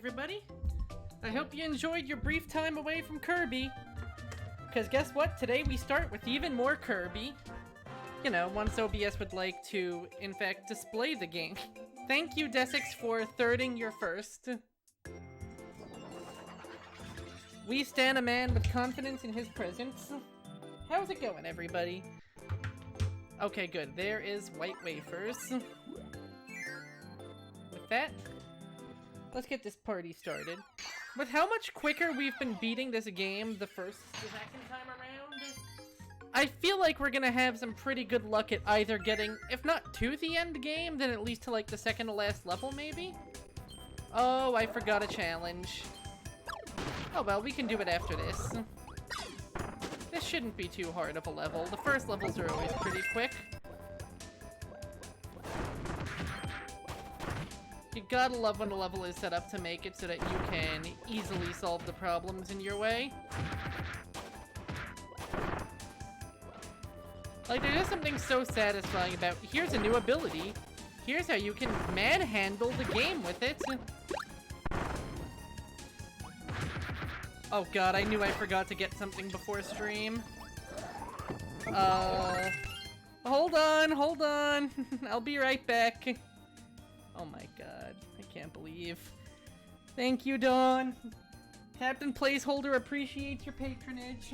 everybody. I hope you enjoyed your brief time away from Kirby. Because guess what? Today we start with even more Kirby. You know, once OBS would like to, in fact, display the game. Thank you, Desix, for thirding your first. We stand a man with confidence in his presence. How's it going, everybody? Okay, good. There is white wafers. With that, let's get this party started. With how much quicker we've been beating this game the second time around, I feel like we're gonna have some pretty good luck at either getting, if not to the end game, then at least to like the second to last level, maybe? Oh, I forgot a challenge. Oh well, we can do it after this. This shouldn't be too hard of a level. The first levels are always pretty quick. You gotta love when a level is set up to make it so that you can easily solve the problems in your way. Like, there's just something so satisfying about, here's a new ability. Here's how you can manhandle the game with it. Oh god, I knew I forgot to get something before stream. Hold on. I'll be right back. Oh my god, I can't believe. Thank you, Dawn. Captain Placeholder appreciates your patronage.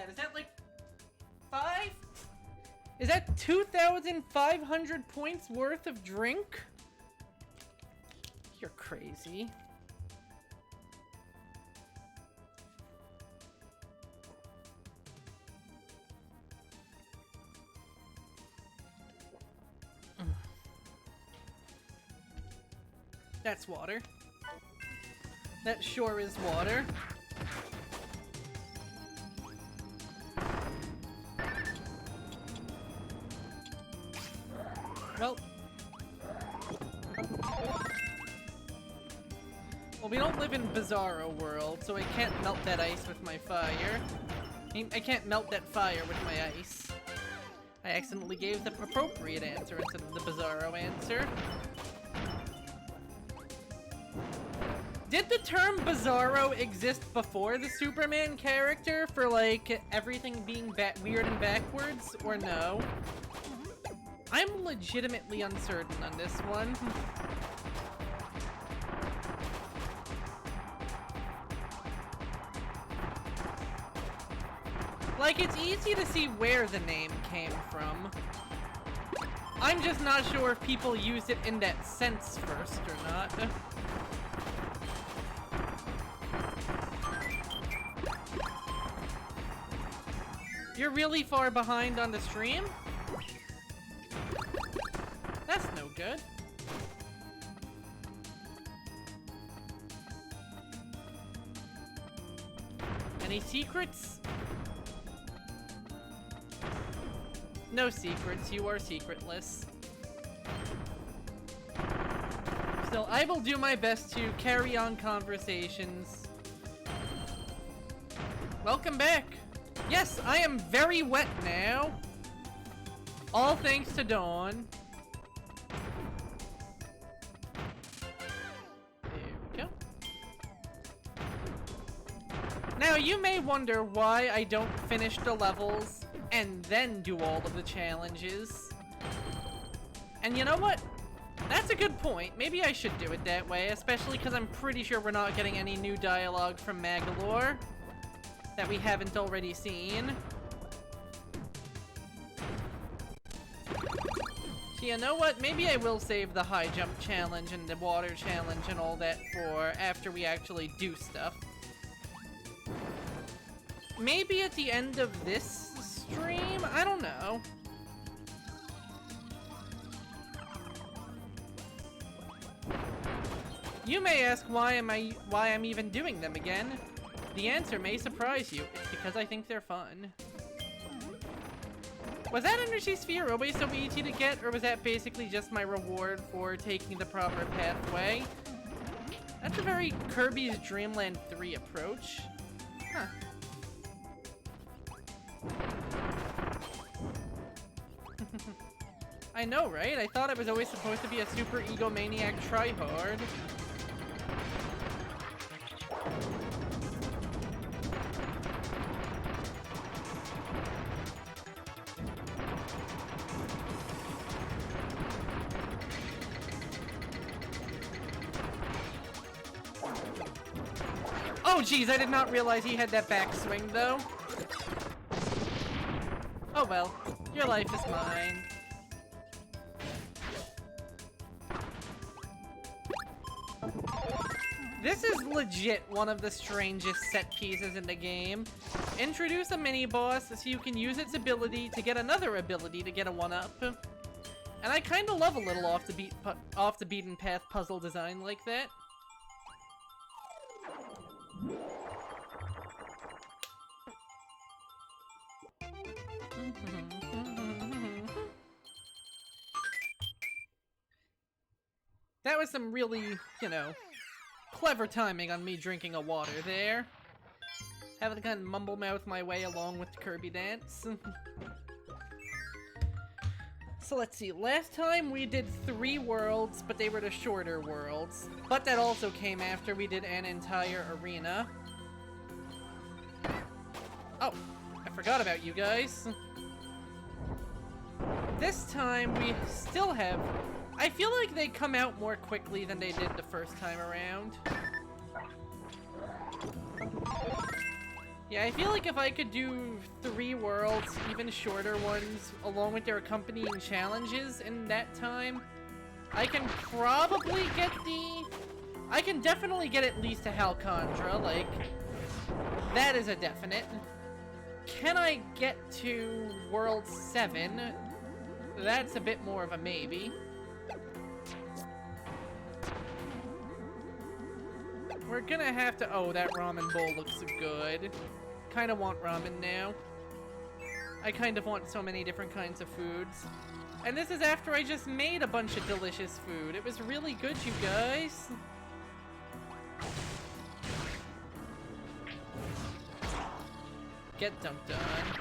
Is that like 5? Is that 2,500 points worth of drink? You're crazy. That's water. That sure is water. Well, we don't live in Bizarro World, so I can't melt that ice with my fire. I can't melt that fire with my ice. I accidentally gave the appropriate answer instead of the Bizarro answer. Did the term Bizarro exist before the Superman character for, like, everything being weird and backwards, or no? I'm legitimately uncertain on this one. Like, it's easy to see where the name came from. I'm just not sure if people used it in that sense first or not. You're really far behind on the stream? That's no good. Any secrets? No secrets, you are secretless. Still, I will do my best to carry on conversations. Welcome back. Yes, I am very wet now. All thanks to Dawn. Now, you may wonder why I don't finish the levels and then do all of the challenges. And you know what? That's a good point. Maybe I should do it that way, especially because I'm pretty sure we're not getting any new dialogue from Magalore that we haven't already seen. So you know what? Maybe I will save the high jump challenge and the water challenge and all that for after we actually do stuff. Maybe at the end of this stream? I don't know. You may ask why I'm even doing them again. The answer may surprise you. It's because I think they're fun. Was that Energy Sphere always so easy to get, or was that basically just my reward for taking the proper pathway? That's a very Kirby's Dreamland 3 approach. Huh. I know, right? I thought I was always supposed to be a super egomaniac tryhard. Oh geez, I did not realize he had that backswing though. Oh well, your life is mine. This is legit one of the strangest set pieces in the game. Introduce a mini-boss so you can use its ability to get another ability to get a 1-up. And I kinda love a little off the beaten path puzzle design like that. That was some really, you know, clever timing on me drinking a water there. Having to kind of mumble mouth my way along with the Kirby dance. So let's see, last time we did 3 worlds, but they were the shorter worlds. But that also came after we did an entire arena. Oh, I forgot about you guys. This time we still have... I feel like they come out more quickly than they did the first time around. Yeah, I feel like if I could do 3 worlds, even shorter ones, along with their accompanying challenges in that time, I can probably get the... I can definitely get at least a Halcandra, like, that is a definite. Can I get to World 7? That's a bit more of a maybe. We're gonna have to... Oh, that ramen bowl looks good. Kinda want ramen now. I kind of want so many different kinds of foods. And this is after I just made a bunch of delicious food. It was really good, you guys. Get dunked on.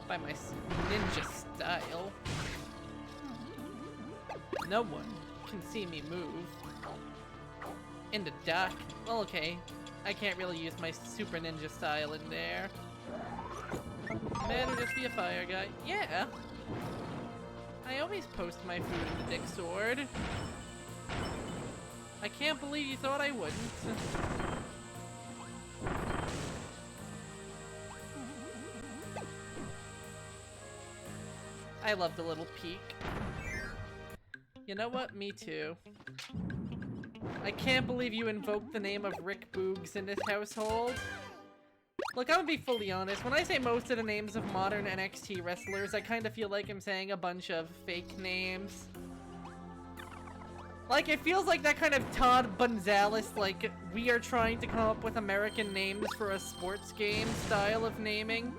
By my ninja style. No one can see me move. In the dark. Well, okay. I can't really use my super ninja style in there. Better just be a fire guy. Yeah! I always post my food in the dick sword. I can't believe you thought I wouldn't. I love the little peek. You know what? Me too. I can't believe you invoked the name of Rick Boogs in this household. Look, I'm gonna be fully honest. When I say most of the names of modern NXT wrestlers, I kind of feel like I'm saying a bunch of fake names. Like, it feels like that kind of Todd Gonzalez, like, we are trying to come up with American names for a sports game style of naming.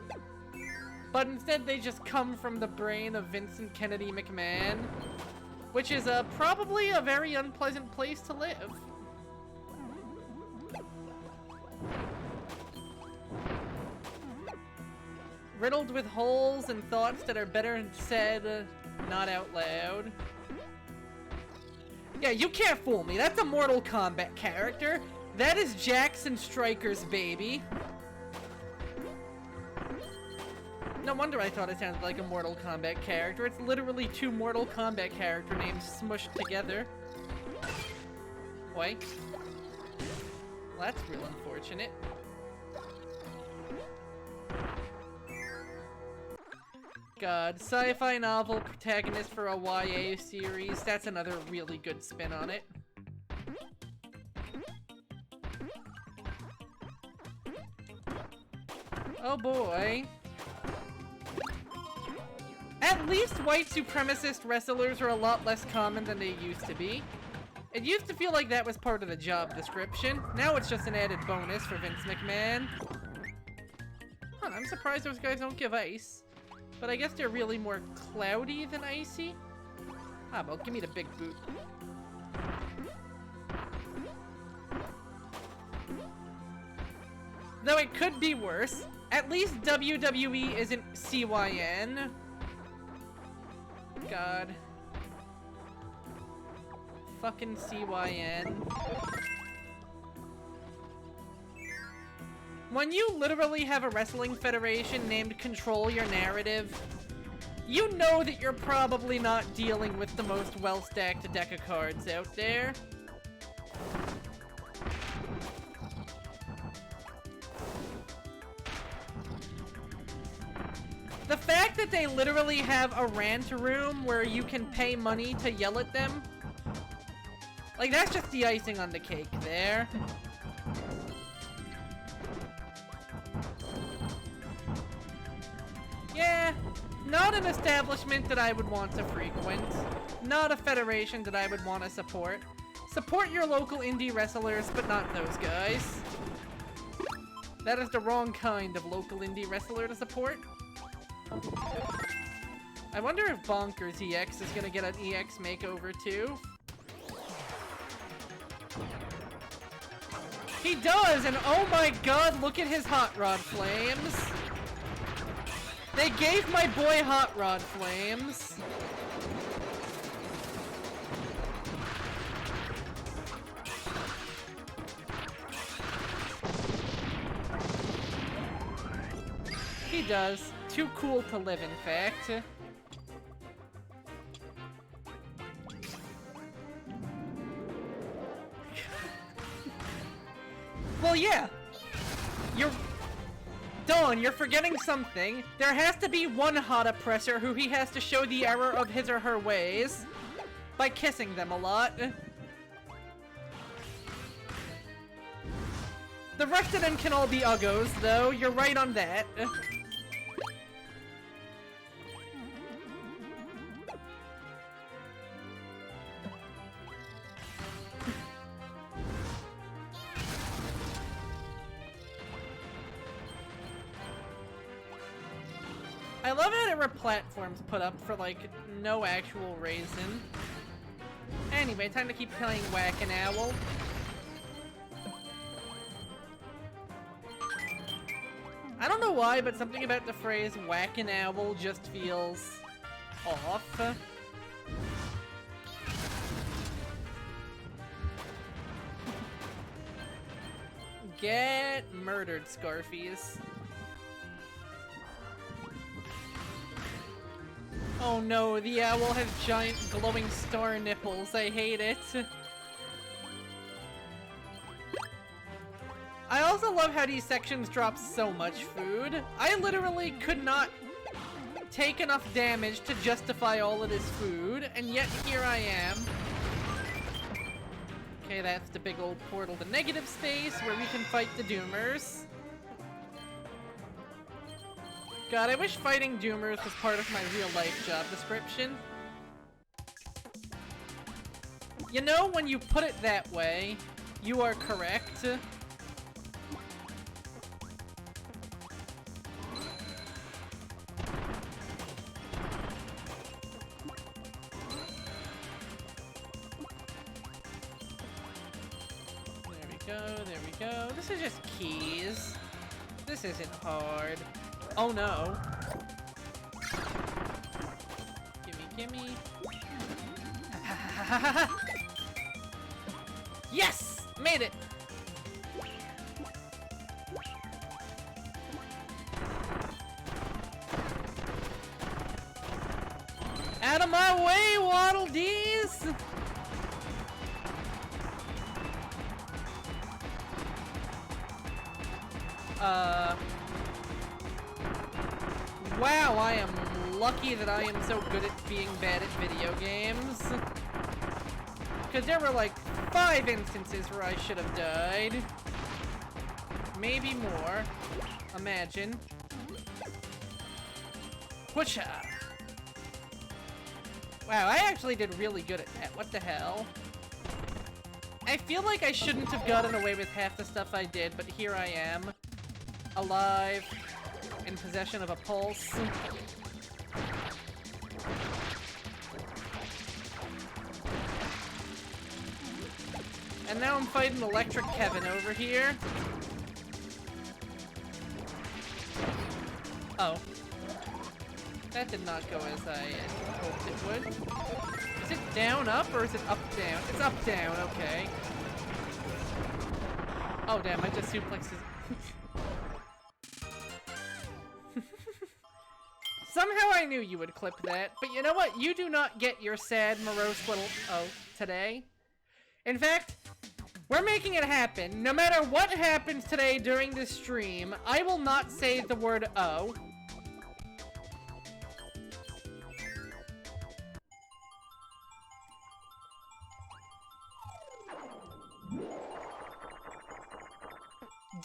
But instead they just come from the brain of Vincent Kennedy McMahon. Which is probably a very unpleasant place to live. Riddled with holes and thoughts that are better said, not out loud. Yeah, you can't fool me. That's a Mortal Kombat character. That is Jackson Stryker's baby. No wonder I thought it sounded like a Mortal Kombat character. It's literally 2 Mortal Kombat character names smushed together. Why? Well, that's real unfortunate. God, sci-fi novel protagonist for a YA series. That's another really good spin on it. Oh boy. At least white supremacist wrestlers are a lot less common than they used to be. It used to feel like that was part of the job description. Now it's just an added bonus for Vince McMahon. Huh, I'm surprised those guys don't give ice. But I guess they're really more cloudy than icy. Ah, well, give me the big boot. Though it could be worse. At least WWE isn't CYN. God. Fucking CYN. When you literally have a wrestling federation named Control Your Narrative, you know that you're probably not dealing with the most well-stacked deck of cards out there. The fact that they literally have a rant room where you can pay money to yell at them Like, that's just the icing on the cake there. Yeah, not an establishment that I would want to frequent. Not a federation that I would want to support. Support your local indie wrestlers, but not those guys. That is the wrong kind of local indie wrestler to support. I wonder if Bonkers EX is gonna get an EX makeover too. He does, and oh my god, look at his Hot Rod Flames. They gave my boy Hot Rod Flames. He does. Too cool to live, in fact. Well, yeah. Dawn, you're forgetting something. There has to be one hot oppressor who he has to show the error of his or her ways by kissing them a lot. The rest of them can all be uggos, though. You're right on that. I love how there were platforms put up for, like, no actual reason. Anyway, time to keep playing Whack-an-Owl. I don't know why, but something about the phrase Whack-an-Owl just feels off. Get murdered, Scarfies. Oh no, the owl has giant glowing star nipples. I hate it. I also love how these sections drop so much food. I literally could not take enough damage to justify all of this food, and yet here I am. Okay, that's the big old portal to negative space where we can fight the Doomers. God, I wish fighting Doomers was part of my real-life job description. You know, when you put it that way, you are correct. There we go, there we go. This is just keys. This isn't hard. Oh no. Gimme, gimme. Yes! Made it! Out of my way, Waddle Dees! Wow, I am lucky that I am so good at being bad at video games. Because there were like 5 instances where I should have died. Maybe more. Imagine. Whoosha! Wow, I actually did really good at that. What the hell? I feel like I shouldn't have gotten away with half the stuff I did, but here I am. Alive. In possession of a pulse. And now I'm fighting Electric Kevin over here. Oh. That did not go as I hoped it would. Is it down, up, or is it up, down? It's up, down, okay. Oh damn, I just suplexed his... Somehow I knew you would clip that, but you know what? You do not get your sad, morose little oh today. In fact, we're making it happen. No matter what happens today during this stream, I will not say the word oh.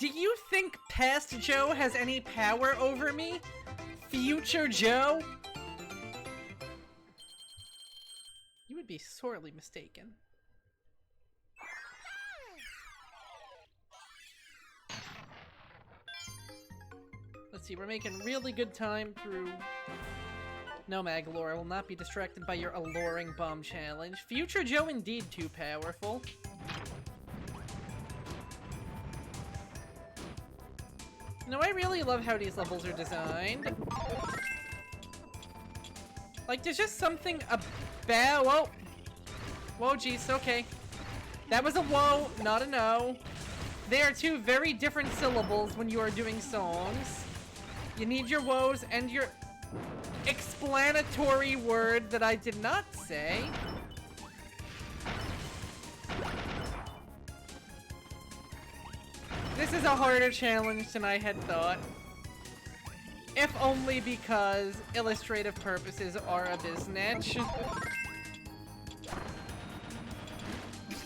Do you think past Joe has any power over me? Future Joe? You would be sorely mistaken. Let's see, we're making really good time through... No, Magolor, I will not be distracted by your alluring bomb challenge. Future Joe indeed too powerful. No, I really love how these levels are designed. Like, there's just something about... Whoa! Whoa, geez, okay. That was a whoa, not a no. They are two very different syllables when you are doing songs. You need your woes and your explanatory word that I did not say. This is a harder challenge than I had thought. If only because illustrative purposes are a biznatch.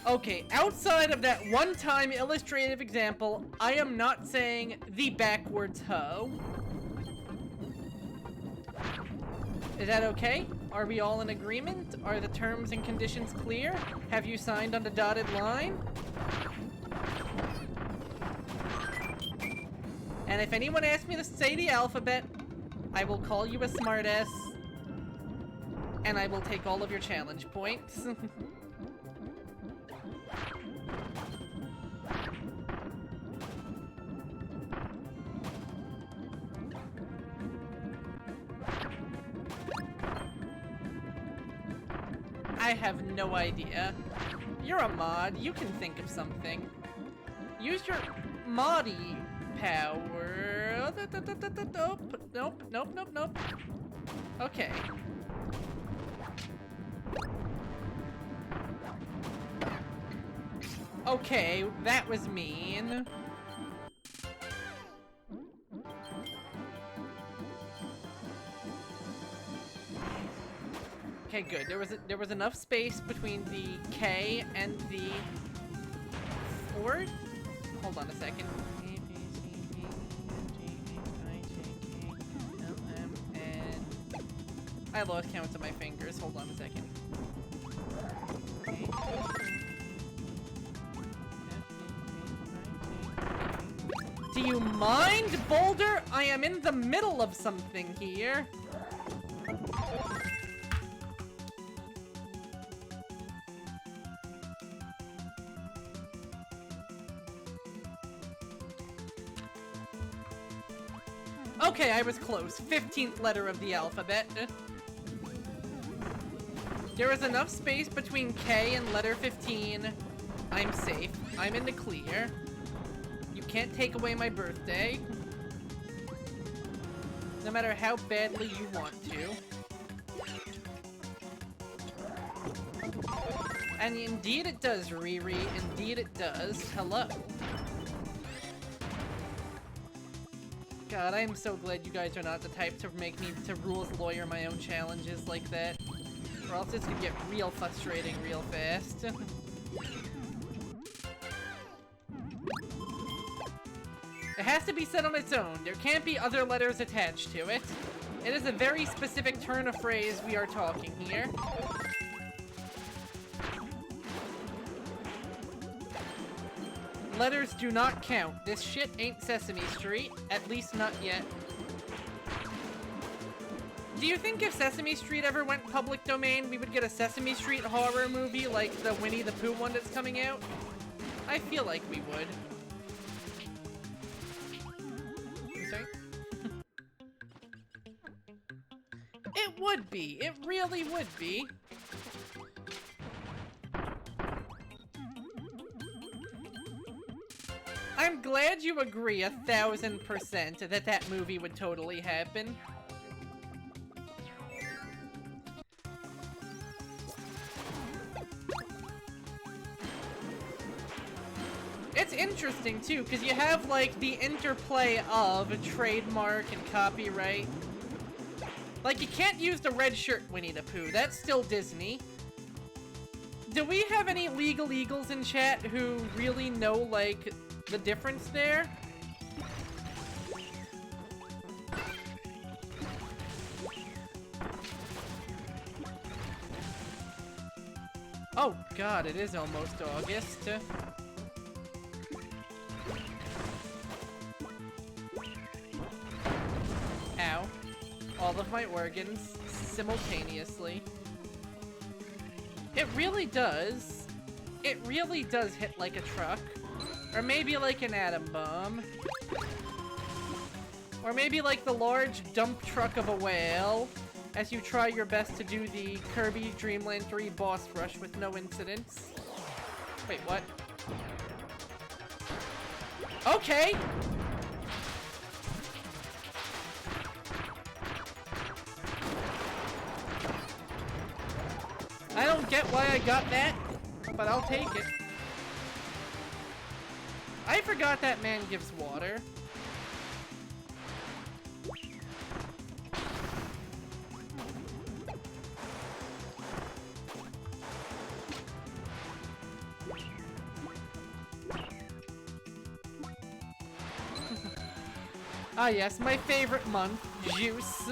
Okay, outside of that one-time illustrative example, I am not saying the backwards hoe. Is that okay? Are we all in agreement? Are the terms and conditions clear? Have you signed on the dotted line? And if anyone asks me to say the alphabet, I will call you a smartass. And I will take all of your challenge points. I have no idea. You're a mod, you can think of something. Use your moddy power. Nope, nope, nope, nope. Okay. Okay, that was mean. Okay, good. There was enough space between the K and the Ford. Hold on a second. I lost count of my fingers. Hold on a second. Do you mind, Boulder? I am in the middle of something here. Okay, I was close. 15th letter of the alphabet. There is enough space between K and letter 15. I'm safe. I'm in the clear. You can't take away my birthday. No matter how badly you want to. And indeed it does, Riri. Indeed it does. Hello. God, I am so glad you guys are not the type to make me to rules lawyer my own challenges like that. Or else this could get real frustrating real fast. It has to be said on its own. There can't be other letters attached to it. It is a very specific turn of phrase we are talking here. Letters do not count. This shit ain't Sesame Street. At least not yet. Do you think if Sesame Street ever went public domain, we would get a Sesame Street horror movie like the Winnie the Pooh one that's coming out? I feel like we would. Sorry? It would be. It really would be. I'm glad you agree 1000% that that movie would totally happen. It's interesting too, because you have like the interplay of trademark and copyright. Like, you can't use the red shirt Winnie the Pooh, that's still Disney. Do we have any legal eagles in chat who really know, like, the difference there? Oh god, it is almost August. Ow. All of my organs simultaneously. It really does. It really does hit like a truck. Or maybe like an atom bomb. Or maybe like the large dump truck of a whale, as you try your best to do the Kirby Dreamland 3 boss rush with no incidents. Wait, what? Okay! I don't get why I got that, but I'll take it. I forgot that man gives water. Ah yes, my favorite month, juice.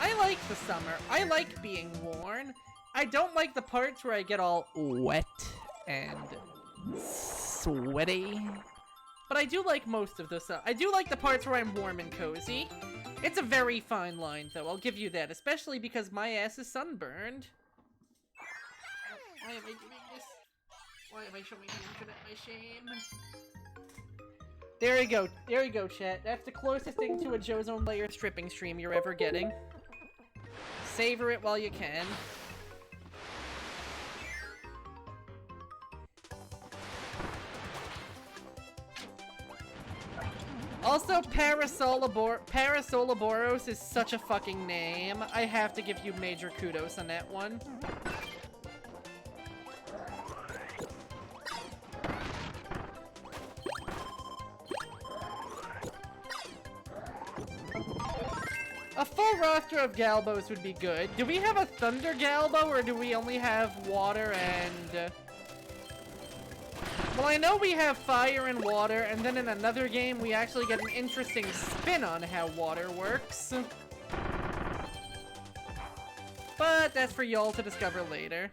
I like the summer. I like being worn. I don't like the parts where I get all wet and sweaty. But I do like most of the stuff. I do like the parts where I'm warm and cozy. It's a very fine line, though. I'll give you that, especially because my ass is sunburned. Why am I doing this? Why am I showing the internet my shame? There you go. There you go, chat. That's the closest thing to a Joe's Own Layer stripping stream you're ever getting. Savor it while you can. Also, Parasolaboros is such a fucking name. I have to give you major kudos on that one. A full roster of Galbos would be good. Do we have a Thunder Galbo, or do we only have Water and... Well, I know we have Fire and Water, and then in another game we actually get an interesting spin on how Water works. But that's for y'all to discover later.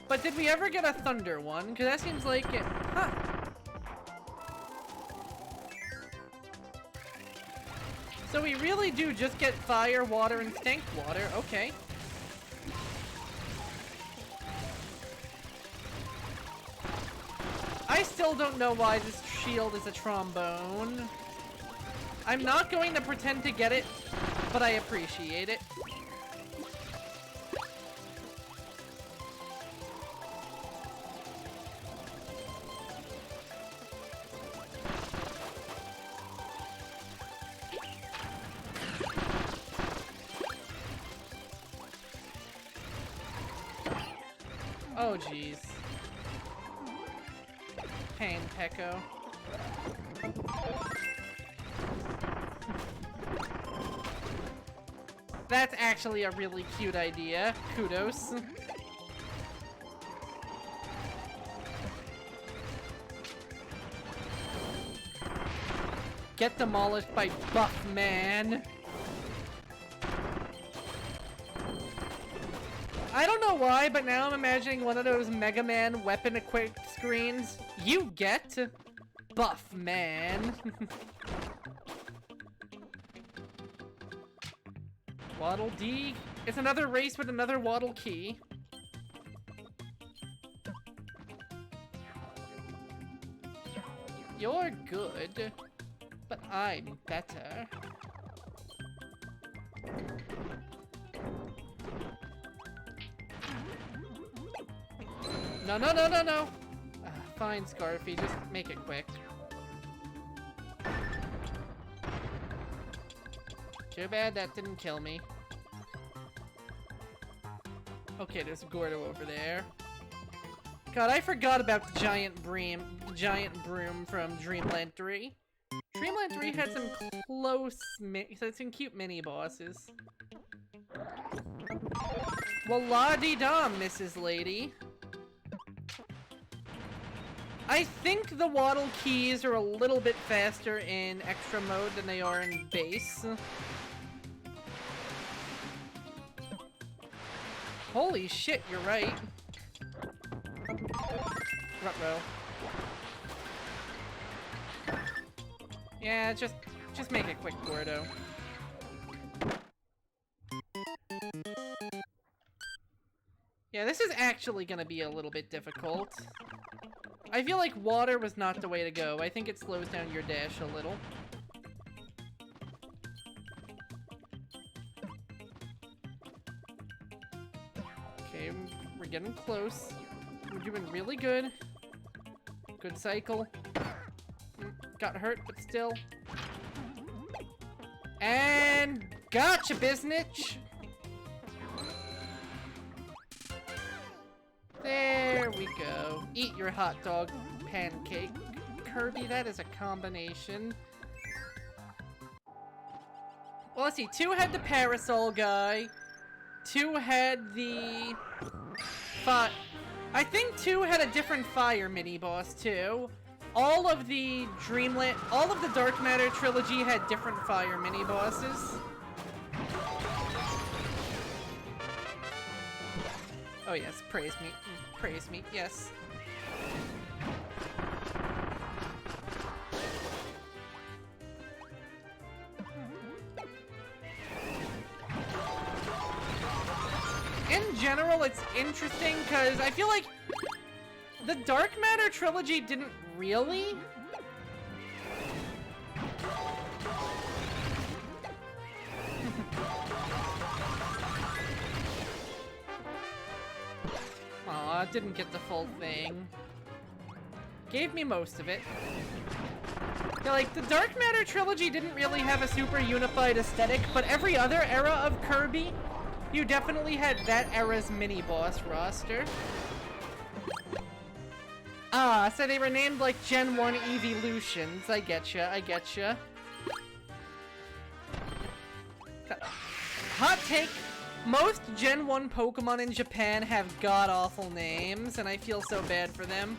But did we ever get a Thunder one? Because that seems like it... Huh. So we really do just get Fire, Water, and Stank Water. Okay. I still don't know why this shield is a trombone. I'm not going to pretend to get it, but I appreciate it. Oh, jeez. Pain, Pecco. That's actually a really cute idea. Kudos. Get demolished by Buff Man. I don't know why, but now I'm imagining one of those Mega Man weapon equipped screens. You get Buff Man. Waddle Dee. It's another race with another Waddle Key. You're good, but I'm better. No, no, no, no, no! Fine, Scarfy, just make it quick. Too bad that didn't kill me. Okay, there's Gordo over there. God, I forgot about the giant broom from Dreamland 3. Dreamland 3 had some some cute mini bosses. Well, la-dee-dum, Mrs. Lady. I think the waddle keys are a little bit faster in extra mode than they are in base. Holy shit, you're right. Ruh-roh. Yeah, just make it quick, Gordo. Yeah, this is actually gonna be a little bit difficult. I feel like water was not the way to go. I think it slows down your dash a little. Okay, we're getting close. We're doing really good. Good cycle. Got hurt, but still. And gotcha, biznitch! There we go. Eat your hot dog pancake. Kirby, that is a combination. Well, let's see. 2 had the parasol guy. 2 had the... I think 2 had a different fire mini-boss, too. All of the Dreamland... All of the Dark Matter trilogy had different fire mini-bosses. Oh yes, praise me. Praise me, yes. In general, it's interesting because I feel like the Dark Matter trilogy didn't really... Aw, didn't get the full thing. Gave me most of it. Yeah, like, the Dark Matter trilogy didn't really have a super unified aesthetic, but every other era of Kirby, you definitely had that era's mini-boss roster. Ah, so they were named, like, Gen 1 Evolutions. I getcha, I getcha. Hot take! Most Gen 1 Pokemon in Japan have god-awful names, and I feel so bad for them.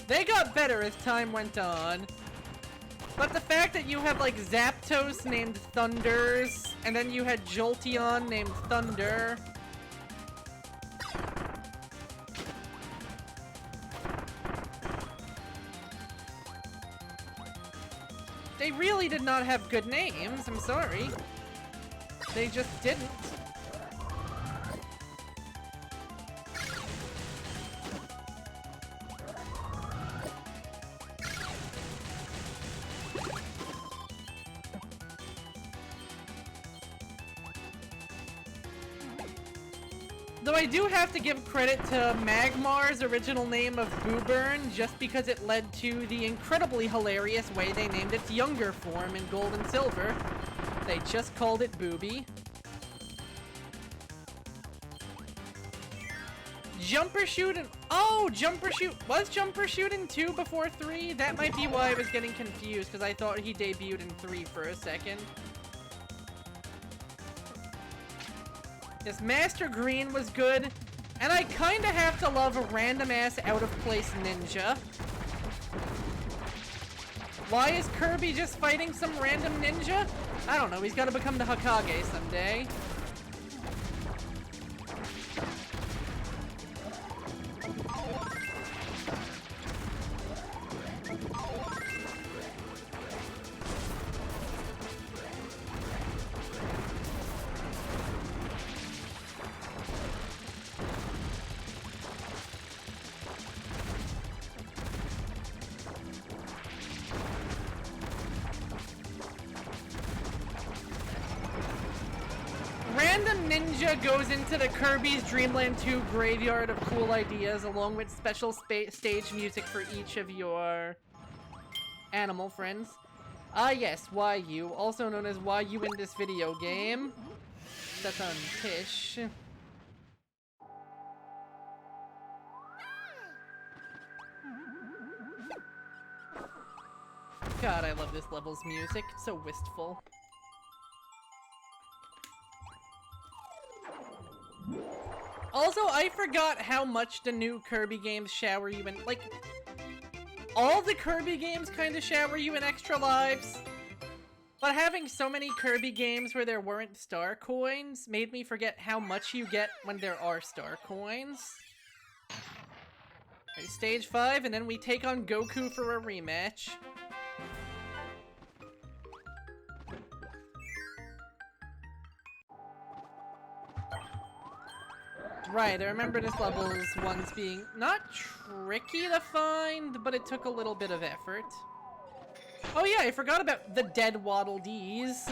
They got better as time went on. But the fact that you have, like, Zapdos named Thunders, and then you had Jolteon named Thunder... They really did not have good names, I'm sorry. They just didn't. Though I do have to give credit to Magmar's original name of Booburn, just because it led to the incredibly hilarious way they named its younger form in Gold and Silver. They just called it Booby. Jumper Shoot and... Oh, Jumper Shoot... Was Jumper Shoot in 2 before 3? That might be why I was getting confused, because I thought he debuted in 3 for a second. Yes, Master Green was good, and I kinda have to love a random-ass out-of-place ninja. Why is Kirby just fighting some random ninja? I don't know, he's gotta become the Hokage someday. Random Ninja goes into the Kirby's Dreamland 2 graveyard of cool ideas, along with special stage music for each of your animal friends. Ah yes, YU, also known as YU in this video game. That's on Tish. God, I love this level's music. It's so wistful. Also, I forgot how much the new Kirby games shower you in, like, all the Kirby games kind of shower you in extra lives, but having so many Kirby games where there weren't star coins made me forget how much you get when there are star coins. Okay, stage 5, and then we take on Goku for a rematch. Right, I remember this level's once being not tricky to find, but it took a little bit of effort. Oh yeah, I forgot about the dead Waddle Dees.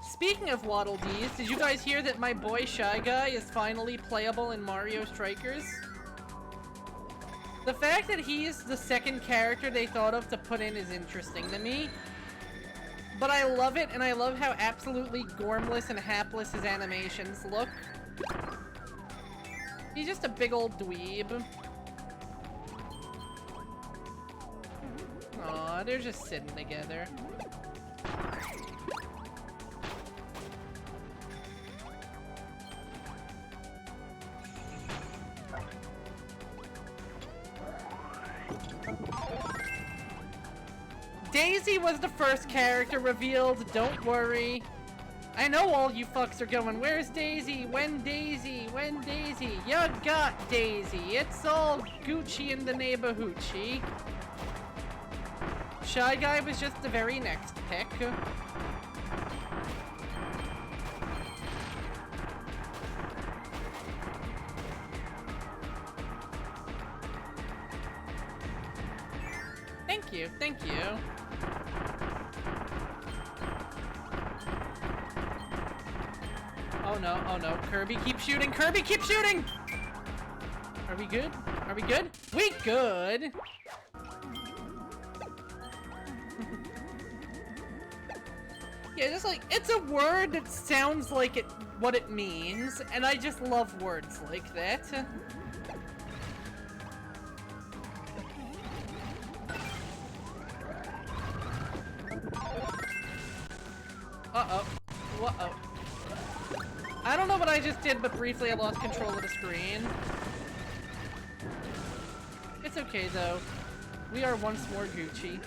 Speaking of Waddle Dees, did you guys hear that my boy Shy Guy is finally playable in Mario Strikers? The fact that he's the second character they thought of to put in is interesting to me. But I love it, and I love how absolutely gormless and hapless his animations look. He's just a big old dweeb. Aw, they're just sitting together. Daisy was the first character revealed, don't worry. I know all you fucks are going, where's Daisy? When Daisy? When Daisy? You got Daisy. It's all Gucci in the neighborhoochie. Shy Guy was just the very next pick. Thank you, thank you. Oh no, Kirby, keep shooting! Kirby, keep shooting! Are we good? Are we good? We good! Yeah, just like, it's a word that sounds like what it means, and I just love words like that. Uh-oh. Uh-oh. I don't know what I just did, but briefly I lost control of the screen. It's okay, though. We are once more Gucci.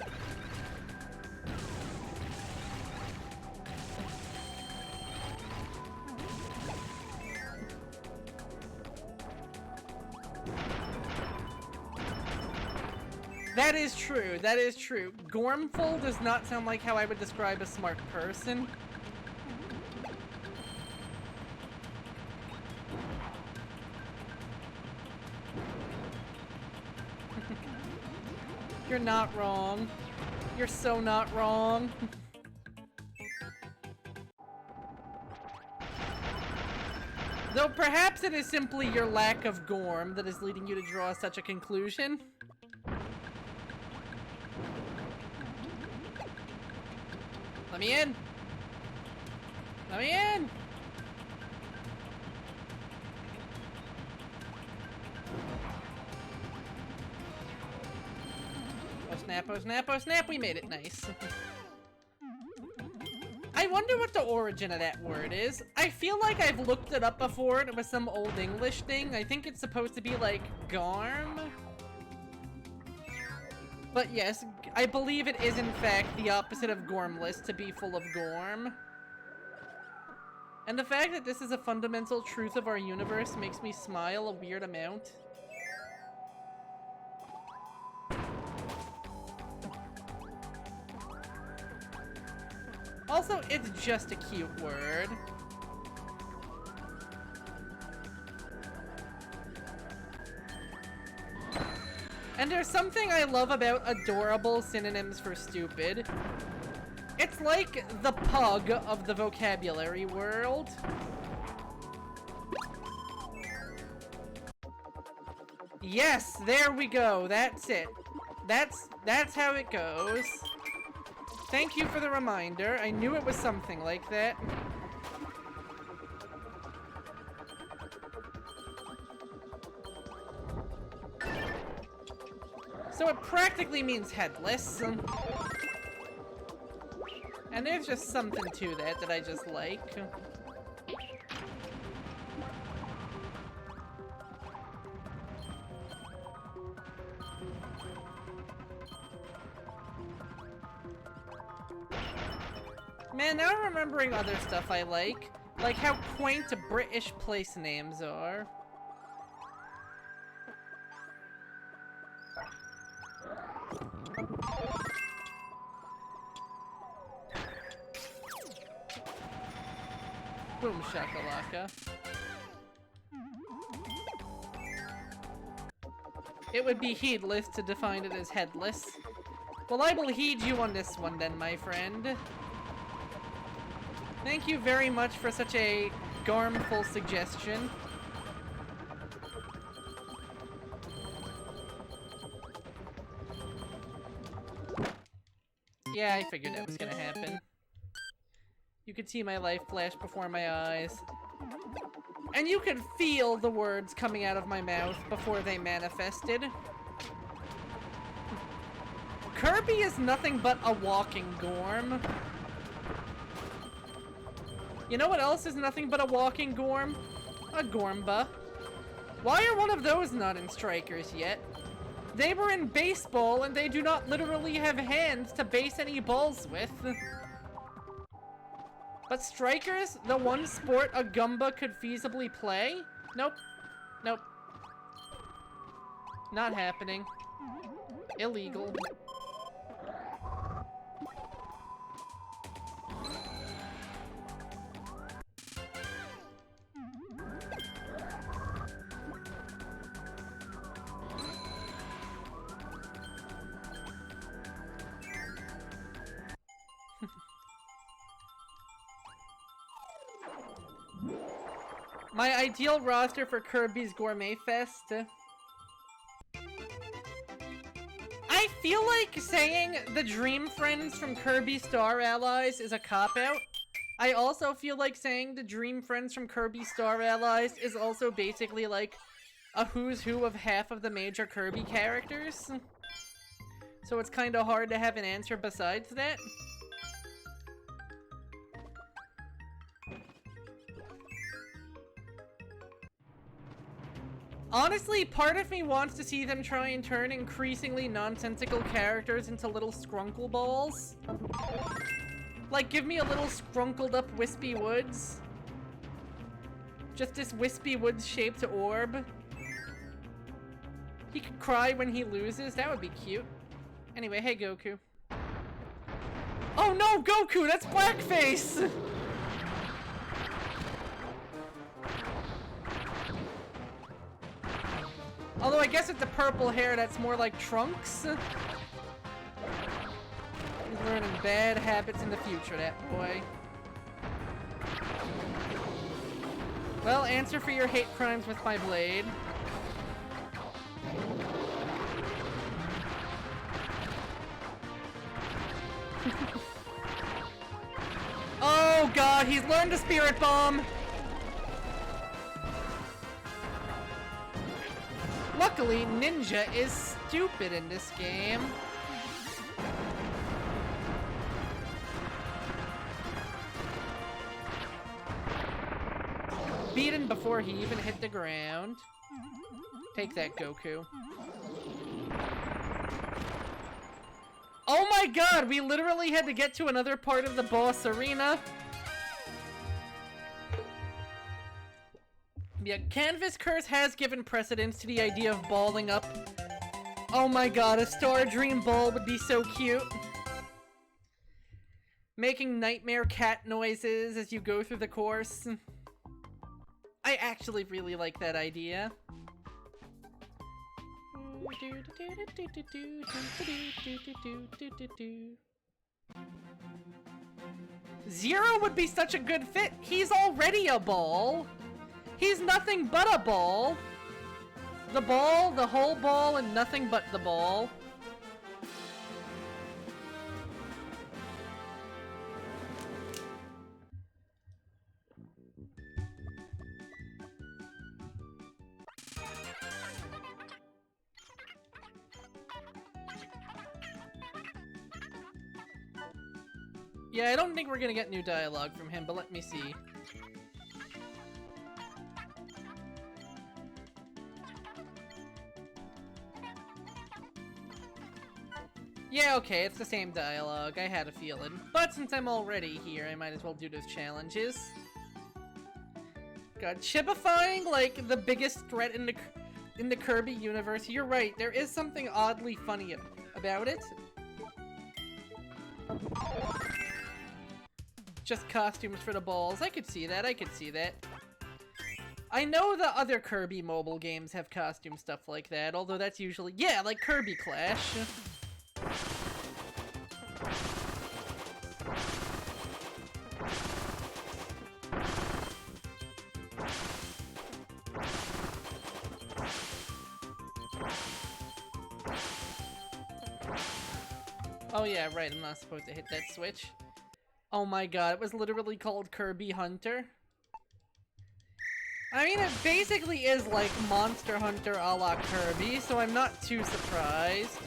That is true, that is true. Gormful does not sound like how I would describe a smart person. You're not wrong. You're so not wrong. Though perhaps it is simply your lack of Gorm that is leading you to draw such a conclusion. Let me in! Let me in! Oh snap, oh snap, oh snap, we made it nice. I wonder what the origin of that word is. I feel like I've looked it up before and it was some old English thing. I think it's supposed to be like garm. But yes, I believe it is in fact the opposite of gormless, to be full of gorm. And the fact that this is a fundamental truth of our universe makes me smile a weird amount. Also, it's just a cute word. And there's something I love about adorable synonyms for stupid. It's like the pug of the vocabulary world. Yes, there we go. That's it. That's how it goes. Thank you for the reminder. I knew it was something like that. So it practically means headless. And there's just something to that I just like. Man, now I'm remembering other stuff I like how quaint British place names are. Boom shakalaka. It would be heedless to define it as headless. Well, I will heed you on this one then, my friend. Thank you very much for such a garmful suggestion. Yeah, I figured that was gonna happen. You could see my life flash before my eyes. And you could feel the words coming out of my mouth before they manifested. Kirby is nothing but a walking gorm. You know what else is nothing but a walking gorm? A gormba. Why are one of those not in Strikers yet? They were in baseball and they do not literally have hands to base any balls with. But Strikers, the one sport a Gumba could feasibly play? Nope. Nope. Not happening. Illegal. My ideal roster for Kirby's Gourmet Fest. I feel like saying the Dream Friends from Kirby Star Allies is a cop-out. I also feel like saying the Dream Friends from Kirby Star Allies is also basically like a who's who of half of the major Kirby characters. So it's kind of hard to have an answer besides that. Honestly, part of me wants to see them try and turn increasingly nonsensical characters into little scrunkle balls. Like, give me a little scrunkled up Wispy Woods. Just this Wispy Woods shaped orb. He could cry when he loses, that would be cute. Anyway, hey Goku. Oh no, Goku, that's blackface! Although I guess with the purple hair, that's more like Trunks. He's learning bad habits in the future, that boy. Well, answer for your hate crimes with my blade. Oh god, he's learned a spirit bomb! Luckily, Ninja is stupid in this game. Beaten before he even hit the ground. Take that, Goku. Oh my god, we literally had to get to another part of the boss arena. Yeah, Canvas Curse has given precedence to the idea of balling up. Oh my god, a Star Dream Ball would be so cute. Making nightmare cat noises as you go through the course. I actually really like that idea. Zero would be such a good fit. He's already a ball. He's nothing but a ball. The ball, the whole ball, and nothing but the ball. Yeah, I don't think we're gonna get new dialogue from him, but let me see. Yeah, okay, it's the same dialogue. I had a feeling. But since I'm already here, I might as well do those challenges. God, chipifying, like, the biggest threat in the Kirby universe. You're right, there is something oddly funny about it. Just costumes for the balls. I could see that, I could see that. I know the other Kirby mobile games have costume stuff like that, although that's usually... Yeah, like Kirby Clash. Oh yeah, right, I'm not supposed to hit that switch. Oh my god, it was literally called Kirby Hunter. I mean, it basically is like Monster Hunter a la Kirby, so I'm not too surprised.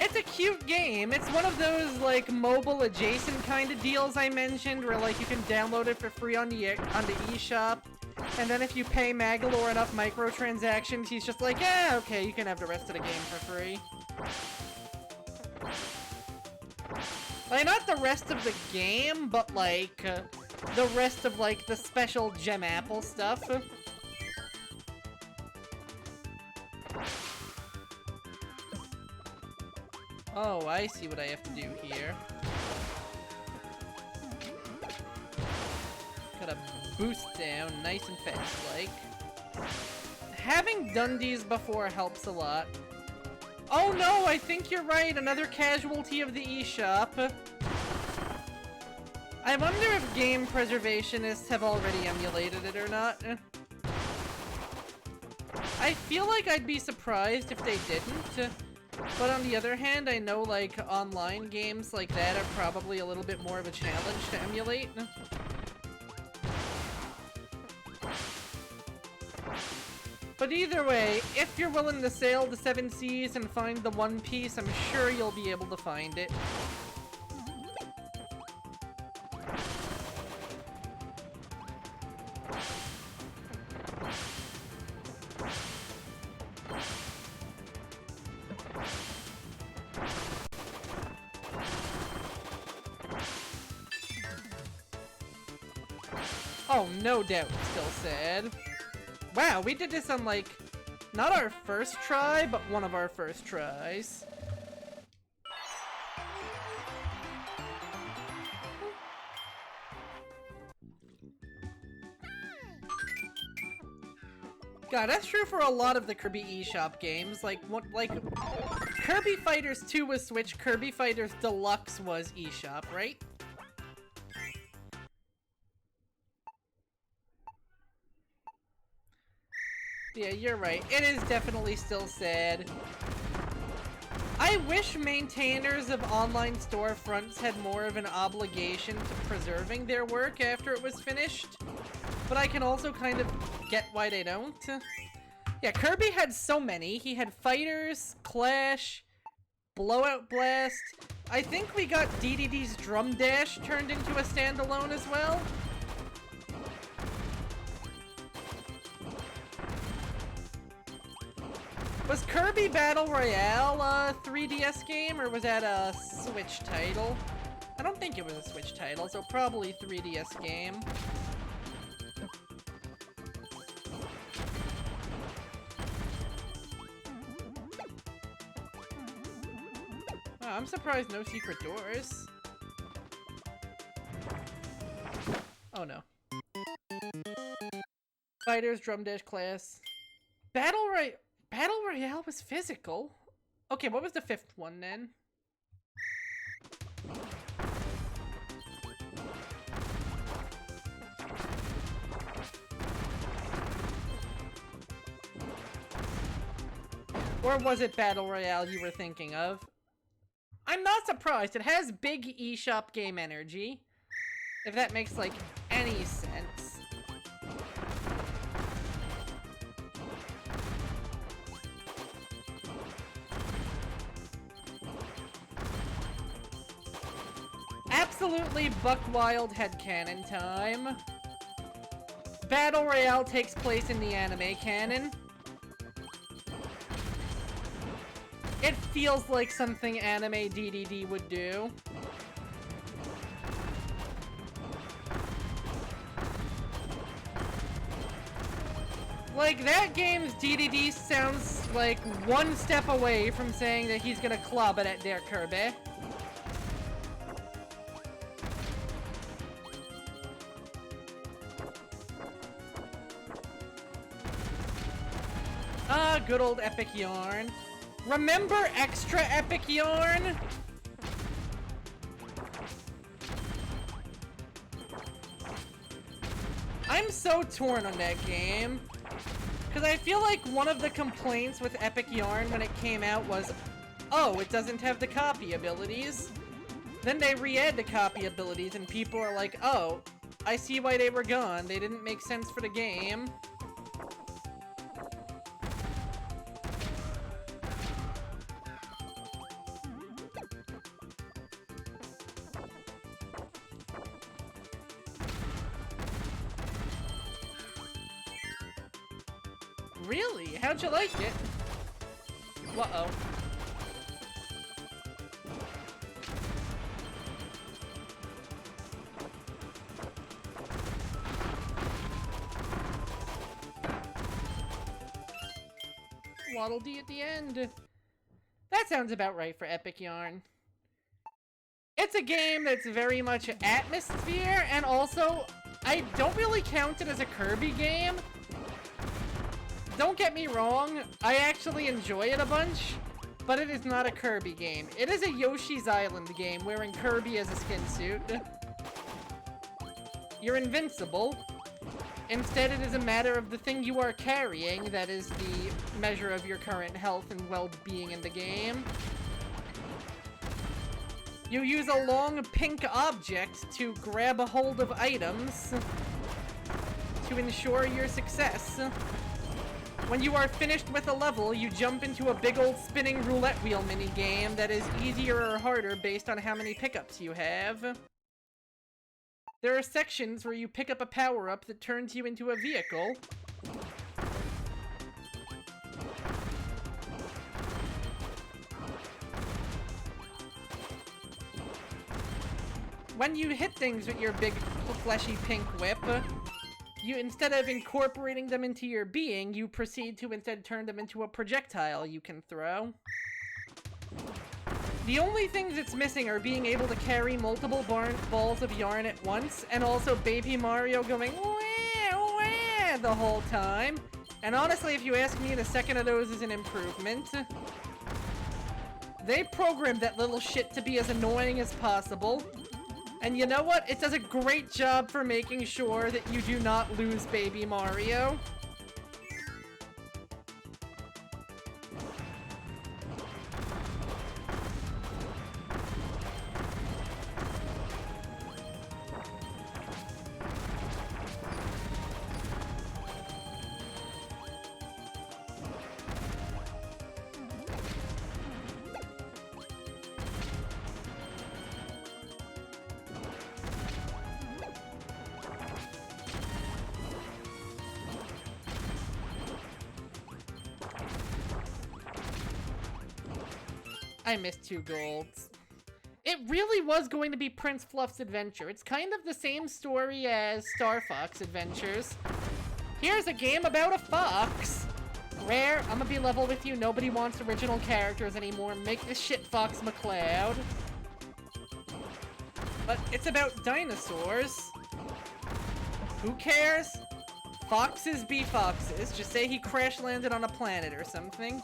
It's a cute game. It's one of those, like, mobile adjacent kind of deals I mentioned, where, like, you can download it for free on the eShop, and then if you pay Magalore enough microtransactions, he's just like, yeah, okay, you can have the rest of the game for free. Like, not the rest of the game, but, like, the rest of, like, the special Gem Apple stuff. Oh, I see what I have to do here. Gotta boost down nice and fast, like. Having done these before helps a lot. Oh no, I think you're right, another casualty of the eShop. I wonder if game preservationists have already emulated it or not. I feel like I'd be surprised if they didn't. But on the other hand, I know, like, online games like that are probably a little bit more of a challenge to emulate. But either way, if you're willing to sail the 7 seas and find the One Piece, I'm sure you'll be able to find it. Oh, no doubt, still sad. Wow, we did this on, like, not our first try, but one of our first tries. God, that's true for a lot of the Kirby eShop games. Like, Kirby Fighters 2 was Switch, Kirby Fighters Deluxe was eShop, right? Yeah, you're right. It is definitely still sad. I wish maintainers of online storefronts had more of an obligation to preserving their work after it was finished, but I can also kind of get why they don't. Yeah, Kirby had so many. He had Fighters, Clash, Blowout Blast. I think we got DDD's Drum Dash turned into a standalone as well. Was Kirby Battle Royale a 3DS game, or was that a Switch title? I don't think it was a Switch title, so probably 3DS game. Wow, I'm surprised no secret doors. Oh no. Fighters, Drum Dash class. Battle Royale was physical. Okay, what was the 5th one then? Or was it Battle Royale you were thinking of? I'm not surprised. It has big eShop game energy. If that makes, like, any sense. Absolutely buck wild headcanon time. Battle Royale takes place in the anime canon. It feels like something anime DDD would do. Like, that game's DDD sounds like one step away from saying that he's gonna club it at their Kirby. Ah, good old epic yarn. Remember extra epic yarn? I'm so torn on that game. Because I feel like one of the complaints with Epic Yarn when it came out was, oh, it doesn't have the copy abilities. Then they re-add the copy abilities and people are like, oh, I see why they were gone. They didn't make sense for the game. Really? How'd you like it? Uh-oh. Waddle Dee at the end. That sounds about right for Epic Yarn. It's a game that's very much atmosphere, and also, I don't really count it as a Kirby game. Don't get me wrong, I actually enjoy it a bunch, but it is not a Kirby game. It is a Yoshi's Island game wearing Kirby as a skin suit. You're invincible. Instead, it is a matter of the thing you are carrying that is the measure of your current health and well-being in the game. You use a long pink object to grab a hold of items to ensure your success. When you are finished with a level, you jump into a big old spinning roulette wheel minigame that is easier or harder based on how many pickups you have. There are sections where you pick up a power-up that turns you into a vehicle. When you hit things with your big fleshy pink whip, you, instead of incorporating them into your being, you proceed to instead turn them into a projectile you can throw. The only things it's missing are being able to carry multiple balls of yarn at once, and also Baby Mario going wah, wah, the whole time. And honestly, if you ask me, the second of those is an improvement. They programmed that little shit to be as annoying as possible. And you know what? It does a great job for making sure that you do not lose Baby Mario. I missed 2 golds. It really was going to be Prince Fluff's adventure. It's kind of the same story as Star Fox Adventures. Here's a game about a fox. Rare, I'm gonna be level with you. Nobody wants original characters anymore. Make this shit Fox McCloud. But it's about dinosaurs. Who cares? Foxes be foxes. Just say he crash landed on a planet or something.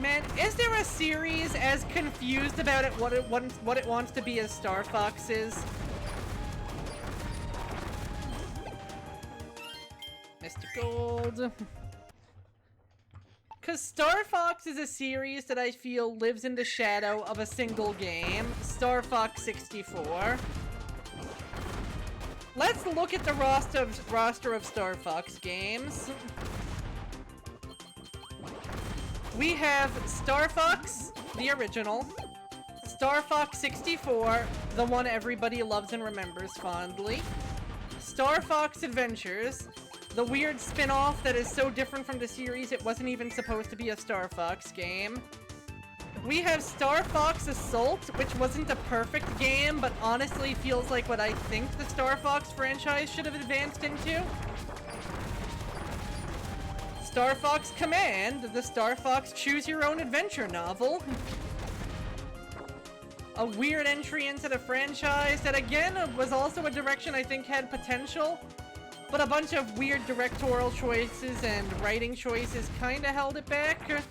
Man, is there a series as confused about it what it wants to be as Star Fox is? Mr. Gold. Because Star Fox is a series that I feel lives in the shadow of a single game, Star Fox 64. Let's look at the roster of Star Fox games. We have Star Fox, the original, Star Fox 64, the one everybody loves and remembers fondly, Star Fox Adventures, the weird spin-off that is so different from the series it wasn't even supposed to be a Star Fox game. We have Star Fox Assault, which wasn't a perfect game, but honestly feels like what I think the Star Fox franchise should have advanced into. Star Fox Command, the Star Fox choose-your-own-adventure novel. A weird entry into the franchise that, again, was also a direction I think had potential, but a bunch of weird directorial choices and writing choices kinda held it back.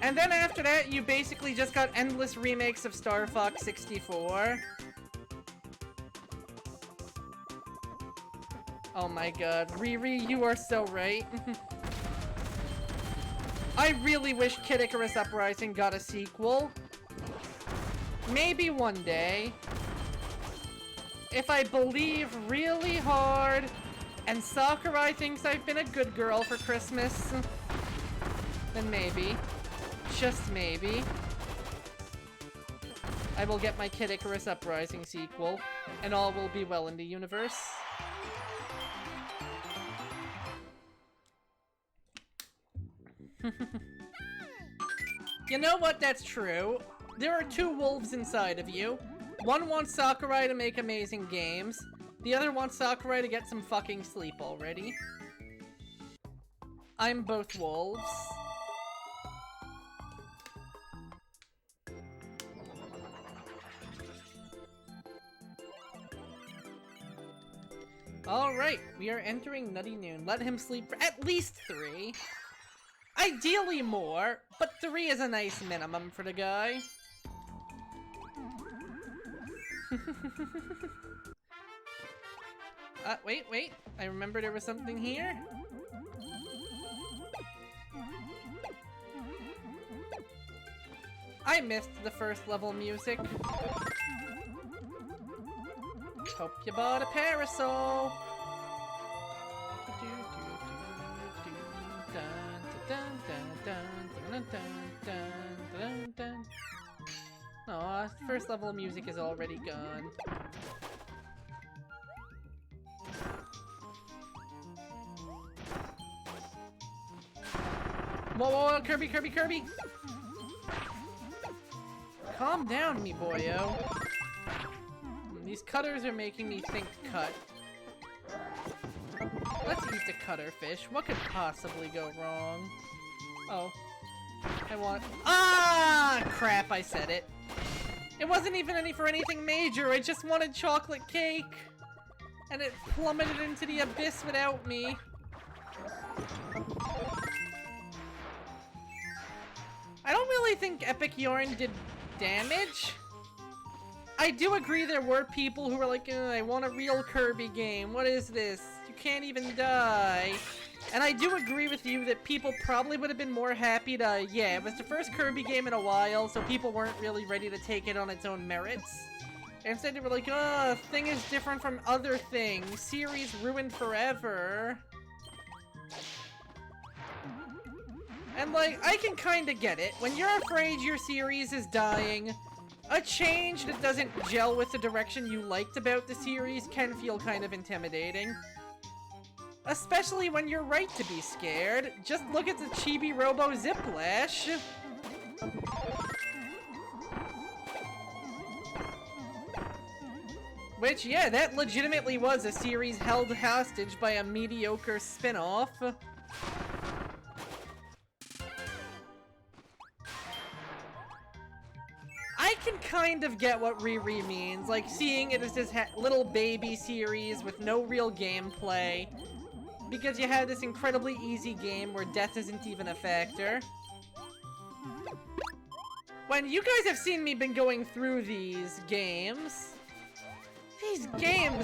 And then after that, you basically just got endless remakes of Star Fox 64. Oh my god, Riri, you are so right. I really wish Kid Icarus Uprising got a sequel. Maybe one day. If I believe really hard, and Sakurai thinks I've been a good girl for Christmas, then maybe. Just maybe. I will get my Kid Icarus Uprising sequel, and all will be well in the universe. You know what? That's true. There are two wolves inside of you. One wants Sakurai to make amazing games. The other wants Sakurai to get some fucking sleep already. I'm both wolves. Alright, we are entering Nutty Noon. Let him sleep for at least 3. Ideally more, but 3 is a nice minimum for the guy. Wait. I remember there was something here. I missed the first level music. Hope you bought a parasol. Aw, first level of music is already gone. Whoa, Kirby! Calm down, me boyo. These cutters are making me think cut. Let's eat the cutter fish. What could possibly go wrong? Oh. I want— Ah! Crap, I said it. It wasn't even for anything major, I just wanted chocolate cake! And it plummeted into the abyss without me. I don't really think Epic Yarn did damage. I do agree there were people who were like, I want a real Kirby game. What is this? You can't even die. And I do agree with you that people probably would have been more happy to, yeah, it was the first Kirby game in a while, so people weren't really ready to take it on its own merits. Instead they were like, thing is different from other things. Series ruined forever. And like, I can kinda get it. When you're afraid your series is dying, a change that doesn't gel with the direction you liked about the series can feel kind of intimidating. Especially when you're right to be scared. Just look at the Chibi Robo Ziplash. Which, yeah, that legitimately was a series held hostage by a mediocre spin-off. I can kind of get what Riri means, like seeing it as this little baby series with no real gameplay, because you have this incredibly easy game where death isn't even a factor. When you guys have seen me been going through these games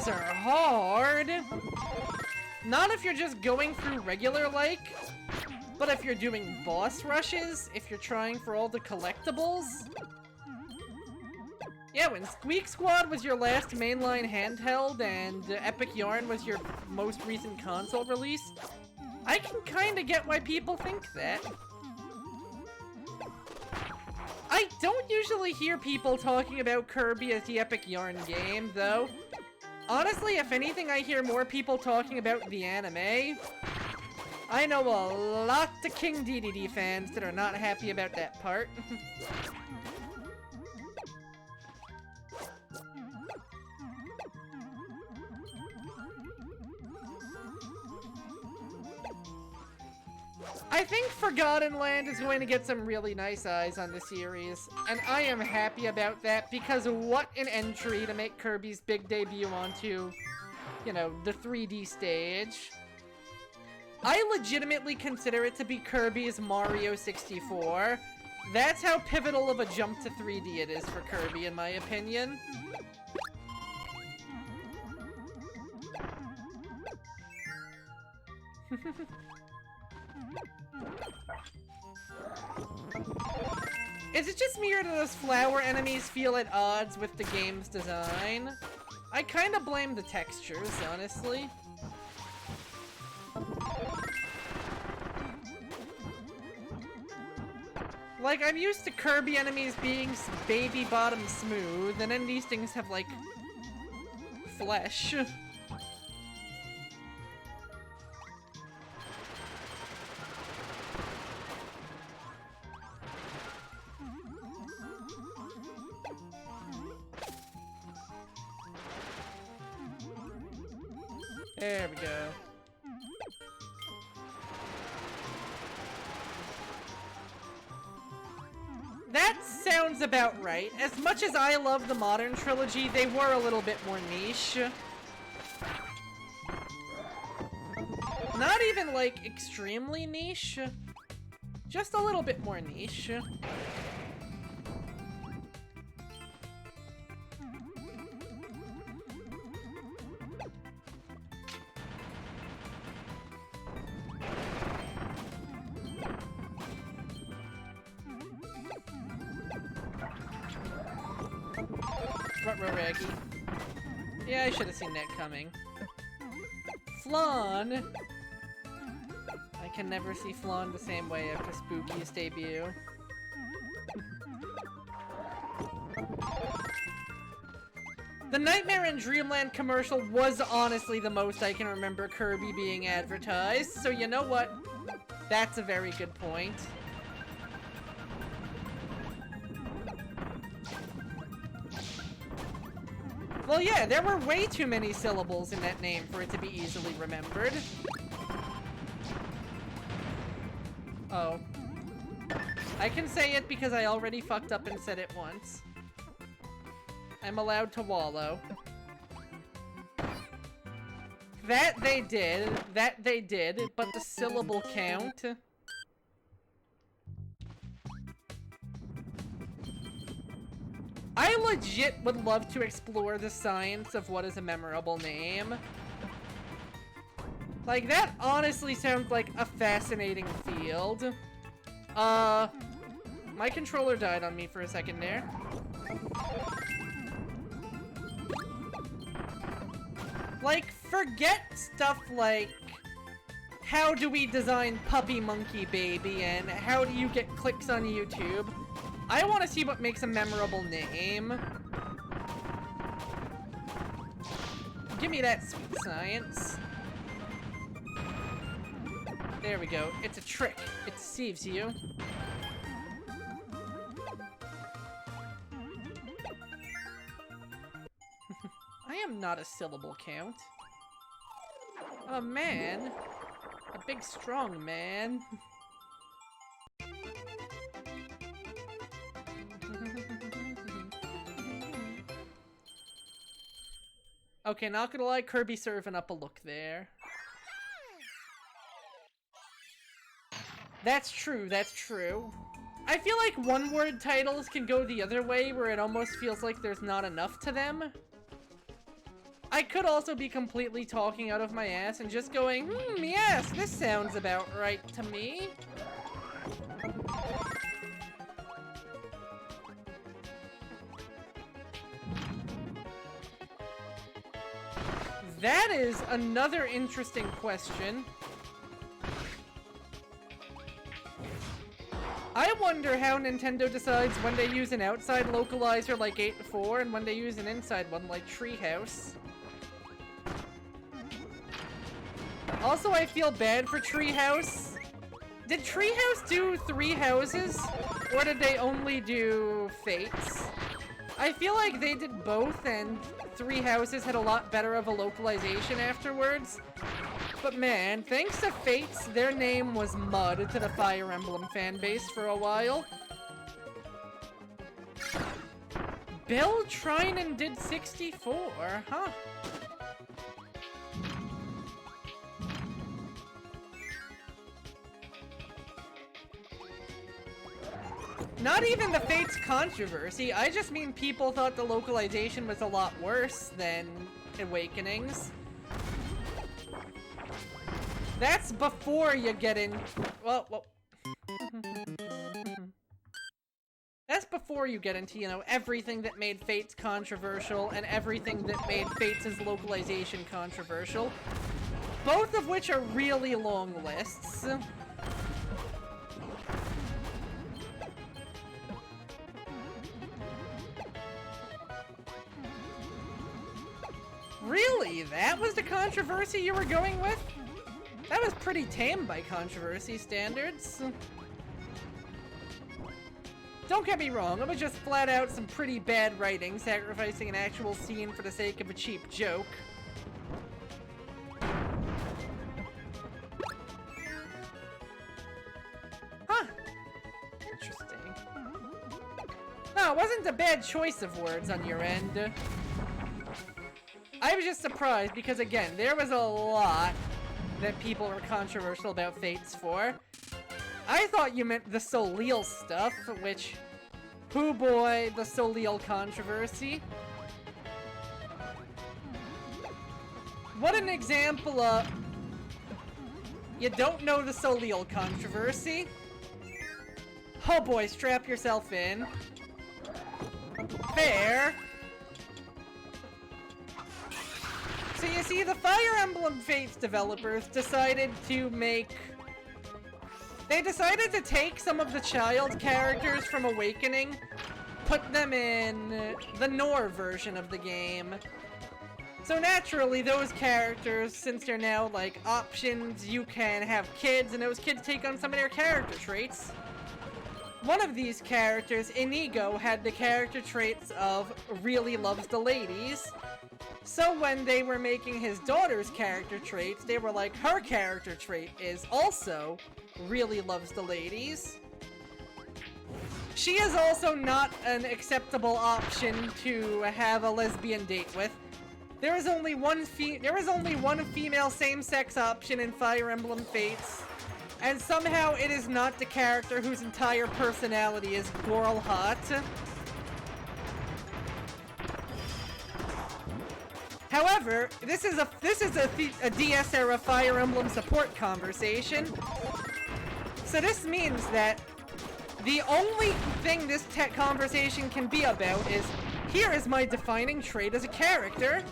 are hard. Not if you're just going through regular, like, but if you're doing boss rushes, if you're trying for all the collectibles. Yeah, when Squeak Squad was your last mainline handheld and Epic Yarn was your most recent console release, I can kinda get why people think that. I don't usually hear people talking about Kirby as the Epic Yarn game, though. Honestly, if anything, I hear more people talking about the anime. I know a lot of King DDD fans that are not happy about that part. I think Forgotten Land is going to get some really nice eyes on the series, and I am happy about that because what an entry to make Kirby's big debut onto, you know, the 3D stage. I legitimately consider it to be Kirby's Mario 64. That's how pivotal of a jump to 3D it is for Kirby, in my opinion. Is it just me or do those flower enemies feel at odds with the game's design? I kinda blame the textures, honestly. Like, I'm used to Kirby enemies being baby bottom smooth, and then these things have, like, flesh. There we go. That sounds about right. As much as I love the modern trilogy, they were a little bit more niche. Not even, like, extremely niche. Just a little bit more niche. Raggy. Yeah, I should have seen that coming. Flan! I can never see Flan the same way after Spooky's debut. The Nightmare in Dreamland commercial was honestly the most I can remember Kirby being advertised, so you know what? That's a very good point. Well, yeah, there were way too many syllables in that name for it to be easily remembered. Oh. I can say it because I already fucked up and said it once. I'm allowed to wallow. That they did, but the syllable count... I legit would love to explore the science of what is a memorable name. Like, that honestly sounds like a fascinating field. My controller died on me for a second there. Like, forget stuff like, how do we design Puppy Monkey Baby and how do you get clicks on YouTube? I want to see what makes a memorable name. Give me that sweet science. There we go. It's a trick. It deceives you. I am not a syllable count. I'm a man. A big, strong man. Okay, not gonna lie, Kirby serving up a look there. That's true, that's true. I feel like one-word titles can go the other way, where it almost feels like there's not enough to them. I could also be completely talking out of my ass and just going, yes, this sounds about right to me. That is another interesting question. I wonder how Nintendo decides when they use an outside localizer like 8.4 and when they use an inside one like Treehouse. Also, I feel bad for Treehouse. Did Treehouse do 3 houses? Or did they only do Fates? I feel like they did both, and 3 houses had a lot better of a localization afterwards. But man, thanks to Fates, their name was mud to the Fire Emblem fanbase for a while. Bill Trinan did 64, huh? Not even the Fates controversy, I just mean people thought the localization was a lot worse than Awakenings. That's before you get in... Well... That's before you get into, you know, everything that made Fates controversial and everything that made Fates' localization controversial. Both of which are really long lists. Really? That was the controversy you were going with? That was pretty tame by controversy standards. Don't get me wrong, it was just flat out some pretty bad writing, sacrificing an actual scene for the sake of a cheap joke. Huh. Interesting. No, it wasn't a bad choice of words on your end. I was just surprised because, again, there was a lot that people were controversial about Fates for. I thought you meant the Soleil stuff, which... Hoo boy, the Soleil controversy. What an example of... You don't know the Soleil controversy? Oh boy, strap yourself in. Fair. So you see, the Fire Emblem Fates developers decided to make... They decided to take some of the child characters from Awakening, put them in the Nor version of the game. So naturally, those characters, since they're now, like, options, you can have kids, and those kids take on some of their character traits. One of these characters, Inigo, had the character traits of really loves the ladies. So when they were making his daughter's character traits, they were like, her character trait is also really loves the ladies. She is also not an acceptable option to have a lesbian date with. There is only one female same-sex option in Fire Emblem Fates, and somehow it is not the character whose entire personality is girl hot. However, this is a DS era Fire Emblem support conversation. So this means that the only thing this tech conversation can be about is, here is my defining trait as a character.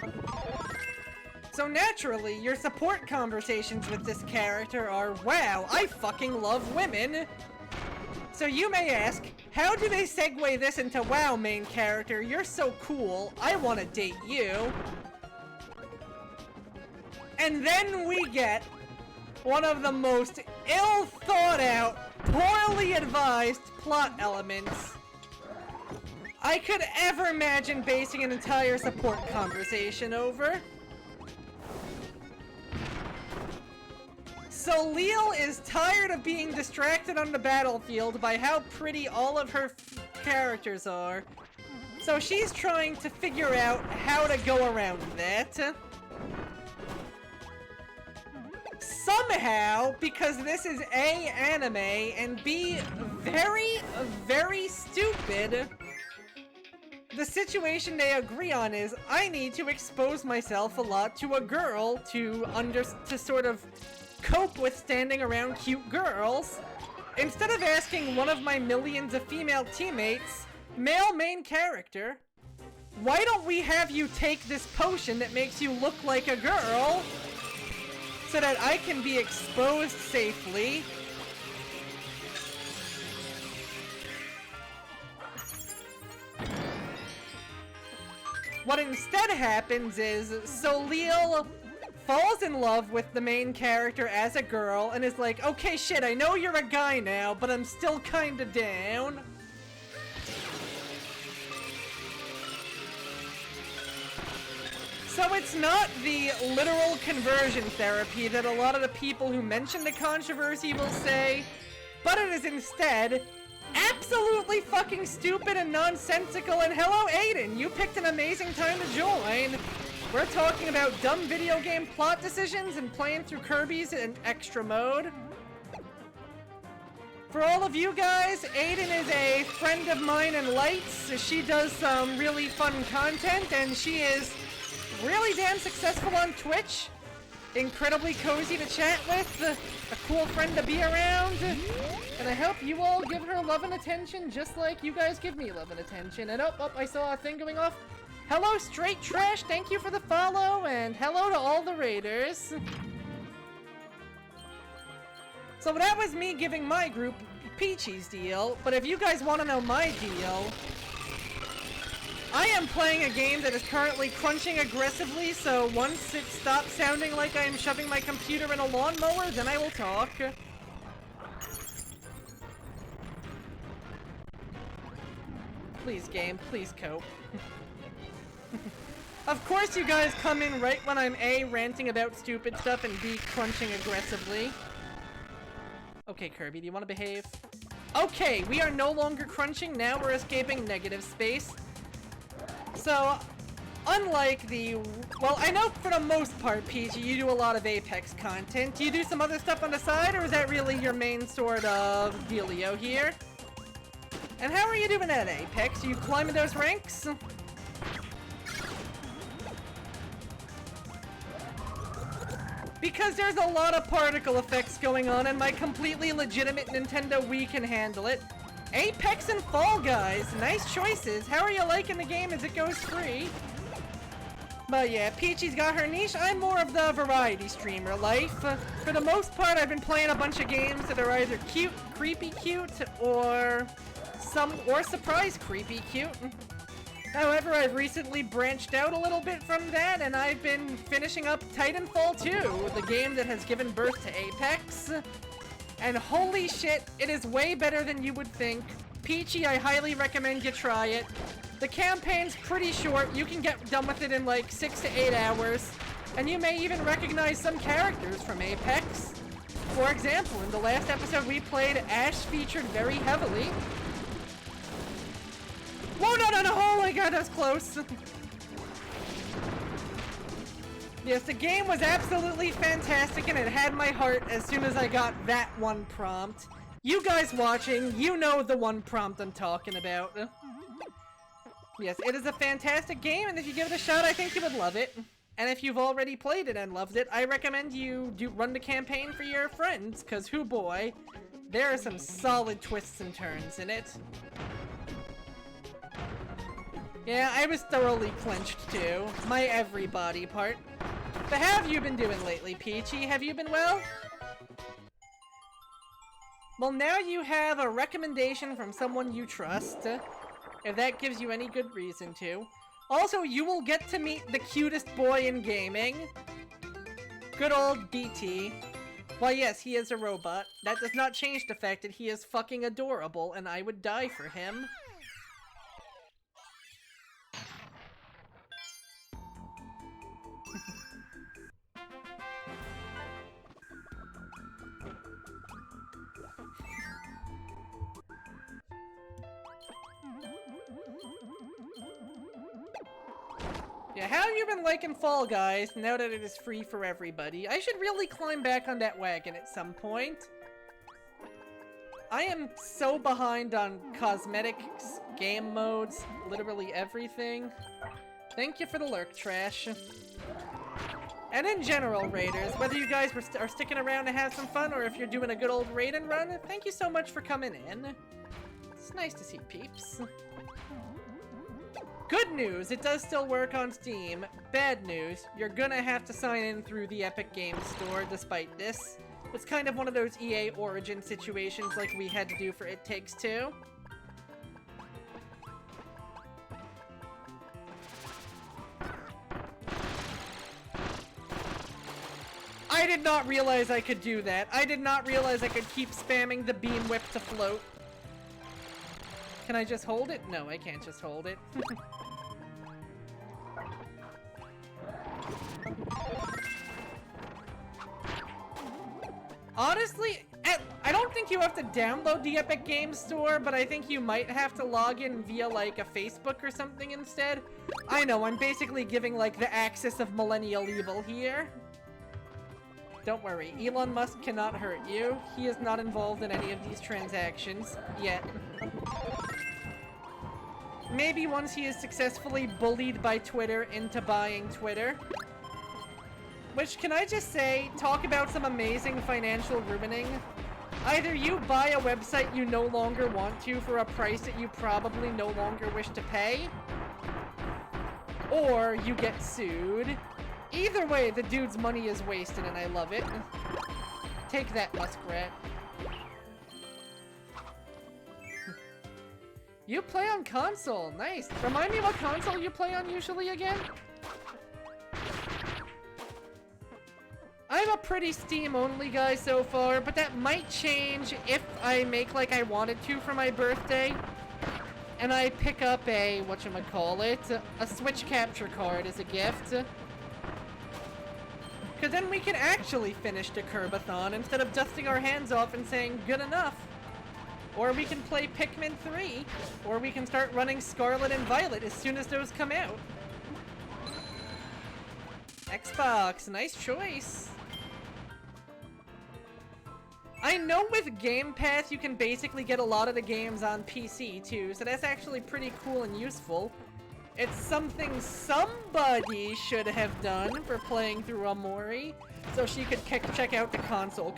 So naturally, your support conversations with this character are, wow, I fucking love women. So you may ask, how do they segue this into, wow, main character, you're so cool, I want to date you. And then we get one of the most ill-thought-out, poorly advised plot elements I could ever imagine basing an entire support conversation over. Soleil is tired of being distracted on the battlefield by how pretty all of her characters are, so she's trying to figure out how to go around that. somehow, because this is A, anime, and B, very, very stupid, the situation they agree on is I need to expose myself a lot to a girl to sort of cope with standing around cute girls. Instead of asking one of my millions of female teammates, male main character, why don't we have you take this potion that makes you look like a girl so that I can be exposed safely? What instead happens is Soleil falls in love with the main character as a girl and is like, okay, shit, I know you're a guy now, but I'm still kinda down. So it's not the literal conversion therapy that a lot of the people who mention the controversy will say, but it is instead absolutely fucking stupid and nonsensical. And hello, Aiden, you picked an amazing time to join. We're talking about dumb video game plot decisions and playing through Kirby's in extra mode. For all of you guys, Aiden is a friend of mine in Lights. She does some really fun content, and she is really damn successful on Twitch. Incredibly cozy to chat with, a cool friend to be around, and I hope you all give her love and attention just like you guys give me love and attention. And oh, I saw a thing going off. Hello, Straight Trash, thank you for the follow, and hello to all the raiders. So that was me giving my group Peachy's deal, but if you guys want to know my deal, I am playing a game that is currently crunching aggressively, so once it stops sounding like I am shoving my computer in a lawnmower, then I will talk. Please, game, please cope. Of course you guys come in right when I'm A, ranting about stupid stuff, and B, crunching aggressively. Okay, Kirby, do you want to behave? Okay, we are no longer crunching, now we're escaping negative space. So, unlike the... Well, I know for the most part, Peachy, you do a lot of Apex content. Do you do some other stuff on the side, or is that really your main sort of dealio here? And how are you doing at Apex? Are you climbing those ranks? Because there's a lot of particle effects going on, and my completely legitimate Nintendo Wii can handle it. Apex and Fall Guys, nice choices. How are you liking the game as it goes free? But yeah, Peachy's got her niche. I'm more of the variety streamer life. For the most part, I've been playing a bunch of games that are either cute, creepy cute, or surprise creepy cute. However, I've recently branched out a little bit from that, and I've been finishing up Titanfall 2, the game that has given birth to Apex. And holy shit, it is way better than you would think. Peachy, I highly recommend you try it. The campaign's pretty short, you can get done with it in like 6 to 8 hours. And you may even recognize some characters from Apex. For example, in the last episode we played, Ash featured very heavily. Whoa, no, oh my god, that was close. Yes, the game was absolutely fantastic, and it had my heart as soon as I got that one prompt. You guys watching, you know the one prompt I'm talking about. Yes, it is a fantastic game, and if you give it a shot, I think you would love it. And if you've already played it and loved it, I recommend you run the campaign for your friends, because hoo boy, there are some solid twists and turns in it. Yeah, I was thoroughly clenched too. My every body part. But how have you been doing lately, Peachy? Have you been well? Well, now you have a recommendation from someone you trust, if that gives you any good reason to. Also, you will get to meet the cutest boy in gaming. Good old DT. Well, yes, he is a robot. That does not change the fact that he is fucking adorable, and I would die for him. Yeah, how have you been liking Fall Guys now that it is free for everybody? I should really climb back on that wagon at some point. I am so behind on cosmetics, game modes, literally everything. Thank you for the lurk, Trash. And in general, Raiders, whether you guys are sticking around to have some fun or if you're doing a good old raid and run, thank you so much for coming in. It's nice to see peeps. Good news, it does still work on Steam. Bad news, you're gonna have to sign in through the Epic Games Store despite this. It's kind of one of those EA Origin situations like we had to do for It Takes Two. I did not realize I could do that. I did not realize I could keep spamming the beam whip to float. Can I just hold it? No, I can't just hold it. Honestly, I don't think you have to download the Epic Games Store, but I think you might have to log in via, like, a Facebook or something instead. I know, I'm basically giving, like, the axis of millennial evil here. Don't worry, Elon Musk cannot hurt you. He is not involved in any of these transactions, yet. Maybe once he is successfully bullied by Twitter into buying Twitter. Which, can I just say, talk about some amazing financial ruining. Either you buy a website you no longer want to for a price that you probably no longer wish to pay, or you get sued. Either way, the dude's money is wasted and I love it. Take that, Muskrat. You play on console, nice. Remind me what console you play on usually again? I'm a pretty Steam-only guy so far, but that might change if I make like I wanted to for my birthday. And I pick up a, whatchamacallit, a Switch capture card as a gift. Because then we can actually finish the Kirby-thon instead of dusting our hands off and saying, good enough. Or we can play Pikmin 3, or we can start running Scarlet and Violet as soon as those come out. Xbox, nice choice. I know with Game Pass you can basically get a lot of the games on PC too, so that's actually pretty cool and useful. It's something somebody should have done for playing through Amori, so she could check out the console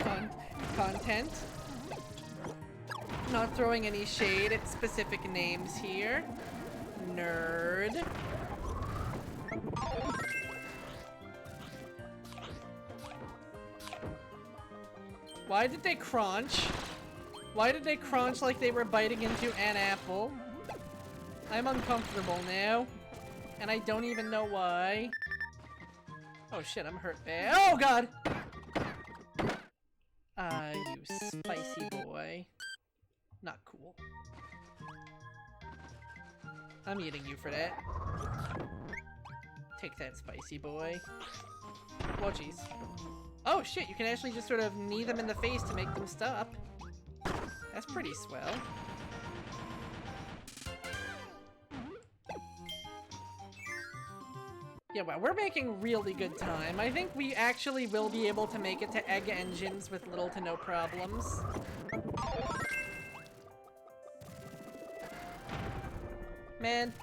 content. Not throwing any shade at specific names here. Nerd. Why did they crunch? Why did they crunch like they were biting into an apple? I'm uncomfortable now. And I don't even know why. Oh shit, I'm hurt bad. Oh god! You spicy boy. Not cool. I'm eating you for that. Take that, spicy boy. Oh jeez. Oh shit, you can actually just sort of knee them in the face to make them stop. That's pretty swell. Yeah, wow, we're making really good time. I think we actually will be able to make it to Egg Engines with little to no problems. Man,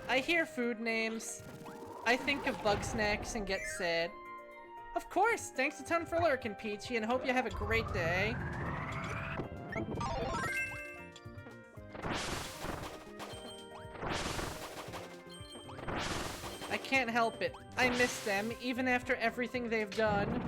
I hear food names, I think of bug snacks and get sad. Of course! Thanks a ton for lurking, Peachy, and hope you have a great day. I can't help it. I miss them, even after everything they've done.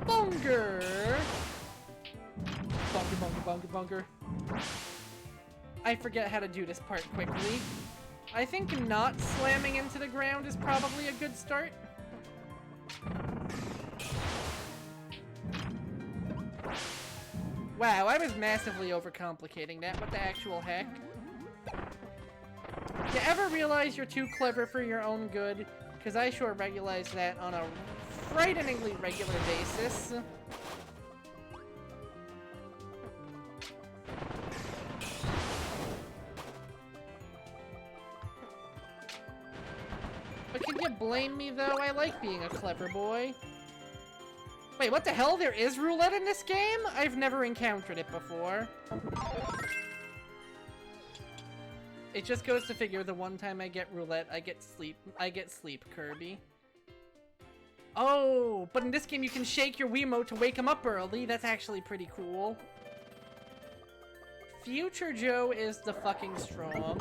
Bunger! Bunker, bunker, bunker, bunker. I forget how to do this part quickly. I think not slamming into the ground is probably a good start. Wow, I was massively overcomplicating that. What the actual heck? You ever realize you're too clever for your own good? Because I sure regularize that on a frighteningly regular basis. But can you blame me, though? I like being a clever boy. Wait, what the hell? There is roulette in this game? I've never encountered it before. It just goes to figure the one time I get roulette, I get sleep, Kirby. Oh, but in this game you can shake your Wiimote to wake him up early. That's actually pretty cool. Future Joe is the fucking strong.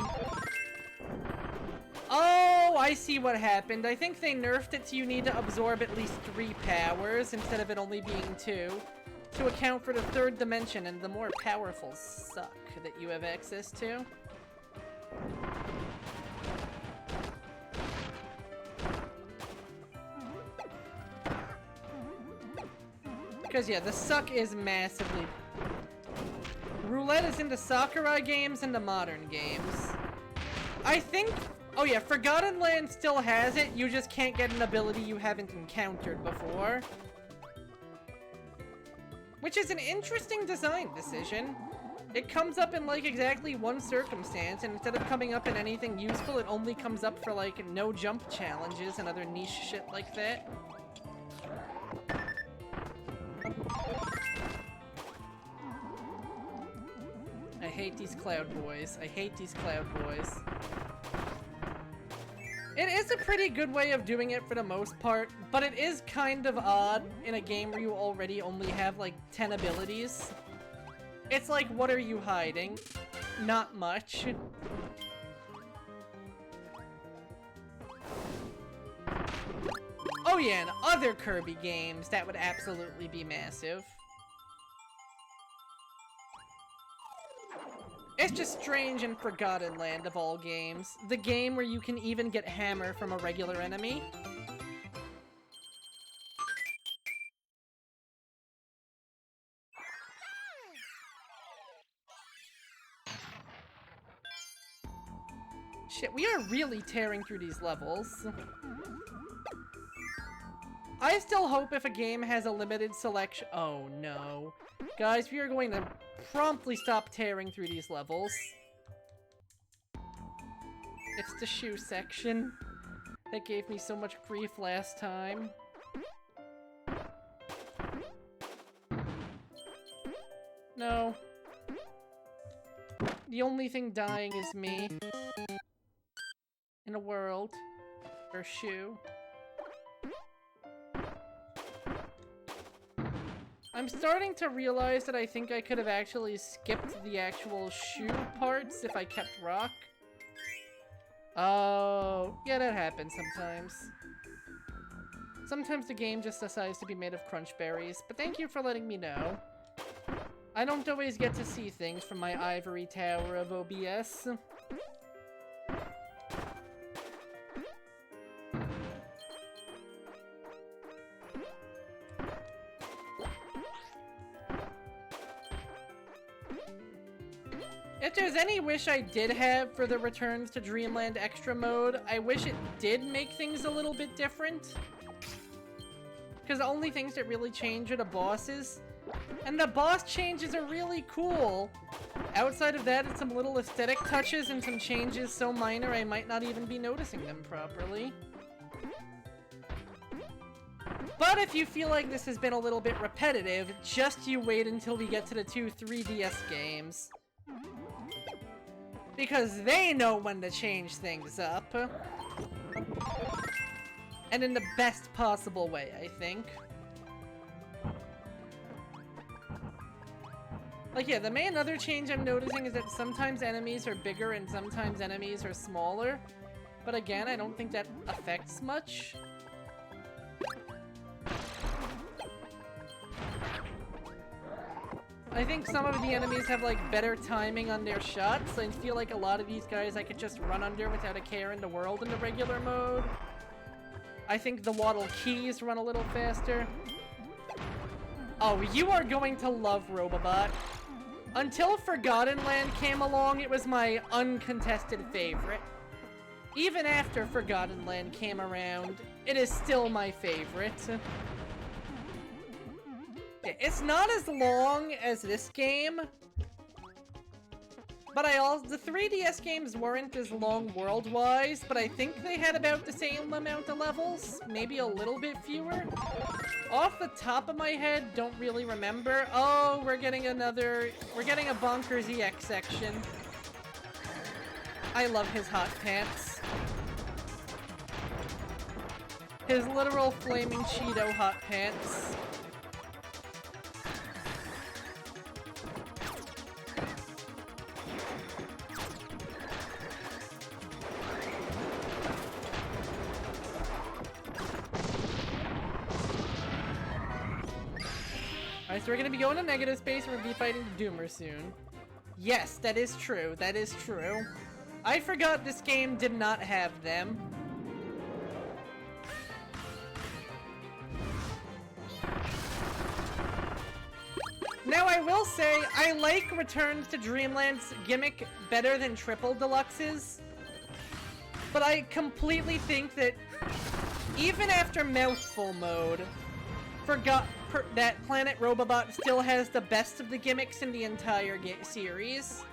Oh, I see what happened. I think they nerfed it so you need to absorb at least 3 powers instead of it only being 2 to account for the 3rd dimension and the more powerful suck that you have access to. Because yeah, the suck is massively... Roulette is in the Sakurai games and the modern games. I think... Oh yeah, Forgotten Land still has it, you just can't get an ability you haven't encountered before. Which is an interesting design decision. It comes up in like exactly one circumstance, and instead of coming up in anything useful, it only comes up for like no jump challenges and other niche shit like that. I hate these Cloud Boys. I hate these Cloud Boys. It is a pretty good way of doing it for the most part, but it is kind of odd in a game where you already only have like 10 abilities. It's like, what are you hiding? Not much. Oh yeah, and other Kirby games, that would absolutely be massive. It's just strange in Forgotten Land of all games. The game where you can even get hammer from a regular enemy. Shit, we are really tearing through these levels. I still hope if a game has a limited selection— oh no. Guys, we are going to promptly stop tearing through these levels. It's the shoe section. That gave me so much grief last time. No. The only thing dying is me. In a world. Or shoe. I'm starting to realize that I think I could have actually skipped the actual shoe parts if I kept rock. Oh, yeah, that happens sometimes. Sometimes the game just decides to be made of crunch berries, but thank you for letting me know. I don't always get to see things from my ivory tower of OBS. If there's any wish I did have for the Returns to Dreamland Extra mode, I wish it did make things a little bit different. Because the only things that really change are the bosses. And the boss changes are really cool. Outside of that, it's some little aesthetic touches and some changes so minor I might not even be noticing them properly. But if you feel like this has been a little bit repetitive, just you wait until we get to the 2 3DS games. Because they know when to change things up. And in the best possible way, I think. Like, yeah, the main other change I'm noticing is that sometimes enemies are bigger and sometimes enemies are smaller. But again, I don't think that affects much. I think some of the enemies have, like, better timing on their shots. I feel like a lot of these guys I could just run under without a care in the world in the regular mode. I think the Waddle Keys run a little faster. Oh, you are going to love Robobot. Until Forgotten Land came along, it was my uncontested favorite. Even after Forgotten Land came around, it is still my favorite. It's not as long as this game, but the 3DS games weren't as long world-wise, but I think they had about the same amount of levels, maybe a little bit fewer. Off the top of my head, don't really remember. Oh, we're getting a Bonkers EX section. I love his hot pants. His literal flaming Cheeto hot pants. Alright, so we're gonna be going to negative space and we'll be fighting Doomer soon. Yes, that is true. That is true. I forgot this game did not have them. Now I will say, I like Return to Dreamland's gimmick better than Triple Deluxe's. But I completely think that even after Mouthful mode, that Planet Robobot still has the best of the gimmicks in the entire series.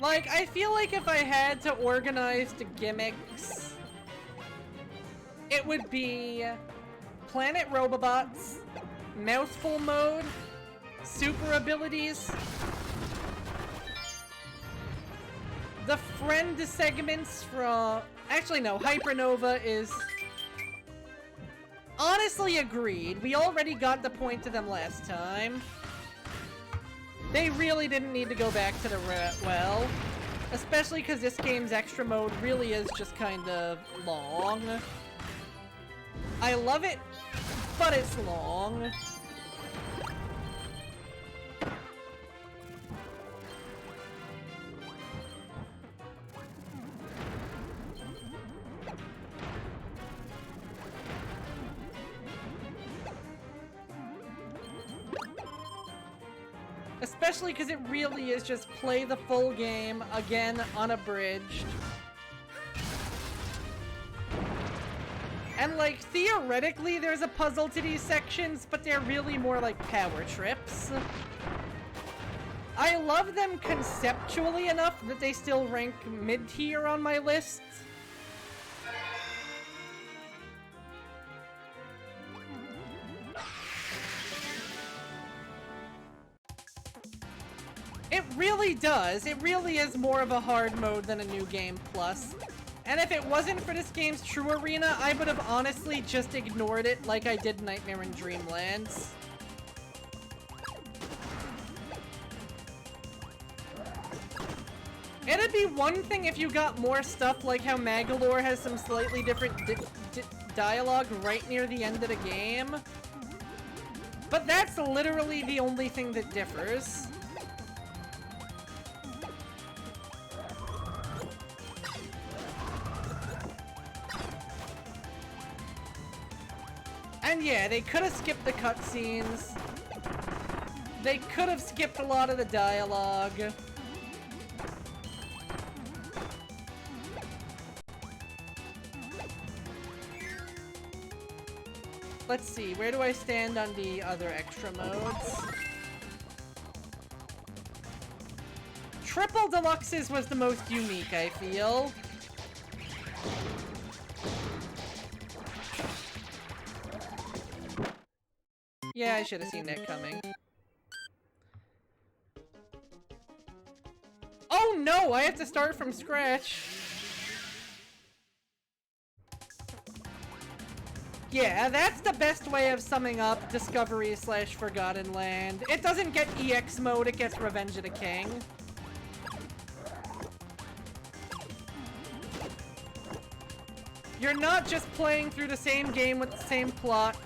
Like, I feel like if I had to organize the gimmicks, it would be Planet Robobots, Mouthful mode, super abilities, the friend segments from... Actually, no, Hypernova is... Honestly agreed. We already got the point to them last time. They really didn't need to go back to the well. Especially because this game's extra mode really is just kind of long. I love it, but it's long. Especially because it really is just play the full game, again, unabridged. And, like, theoretically there's a puzzle to these sections, but they're really more like power trips. I love them conceptually enough that they still rank mid-tier on my list. It really does. It really is more of a hard mode than a New Game Plus. And if it wasn't for this game's True Arena, I would have honestly just ignored it like I did Nightmare in Dreamlands. It'd be one thing if you got more stuff like how Magalore has some slightly different dialogue right near the end of the game. But that's literally the only thing that differs. And yeah, they could have skipped the cutscenes. They could have skipped a lot of the dialogue. Let's see, where do I stand on the other extra modes? Triple Deluxe's was the most unique, I feel. Yeah, I should have seen that coming. Oh no, I have to start from scratch. Yeah, that's the best way of summing up Discovery / Forgotten Land. It doesn't get EX mode, it gets Revenge of the King. You're not just playing through the same game with the same plot.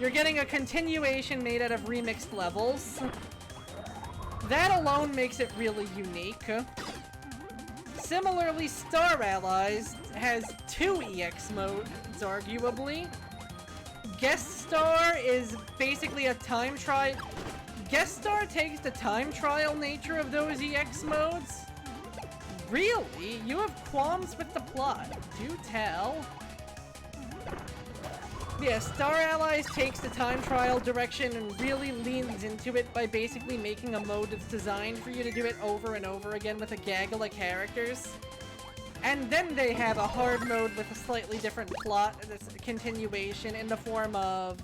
You're getting a continuation made out of remixed levels. That alone makes it really unique. Similarly, Star Allies has 2 EX modes, arguably. Guest Star is basically a time trial. Guest Star takes the time trial nature of those EX modes. Really? You have qualms with the plot. Do tell. Yeah, Star Allies takes the time trial direction and really leans into it by basically making a mode that's designed for you to do it over and over again with a gaggle of characters. And then they have a hard mode with a slightly different plot, that's a continuation in the form of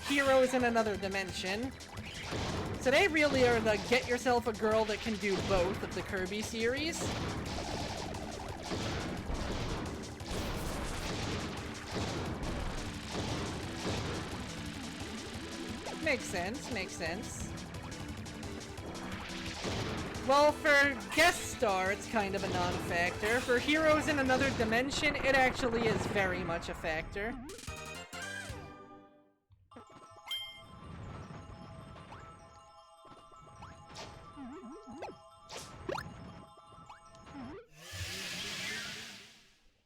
Heroes in Another Dimension. So they really are the get yourself a girl that can do both of the Kirby series. Makes sense, makes sense. Well, for Guest Star, it's kind of a non-factor. For Heroes in Another Dimension, it actually is very much a factor.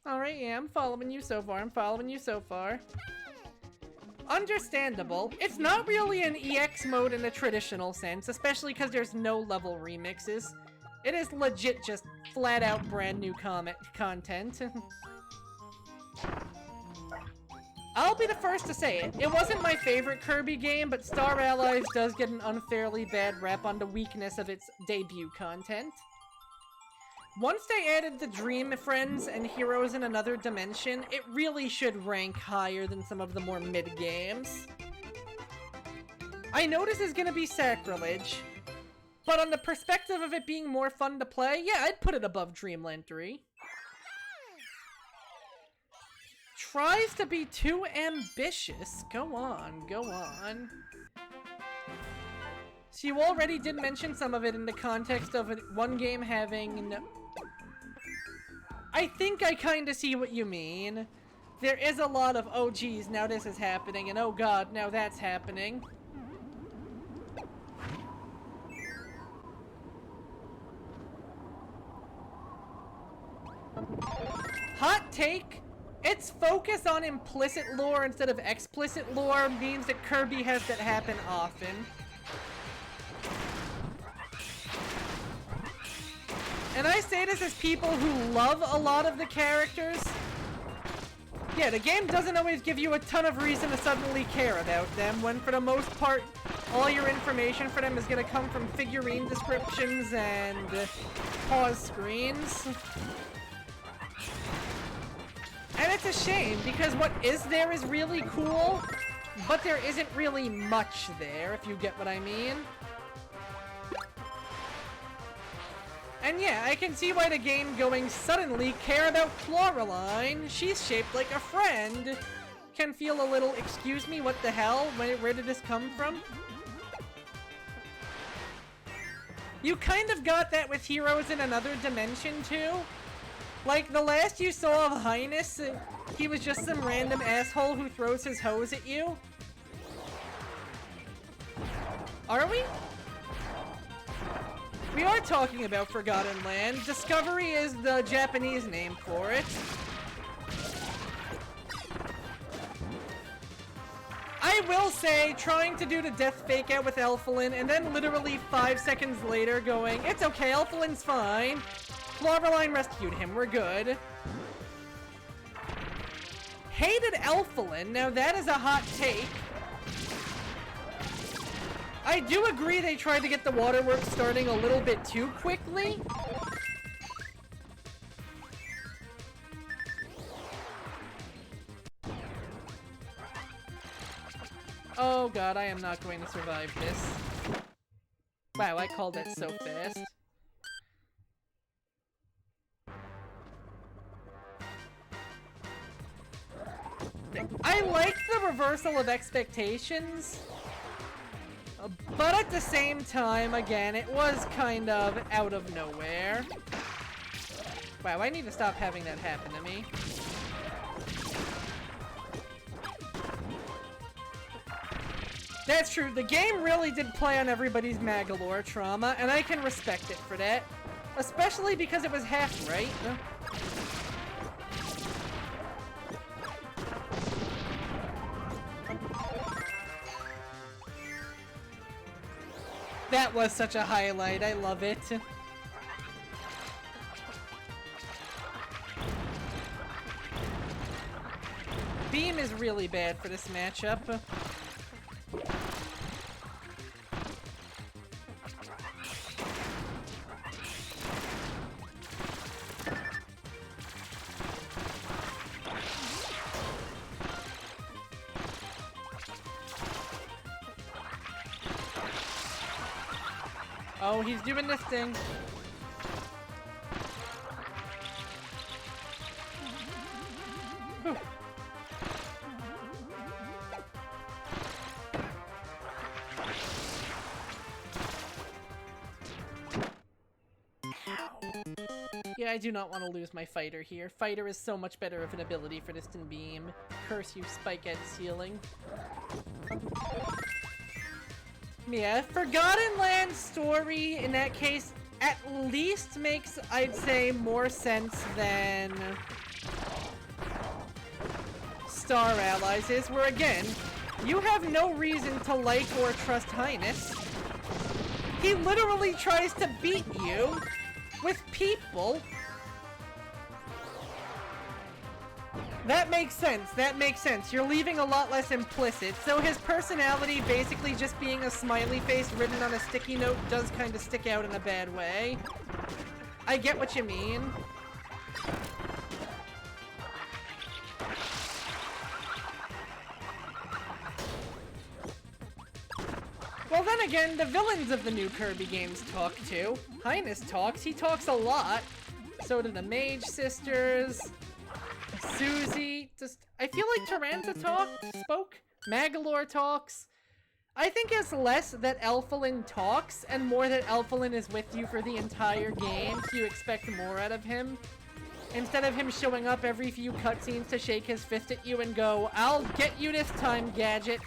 Alright, yeah, I'm following you so far, Understandable. It's not really an EX mode in the traditional sense, especially because there's no level remixes. It is legit just flat-out brand new content. I'll be the first to say it. It wasn't my favorite Kirby game, but Star Allies does get an unfairly bad rep on the weakness of its debut content. Once they added the Dream Friends and Heroes in Another Dimension, it really should rank higher than some of the more mid games. I know this is gonna be sacrilege, but on the perspective of it being more fun to play, yeah, I'd put it above Dreamland 3. Tries to be too ambitious. Go on, go on. So you already did mention some of it in the context of one game having... I think I kinda see what you mean. There is a lot of, oh geez, now this is happening, and oh god, now that's happening. Hot take! Its focus on implicit lore instead of explicit lore means that Kirby has that happen often. And I say this as people who love a lot of the characters. Yeah, the game doesn't always give you a ton of reason to suddenly care about them, when for the most part, all your information for them is gonna come from figurine descriptions and pause screens. And it's a shame, because what is there is really cool, but there isn't really much there, if you get what I mean. And yeah, I can see why the game going suddenly care about Coraline, she's shaped like a friend, can feel a little, excuse me, what the hell, where did this come from? You kind of got that with Heroes in Another Dimension too. Like, the last you saw of Highness, he was just some random asshole who throws his hose at you. Are we? We are talking about Forgotten Land. Discovery is the Japanese name for it. I will say, trying to do the death fake out with Elfilin, and then literally 5 seconds later going, it's okay, Elfilin's fine. Coraline rescued him, we're good. Hated Elfilin, now that is a hot take. I do agree they tried to get the waterworks starting a little bit too quickly. Oh god, I am not going to survive this. Wow, I called that so fast. I like the reversal of expectations. But at the same time, again, it was kind of out of nowhere. Wow, I need to stop having that happen to me. That's true, the game really did play on everybody's Magalore trauma, and I can respect it for that. Especially because it was half right. That was such a highlight. I love it. Beam is really bad for this matchup. Oh, he's doing this thing. Whew. Yeah, I do not want to lose my fighter here. Fighter is so much better of an ability for distant beam. Curse you, Spike at ceiling. Yeah, Forgotten Land story, in that case, at least makes, I'd say, more sense than Star Allies is, where again, you have no reason to like or trust Highness. He literally tries to beat you with people. That makes sense, that makes sense. You're leaving a lot less implicit. So his personality basically just being a smiley face written on a sticky note does kind of stick out in a bad way. I get what you mean. Well then again, the villains of the new Kirby games talk too. Highness talks, he talks a lot. So do the Mage Sisters. Susie, I feel like Tyranta spoke. Magalore talks. I think it's less that Elfilin talks and more that Elfilin is with you for the entire game, so you expect more out of him. Instead of him showing up every few cutscenes to shake his fist at you and go, "I'll get you this time, Gadget,"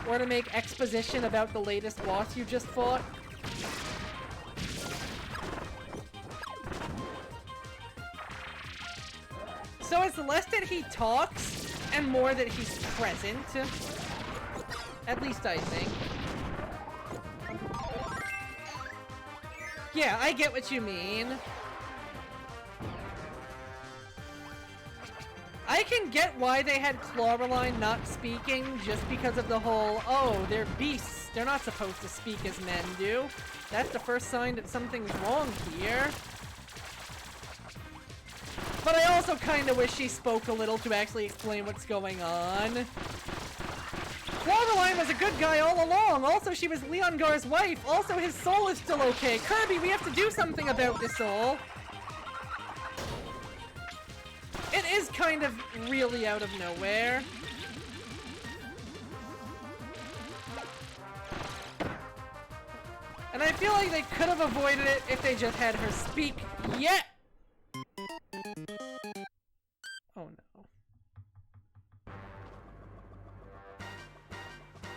or to make exposition about the latest boss you just fought. So it's less that he talks, and more that he's present. At least I think. Yeah, I get what you mean. I can get why they had Clawreline not speaking, just because of the whole, oh, they're beasts, they're not supposed to speak as men do. That's the first sign that something's wrong here. But I also kind of wish she spoke a little to actually explain what's going on. Clawreline was a good guy all along. Also, she was Leongar's wife. Also, his soul is still okay. Kirby, we have to do something about this soul. It is kind of really out of nowhere. And I feel like they could have avoided it if they just had her speak yet. Oh no.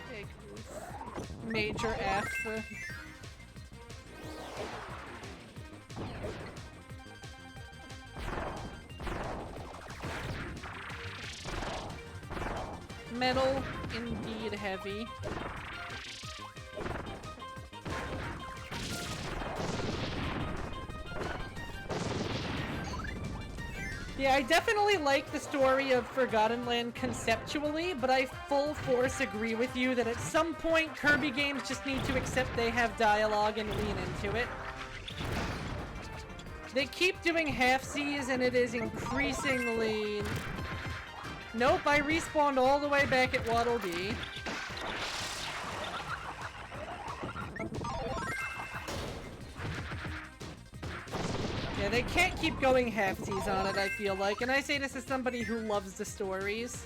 Hey, goof. Major F. Metal, indeed heavy. Yeah, I definitely like the story of Forgotten Land conceptually, but I full force agree with you that at some point Kirby games just need to accept they have dialogue and lean into it. They keep doing half-Cs and it is increasingly... Nope, I respawned all the way back at Waddle Dee. Yeah, they can't keep going half-Cs on it, I feel like, and I say this as somebody who loves the stories.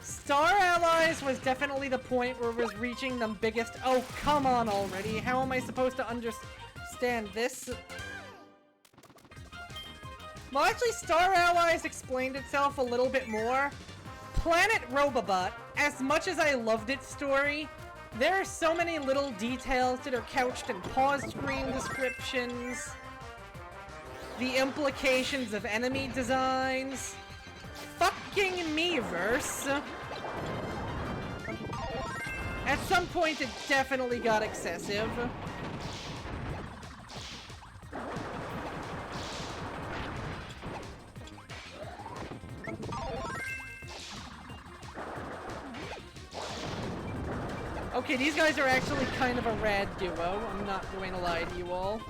Star Allies was definitely the point where it was reaching the biggest— oh, come on already, how am I supposed to understand this? Well, actually, Star Allies explained itself a little bit more. Planet Robobot, as much as I loved its story, there are so many little details that are couched in pause screen descriptions, the implications of enemy designs, fucking Miiverse. At some point, it definitely got excessive. Okay, these guys are actually kind of a rad duo. I'm not going to lie to you all.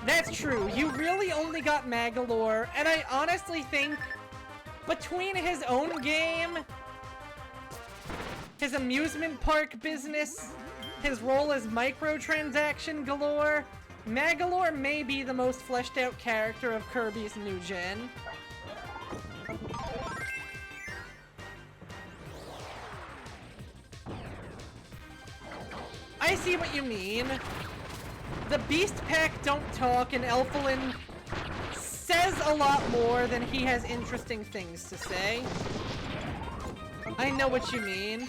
That's true. You really only got Magolor, and I honestly think between his own game, his amusement park business, his role as microtransaction galore, Magolor may be the most fleshed out character of Kirby's new gen. I see what you mean. The Beast Pack don't talk, and Elfilin says a lot more than he has interesting things to say. I know what you mean.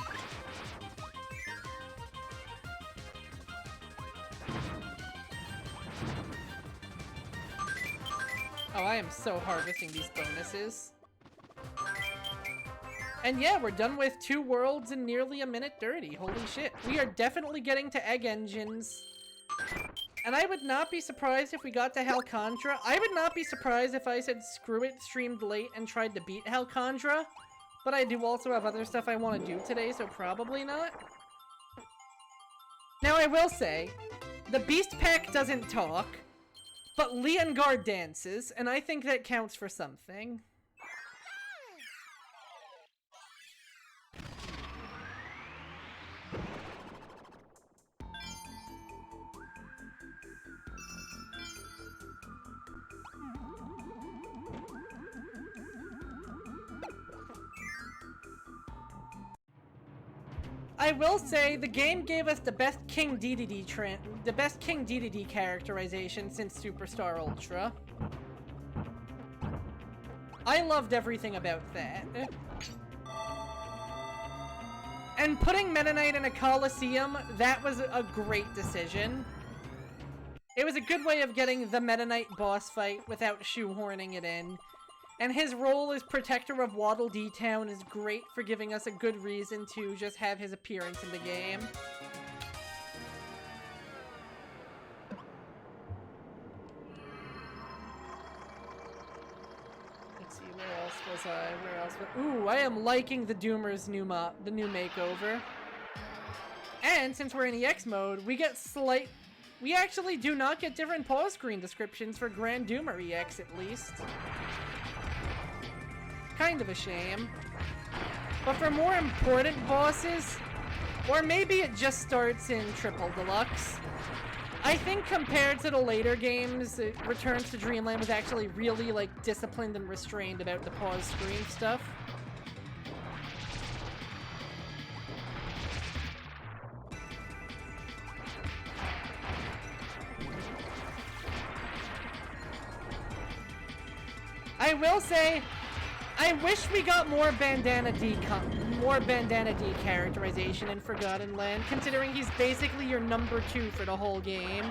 Oh, I am so harvesting these bonuses. And yeah, we're done with 2 worlds in nearly a minute 30. Holy shit. We are definitely getting to egg engines. And I would not be surprised if we got to Halcandra. I would not be surprised if I said screw it, streamed late, and tried to beat Halcandra. But I do also have other stuff I want to do today, so probably not. Now I will say, the Beast Pack doesn't talk, but Leongar dances, and I think that counts for something. I will say the game gave us the best King DDD characterization since Superstar Ultra. I loved everything about that. And putting Meta Knight in a Coliseum, that was a great decision. It was a good way of getting the Meta Knight boss fight without shoehorning it in. And his role as Protector of Waddle Dee Town is great for giving us a good reason to just have his appearance in the game. Let's see, where else was I? Ooh, I am liking the Doomer's new makeover. And since we're in EX mode, we actually do not get different pause screen descriptions for Grand Doomer EX at least. Kind of a shame. But for more important bosses, or maybe it just starts in Triple Deluxe, I think compared to the later games, Returns to Dreamland was actually really, like, disciplined and restrained about the pause screen stuff. I will say, I wish we got more Bandana D characterization in Forgotten Land, considering he's basically your number 2 for the whole game.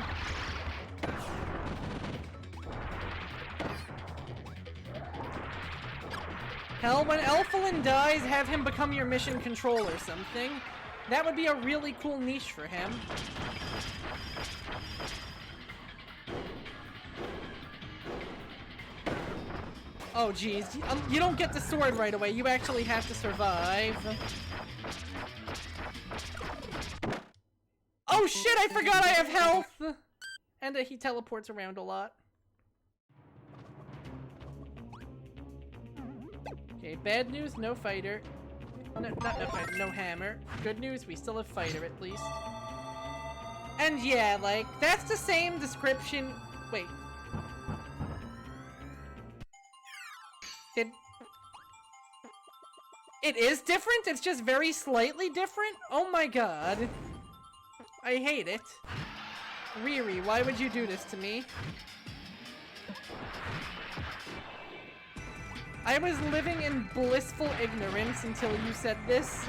Hell, when Elfilin dies, have him become your mission control or something. That would be a really cool niche for him. Oh geez, you don't get the sword right away, you actually have to survive. Oh shit, I forgot I have health! And he teleports around a lot. Okay, bad news, no fighter. No, not no fighter, no hammer. Good news, we still have fighter at least. And yeah, like, that's the same description. Wait. It is different? It's just very slightly different? Oh my god. I hate it. Riri, why would you do this to me? I was living in blissful ignorance until you said this.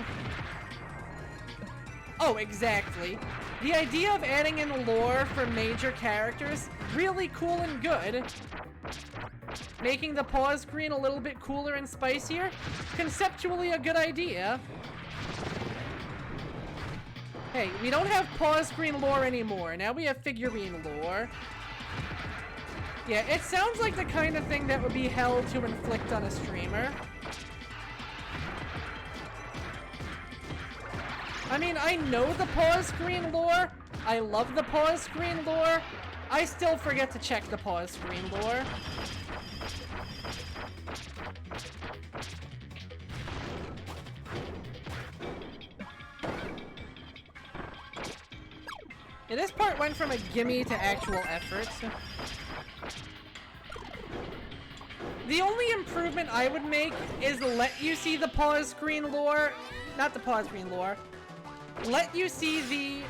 Oh, exactly. The idea of adding in lore for major characters, really cool and good. making the pause screen a little bit cooler and spicier. Conceptually a good idea. Hey, we don't have pause screen lore anymore. Now we have figurine lore. Yeah, it sounds like the kind of thing that would be hell to inflict on a streamer. I mean, I know the pause screen lore. I love the pause screen lore. I still forget to check the pause screen lore. Yeah, this part went from a gimme to actual effort. The only improvement I would make is let you see the pause screen lore. Not the pause screen lore. Let you see the...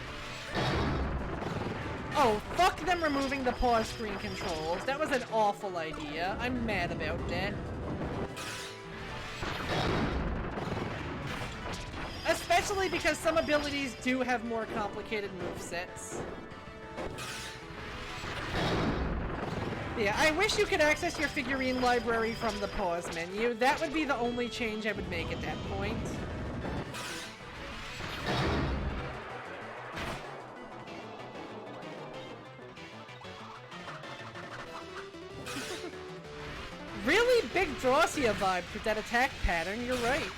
Oh, fuck them removing the pause screen controls. That was an awful idea. I'm mad about that. Especially because some abilities do have more complicated movesets. Yeah, I wish you could access your figurine library from the pause menu. That would be the only change I would make at that point. Really big Drossia vibe with that attack pattern, you're right.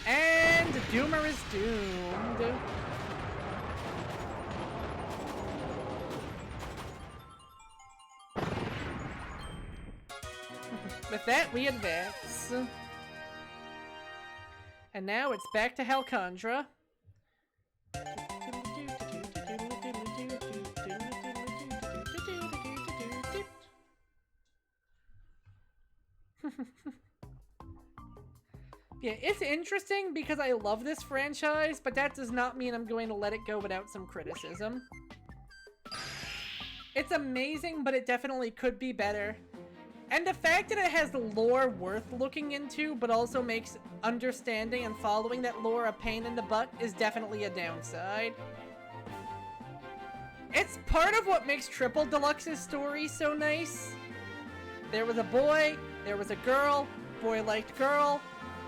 And Doomer is doomed. With that, we advance. And now it's back to Halcandra. Yeah, it's interesting because I love this franchise, but that does not mean I'm going to let it go without some criticism. It's amazing, but it definitely could be better. And the fact that it has lore worth looking into, but also makes understanding and following that lore a pain in the butt is definitely a downside. It's part of what makes Triple Deluxe's story so nice. There was a boy, there was a girl, boy liked girl,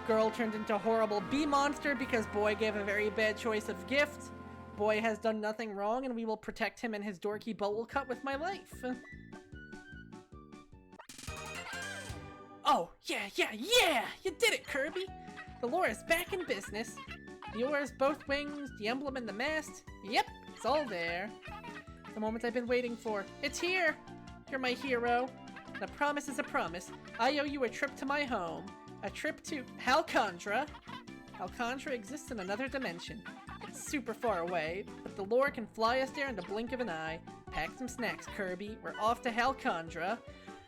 girl turned into a horrible bee monster because boy gave a very bad choice of gift. Boy has done nothing wrong and we will protect him and his dorky bowl cut with my life. Oh, yeah! You did it, Kirby! The lore is back in business. The oars, both wings, the emblem and the mast. Yep, it's all there. The moment I've been waiting for. It's here! You're my hero. And a promise is a promise. I owe you a trip to my home. A trip to Halcandra. Halcandra exists in another dimension. It's super far away, but the lore can fly us there in the blink of an eye. Pack some snacks, Kirby. We're off to Halcandra.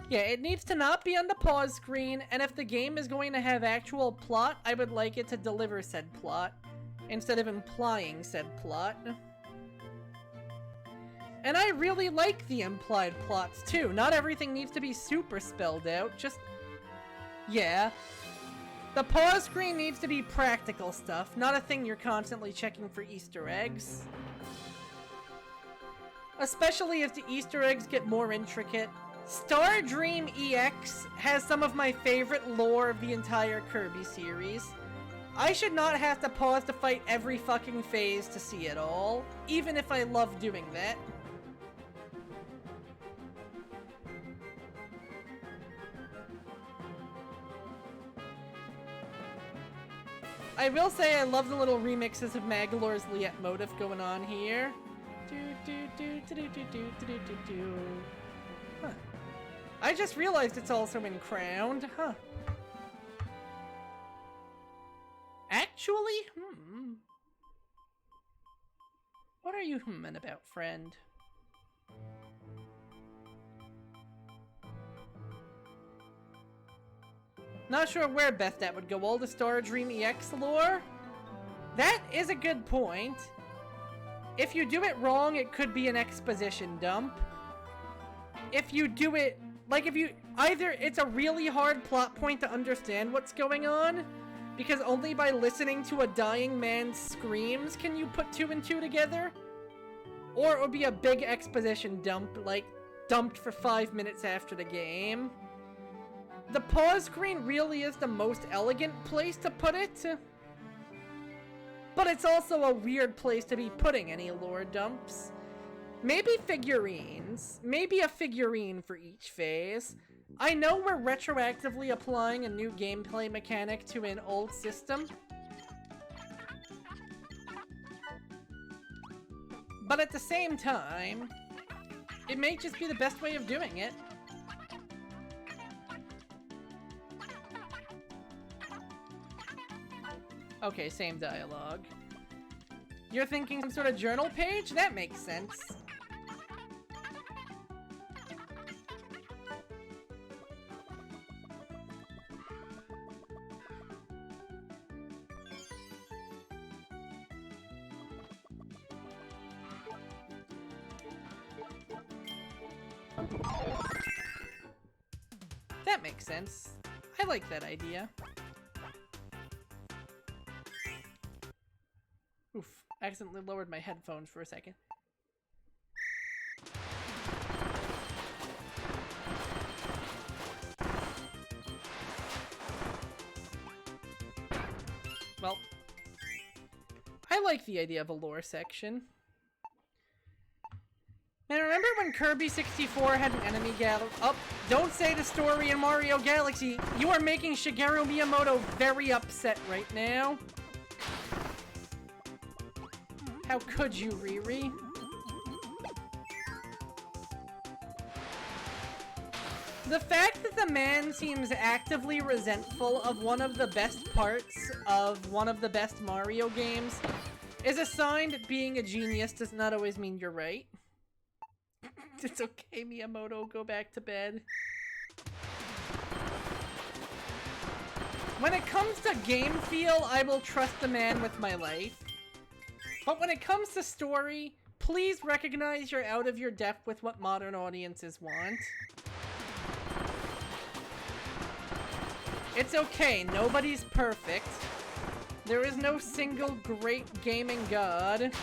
Yeah, it needs to not be on the pause screen, and if the game is going to have actual plot, I would like it to deliver said plot, instead of implying said plot. And I really like the implied plots, too. Not everything needs to be super spelled out, just... yeah. The pause screen needs to be practical stuff, not a thing you're constantly checking for Easter eggs. Especially as the Easter eggs get more intricate. Star Dream EX has some of my favorite lore of the entire Kirby series. I should not have to pause to fight every fucking phase to see it all, even if I love doing that. I will say I love the little remixes of Magolor's Liet motif going on here. Huh. I just realized it's also in Crowned, huh? Actually? What are you humming about, friend? Not sure where Beth that would go. All the Star Dream EX lore? That is a good point. If you do it wrong, it could be an exposition dump. If you do it... like, if you... either it's a really hard plot point to understand what's going on, because only by listening to a dying man's screams can you put two and two together, or it would be a big exposition dump, like dumped for 5 minutes after the game. The pause screen really is the most elegant place to put it. But it's also a weird place to be putting any lore dumps. Maybe figurines. Maybe a figurine for each phase. I know we're retroactively applying a new gameplay mechanic to an old system. But at the same time, it may just be the best way of doing it. Okay, same dialogue. You're thinking some sort of journal page? That makes sense. That makes sense. I like that idea. Oof, accidentally lowered my headphones for a second. Well, I like the idea of a lore section. Man, remember when Kirby 64 had an enemy galaxy? Oh, don't say the story in Mario Galaxy. You are making Shigeru Miyamoto very upset right now. How could you, Riri? The fact that the man seems actively resentful of one of the best parts of one of the best Mario games is a sign that being a genius does not always mean you're right. It's okay, Miyamoto, go back to bed. When it comes to game feel, I will trust the man with my life. But when it comes to story, please recognize you're out of your depth with what modern audiences want. It's okay, nobody's perfect. There is no single great gaming god.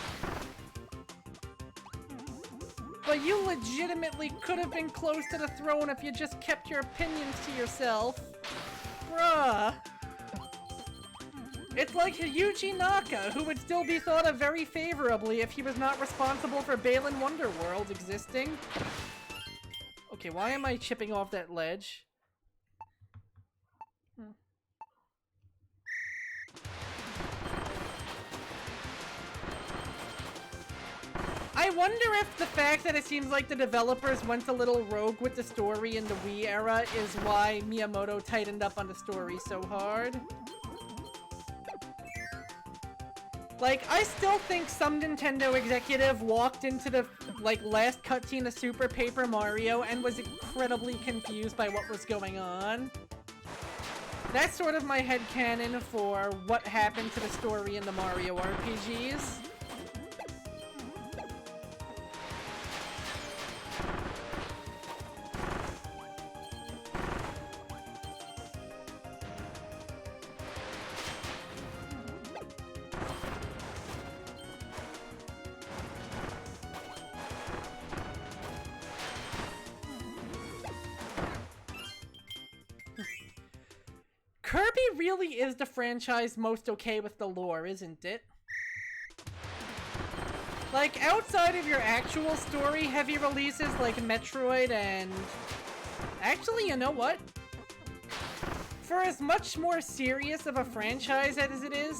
But you legitimately could have been close to the throne if you just kept your opinions to yourself. Bruh. It's like Yuji Naka, who would still be thought of very favorably if he was not responsible for Balan Wonderworld existing. Okay, why am I chipping off that ledge? I wonder if the fact that it seems like the developers went a little rogue with the story in the Wii era is why Miyamoto tightened up on the story so hard. Like, I still think some Nintendo executive walked into the, like, last cutscene of Super Paper Mario and was incredibly confused by what was going on. That's sort of my headcanon for what happened to the story in the Mario RPGs. Kirby really is the franchise most okay with the lore, isn't it? Like, outside of your actual story-heavy releases like Metroid and... Actually, you know what? For as much more serious of a franchise as it is,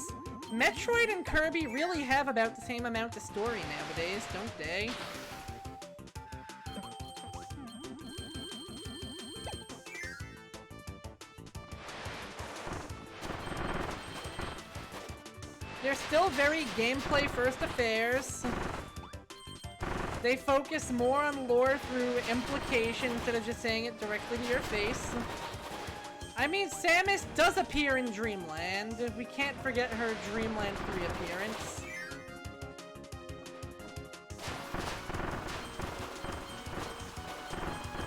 Metroid and Kirby really have about the same amount of story nowadays, don't they? They're still very gameplay-first affairs. They focus more on lore through implication instead of just saying it directly to your face. I mean, Samus does appear in Dreamland. We can't forget her Dreamland 3 appearance.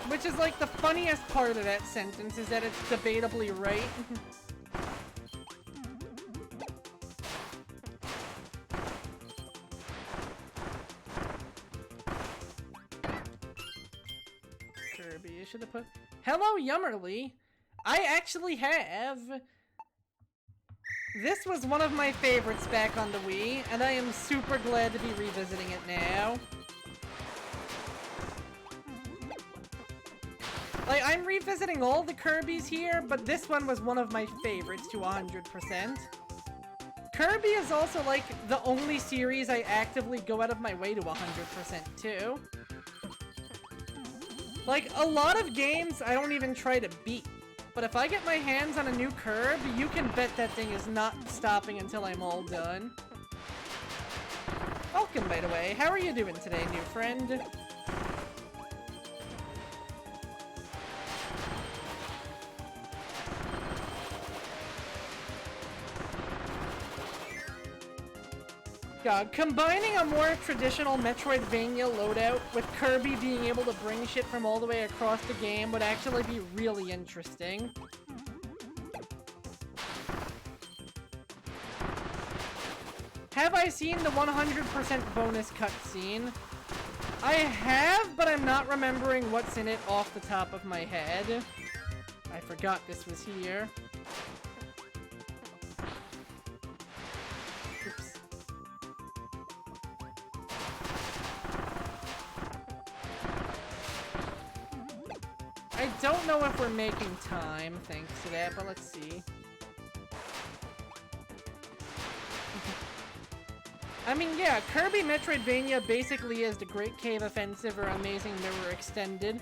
Which is like the funniest part of that sentence is that it's debatably right. put... Hello, Yummerly. I actually have. This was one of my favorites back on the Wii, and I am super glad to be revisiting it now. Like, I'm revisiting all the Kirbys here, but this one was one of my favorites to 100%. Kirby is also, like, the only series I actively go out of my way to 100% too. Like, a lot of games I don't even try to beat. But if I get my hands on a new Kirby, you can bet that thing is not stopping until I'm all done. Welcome, by the way. How are you doing today, new friend? God, combining a more traditional Metroidvania loadout with Kirby being able to bring shit from all the way across the game would actually be really interesting. Have I seen the 100% bonus cutscene? I have, but I'm not remembering what's in it off the top of my head. I forgot this was here. I don't know if we're making time thanks to that, but let's see. I mean, yeah, Kirby Metroidvania basically is the Great Cave Offensive or Amazing Mirror Extended.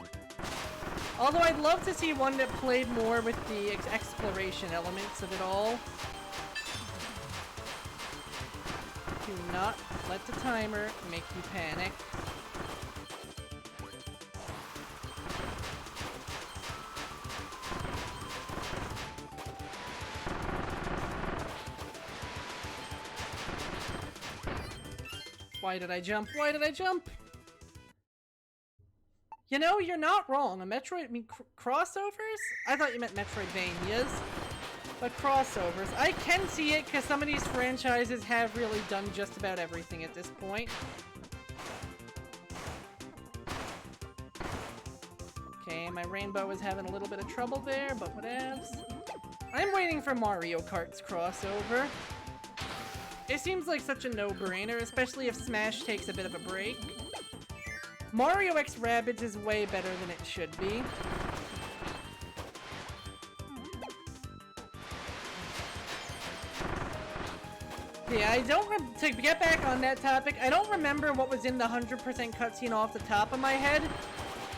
Although I'd love to see one that played more with the exploration elements of it all. Do not let the timer make you panic. Why did I jump? Why did I jump? You know, you're not wrong. Crossovers? I thought you meant Metroidvanias. But crossovers. I can see it because some of these franchises have really done just about everything at this point. Okay, my rainbow is having a little bit of trouble there, but whatevs. I'm waiting for Mario Kart's crossover. It seems like such a no-brainer, especially if Smash takes a bit of a break. Mario x Rabbids is way better than it should be. Yeah, to get back on that topic, I don't remember what was in the 100% cutscene off the top of my head,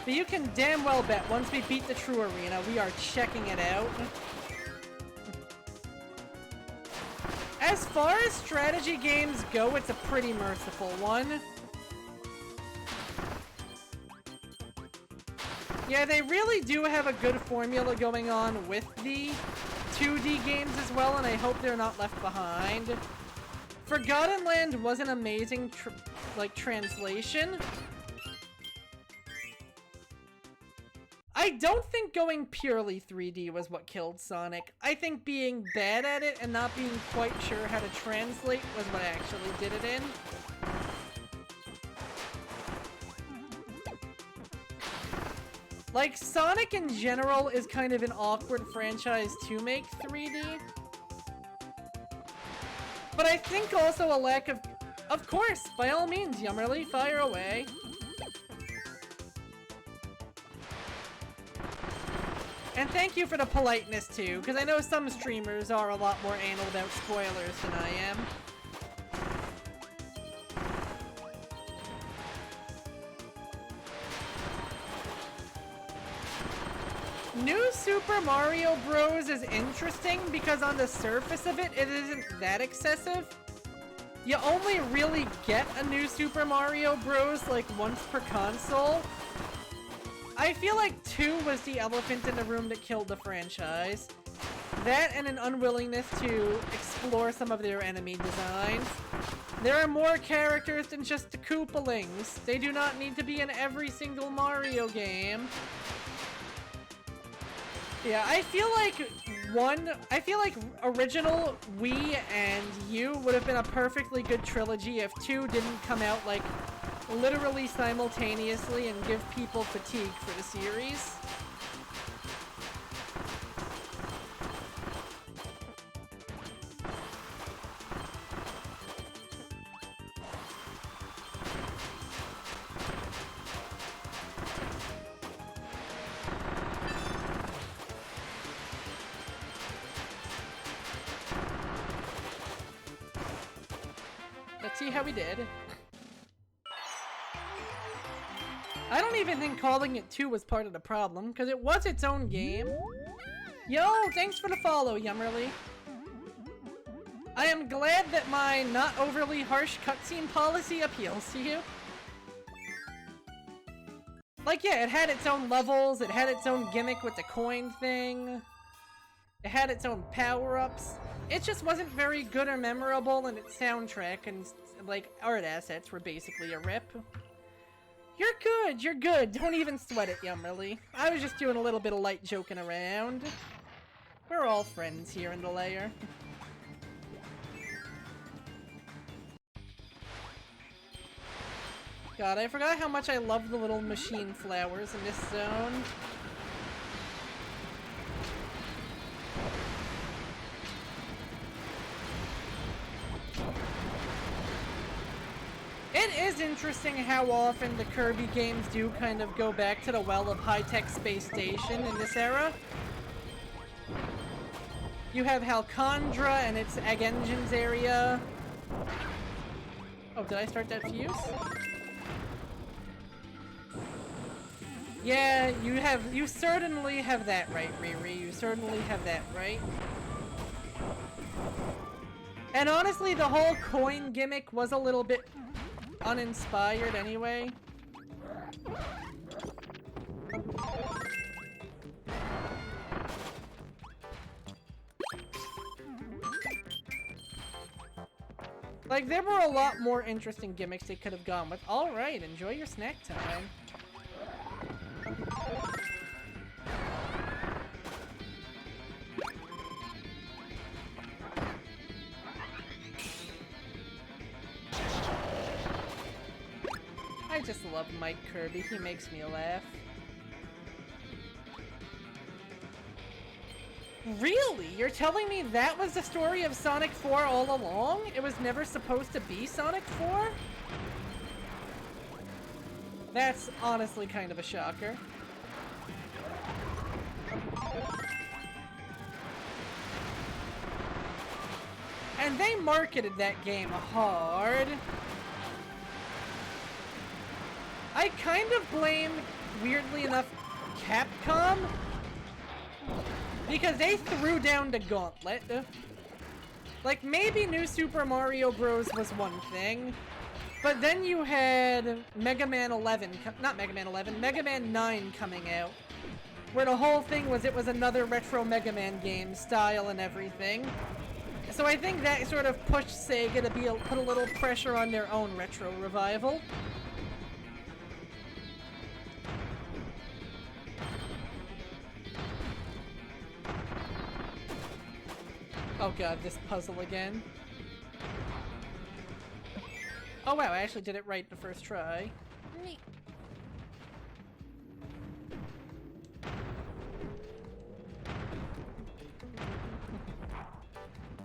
but you can damn well bet once we beat the true arena, we are checking it out. As far as strategy games go, it's a pretty merciful one. Yeah, they really do have a good formula going on with the 2D games as well, and I hope they're not left behind. Forgotten Land was an amazing, translation. I don't think going purely 3D was what killed Sonic. I think being bad at it and not being quite sure how to translate was what actually did it in. Like, Sonic in general is kind of an awkward franchise to make 3D. But I think also a lack of course, by all means, Yummerly, fire away. And thank you for the politeness too, because I know some streamers are a lot more anal about spoilers than I am. New Super Mario Bros. Is interesting because on the surface of it, it isn't that excessive. You only really get a new Super Mario Bros. Like once per console. I feel like 2 was the elephant in the room that killed the franchise. That and an unwillingness to explore some of their enemy designs. There are more characters than just the Koopalings. They do not need to be in every single Mario game. Yeah, I feel like original Wii and U would have been a perfectly good trilogy if 2 didn't come out like literally simultaneously and give people fatigue for the series. see how we did. I don't even think calling it 2 was part of the problem, because it was its own game. Yo, thanks for the follow, Yummerly. I am glad that my not overly harsh cutscene policy appeals to you. Like, yeah, it had its own levels, it had its own gimmick with the coin thing. It had its own power-ups. It just wasn't very good or memorable, and its soundtrack and, like, art assets were basically a rip. You're good, you're good. Don't even sweat it, Yummerly. I was just doing a little bit of light joking around. We're all friends here in the lair. God, I forgot how much I love the little machine flowers in this zone. It is interesting how often the Kirby games do kind of go back to the well of high-tech space station in this era. You have Halcandra and its Egg Engines area. Oh, did I start that fuse? Yeah, you certainly have that right, Riri. You certainly have that right. And honestly, the whole coin gimmick was a little bit uninspired anyway. Like, there were a lot more interesting gimmicks they could have gone with. Alright, enjoy your snack time. I just love Mike Kirby, he makes me laugh. Really? You're telling me that was the story of Sonic 4 all along? It was never supposed to be Sonic 4? That's honestly kind of a shocker. And they marketed that game hard. I kind of blame, weirdly enough, Capcom, because they threw down the gauntlet. Like, maybe New Super Mario Bros. Was one thing, but then you had Mega Man 11, not Mega Man 11, Mega Man 9 coming out, where the whole thing was it was another retro Mega Man game, style and everything. So I think that sort of pushed Sega to put a little pressure on their own retro revival. Oh god, this puzzle again. Oh wow, I actually did it right the first try. Neat.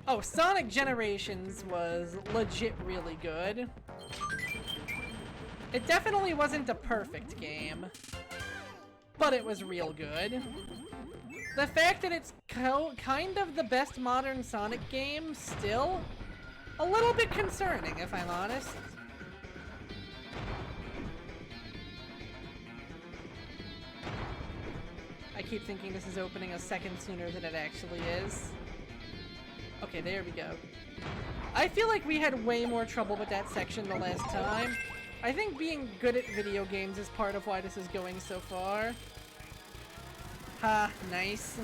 Oh, Sonic Generations was legit really good. It definitely wasn't a perfect game, but it was real good. The fact that it's kind of the best modern Sonic game, still, a little bit concerning, if I'm honest. I keep thinking this is opening a second sooner than it actually is. Okay, there we go. I feel like we had way more trouble with that section the last time. I think being good at video games is part of why this is going so far. Ha, nice.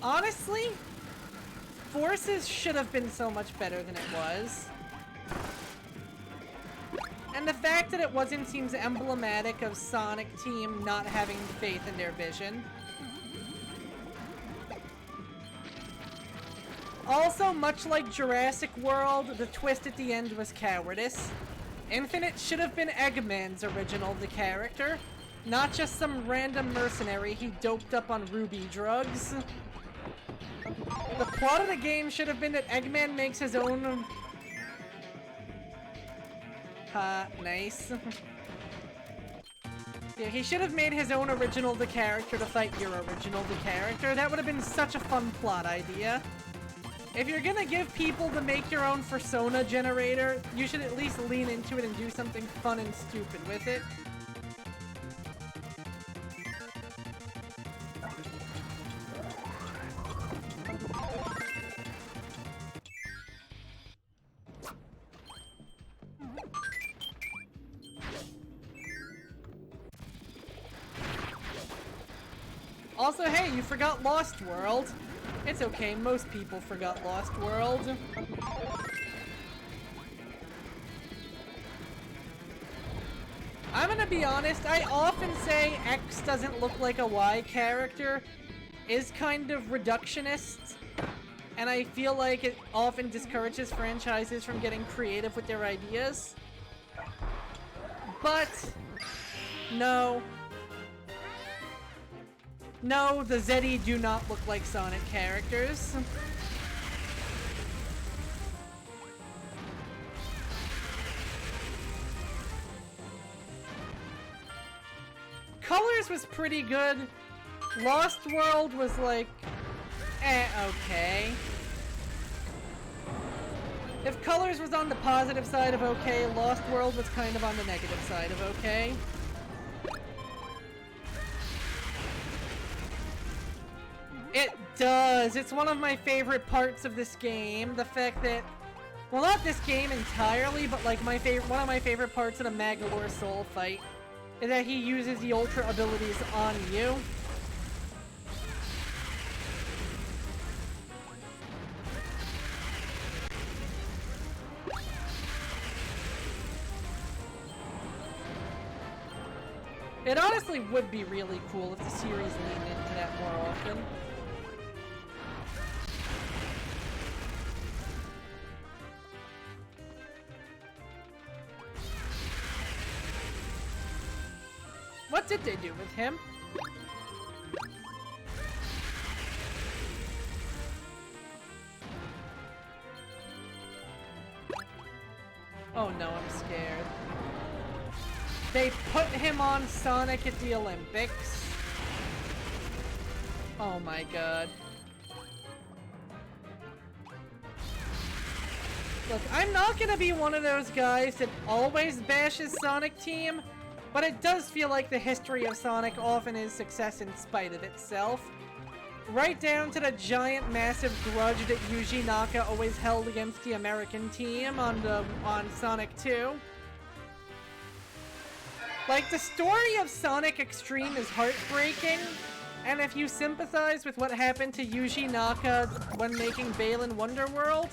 Honestly, Forces should have been so much better than it was. And the fact that it wasn't seems emblematic of Sonic Team not having faith in their vision. Also, much like Jurassic World, the twist at the end was cowardice. Infinite should have been Eggman's original, the character, not just some random mercenary he doped up on ruby drugs. The plot of the game should have been that Eggman makes his own... Ha, nice. Yeah, he should have made his own original the character to fight your original the character. That would have been such a fun plot idea. If you're gonna give people to make your own persona generator, you should at least lean into it and do something fun and stupid with it. Also, hey, you forgot Lost World. It's okay, most people forgot Lost World. I'm gonna be honest, I often say X doesn't look like a Y character is kind of reductionist, and I feel like it often discourages franchises from getting creative with their ideas. But, no. No, the Zeddy do not look like Sonic characters. Colors was pretty good. Lost World was like, okay. If Colors was on the positive side of okay, Lost World was kind of on the negative side of okay. It does! It's one of my favorite parts of this game. The fact that, well, not this game entirely, but like one of my favorite parts of the Magolor Soul fight is that he uses the Ultra abilities on you. It honestly would be really cool if the series leaned into that more often. What did they do with him? Oh no, I'm scared. They put him on Sonic at the Olympics. Oh my god. Look, I'm not gonna be one of those guys that always bashes Sonic Team, but it does feel like the history of Sonic often is success in spite of itself. Right down to the giant, massive grudge that Yuji Naka always held against the American team on Sonic 2. Like, the story of Sonic Extreme is heartbreaking, and if you sympathize with what happened to Yuji Naka when making Balan Wonderworld,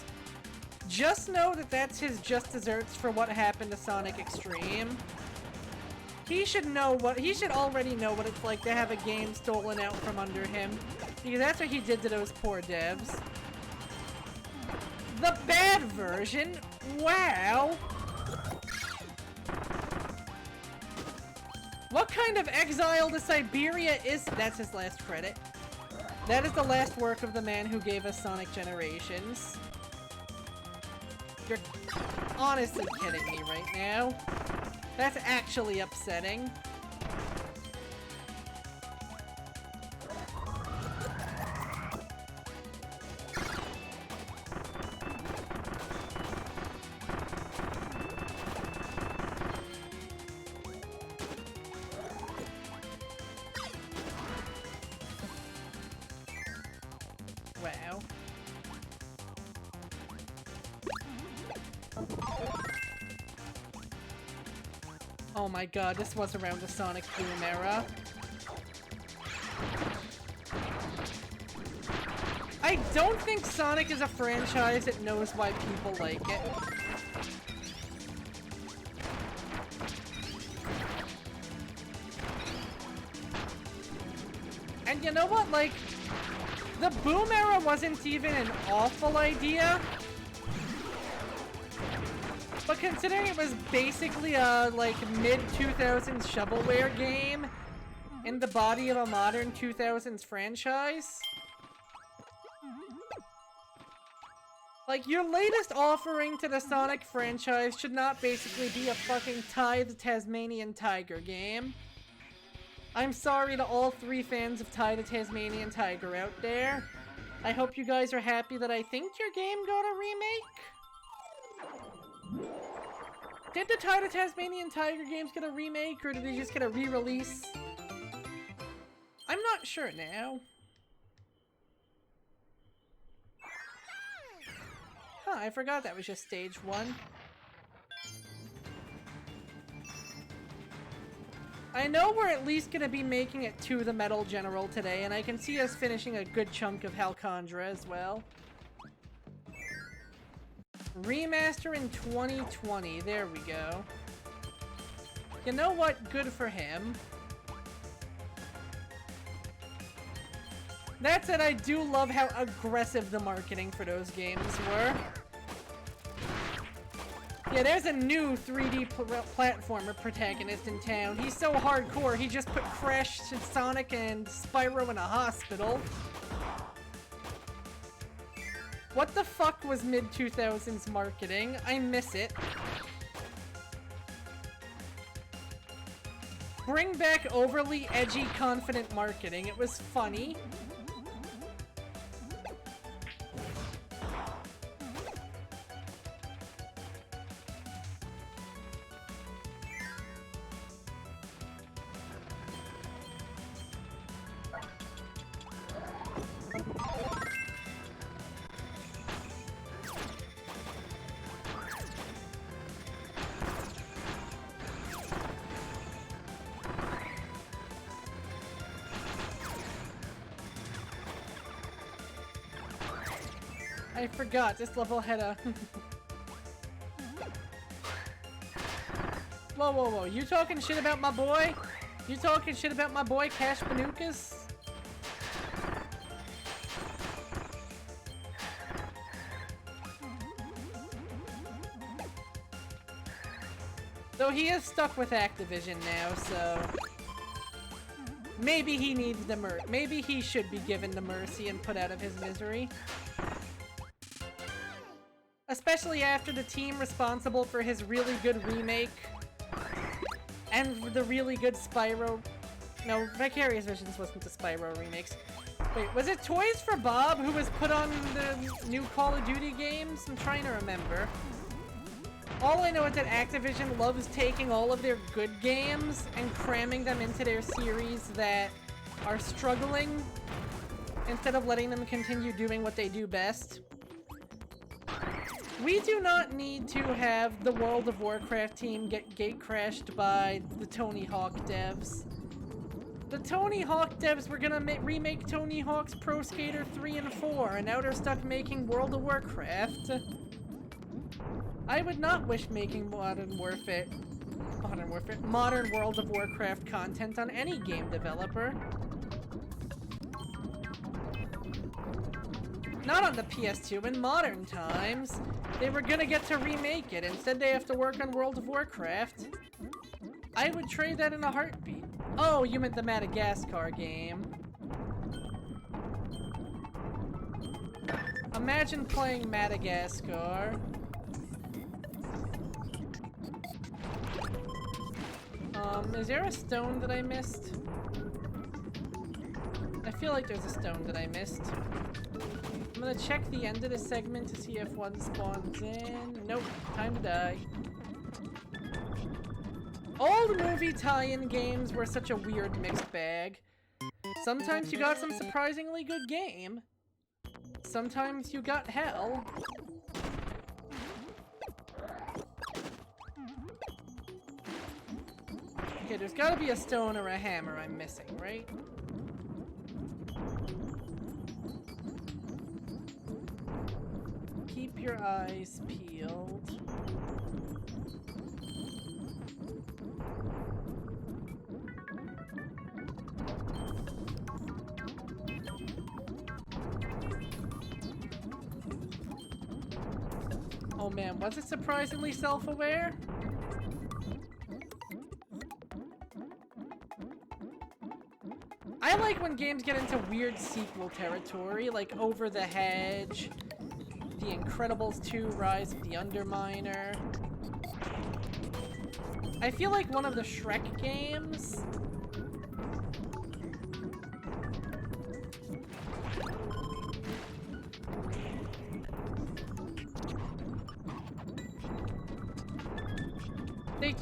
just know that that's his just desserts for what happened to Sonic Extreme. He should already know what it's like to have a game stolen out from under him, because that's what he did to those poor devs. The bad version? Wow! What kind of exile to Siberia is— that's his last credit. That is the last work of the man who gave us Sonic Generations. You're honestly kidding me right now. That's actually upsetting. Wow. Oh my god, this was around the Sonic Boom era. I don't think Sonic is a franchise that knows why people like it. And you know what, like, the Boom era wasn't even an awful idea. But considering it was basically a, like, mid-2000s shovelware game in the body of a modern 2000s franchise, like, your latest offering to the Sonic franchise should not basically be a fucking Ty the Tasmanian Tiger game. I'm sorry to all 3 fans of Ty the Tasmanian Tiger out there, I hope you guys are happy that I think your game got a remake. Did the Title Tasmanian Tiger games get a remake, or did they just get a re-release? I'm not sure now. Huh, I forgot that was just stage 1. I know we're at least gonna be making it to the Metal General today, and I can see us finishing a good chunk of Halcandra as well. Remaster in 2020, there we go. You know what? Good for him. That said, I do love how aggressive the marketing for those games were. Yeah, there's a new 3D platformer protagonist in town. He's so hardcore, he just put Crash, Sonic, and Spyro in a hospital. What the fuck was mid-2000s marketing? I miss it. Bring back overly edgy, confident marketing. It was funny. I forgot, this level had a... Whoa, whoa, whoa, you talking shit about my boy? You talking shit about my boy, Cash Banukas? Though he is stuck with Activision now, so... Maybe he needs the maybe he should be given the mercy and put out of his misery. Especially after the team responsible for his really good remake and the really good Spyro... No, Vicarious Visions wasn't the Spyro remakes. Wait, was it Toys for Bob who was put on the new Call of Duty games? I'm trying to remember. All I know is that Activision loves taking all of their good games and cramming them into their series that are struggling instead of letting them continue doing what they do best. We do not need to have the World of Warcraft team get gate-crashed by the Tony Hawk devs. The Tony Hawk devs were gonna remake Tony Hawk's Pro Skater 3 and 4, and now they're stuck making World of Warcraft. I would not wish making Modern World of Warcraft content on any game developer. Not on the PS2 in modern times. They were gonna get to remake it. Instead they have to work on World of Warcraft. I would trade that in a heartbeat. Oh, you meant the Madagascar game. Imagine playing Madagascar. Is there a stone that I missed? I feel like there's a stone that I missed. I'm gonna check the end of the segment to see if one spawns in. Nope, time to die. Old movie tie-in games were such a weird mixed bag. Sometimes you got some surprisingly good game. Sometimes you got hell. Okay, there's gotta be a stone or a hammer I'm missing, right? Keep your eyes peeled. Oh man, was it surprisingly self-aware? I like when games get into weird sequel territory, like Over the Hedge, The Incredibles 2 Rise of the Underminer. I feel like one of the Shrek games...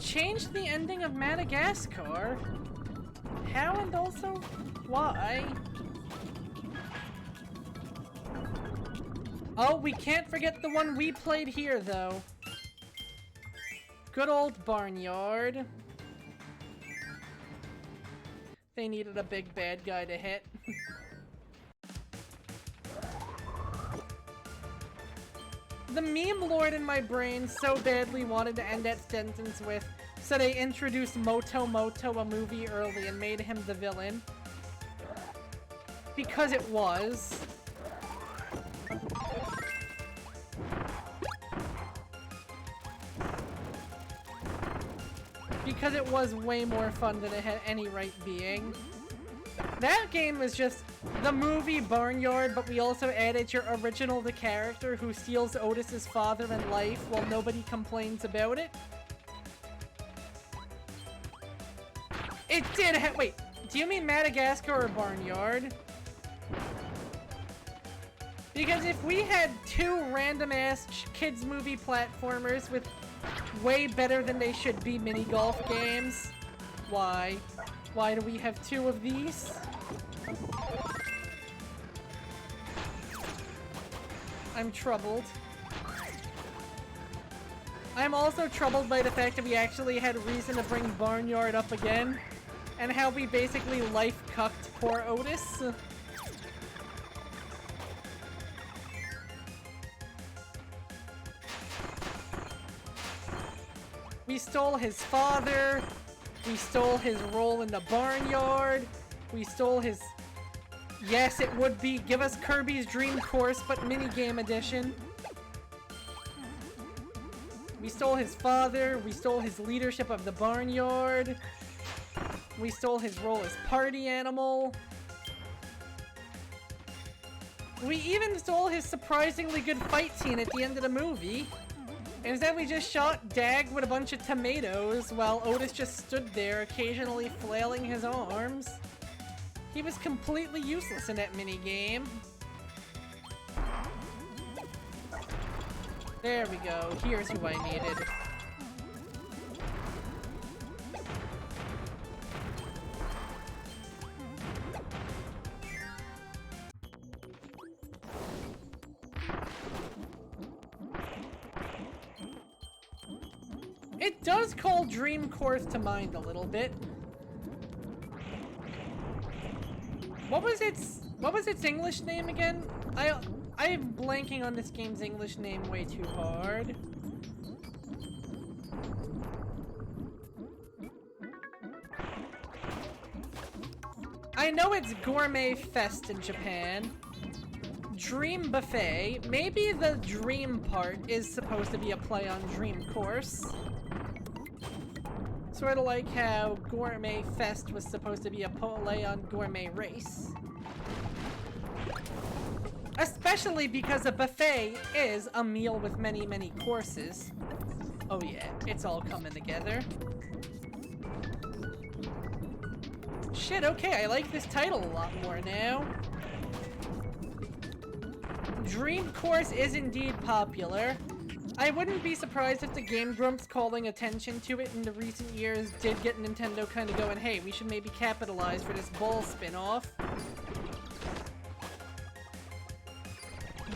changed the ending of Madagascar. How and also why? Oh, we can't forget the one we played here, though. Good old Barnyard. They needed a big bad guy to hit. The meme lord in my brain so badly wanted to end that sentence with, so they introduced Moto Moto, a movie, early and made him the villain. Because it was. Because it was way more fun than it had any right being. That game was just the movie Barnyard, but we also added your original the character who steals Otis's father in life while nobody complains about it. It did have— wait, do you mean Madagascar or Barnyard? Because if we had two random-ass kids movie platformers with way better than they should be mini-golf games, why? Why do we have two of these? I'm troubled. I'm also troubled by the fact that we actually had reason to bring Barnyard up again, and how we basically life-cucked poor Otis. We stole his father, we stole his role in the Barnyard, we stole his— yes, it would be— give us Kirby's Dream Course, but minigame edition. We stole his father, we stole his leadership of the Barnyard, we stole his role as party animal. We even stole his surprisingly good fight scene at the end of the movie. Instead, we just shot Dag with a bunch of tomatoes while Otis just stood there, occasionally flailing his arms. He was completely useless in that minigame. There we go. Here's who I needed. It does call Dream Course to mind a little bit. What was its English name again? I'm blanking on this game's English name way too hard. I know it's Gourmet Fest in Japan. Dream Buffet. Maybe the dream part is supposed to be a play on Dream Course. Sort of like how Gourmet Fest was supposed to be a play on Gourmet Race. Especially because a buffet is a meal with many, many courses. Oh yeah, it's all coming together. Shit, okay, I like this title a lot more now. Dream Course is indeed popular. I wouldn't be surprised if the Game Grumps calling attention to it in the recent years did get Nintendo kind of going, hey, we should maybe capitalize for this ball spin-off.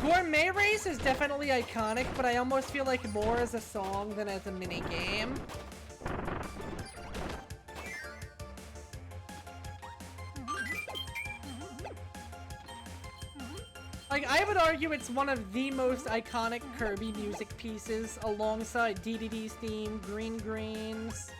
Gourmet Race is definitely iconic, but I almost feel like more as a song than as a minigame. Like, I would argue it's one of the most iconic Kirby music pieces, alongside DDD's theme, Green Greens.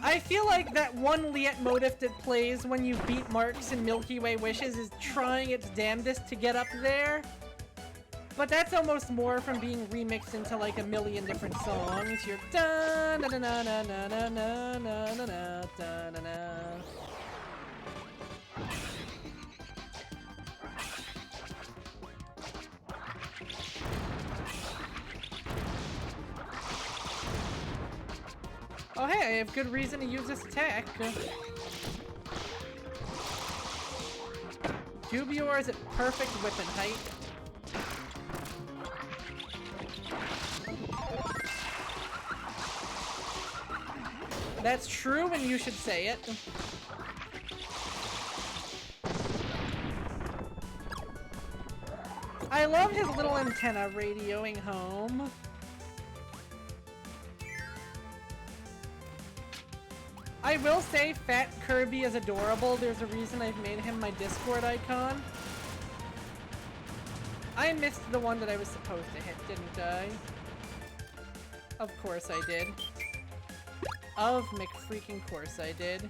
I feel like that one leitmotif that plays when you beat Marks and Milky Way Wishes is trying its damnedest to get up there. But that's almost more from being remixed into like a million different songs. You're da na na na na na na na na na na na na. Oh hey, I have good reason to use this attack. Dubior is at perfect whipping height. That's true, and you should say it. I love his little antenna radioing home. I will say Fat Kirby is adorable. There's a reason I've made him my Discord icon. I missed the one that I was supposed to hit, didn't I? Of course I did. Of McFreaking course I did.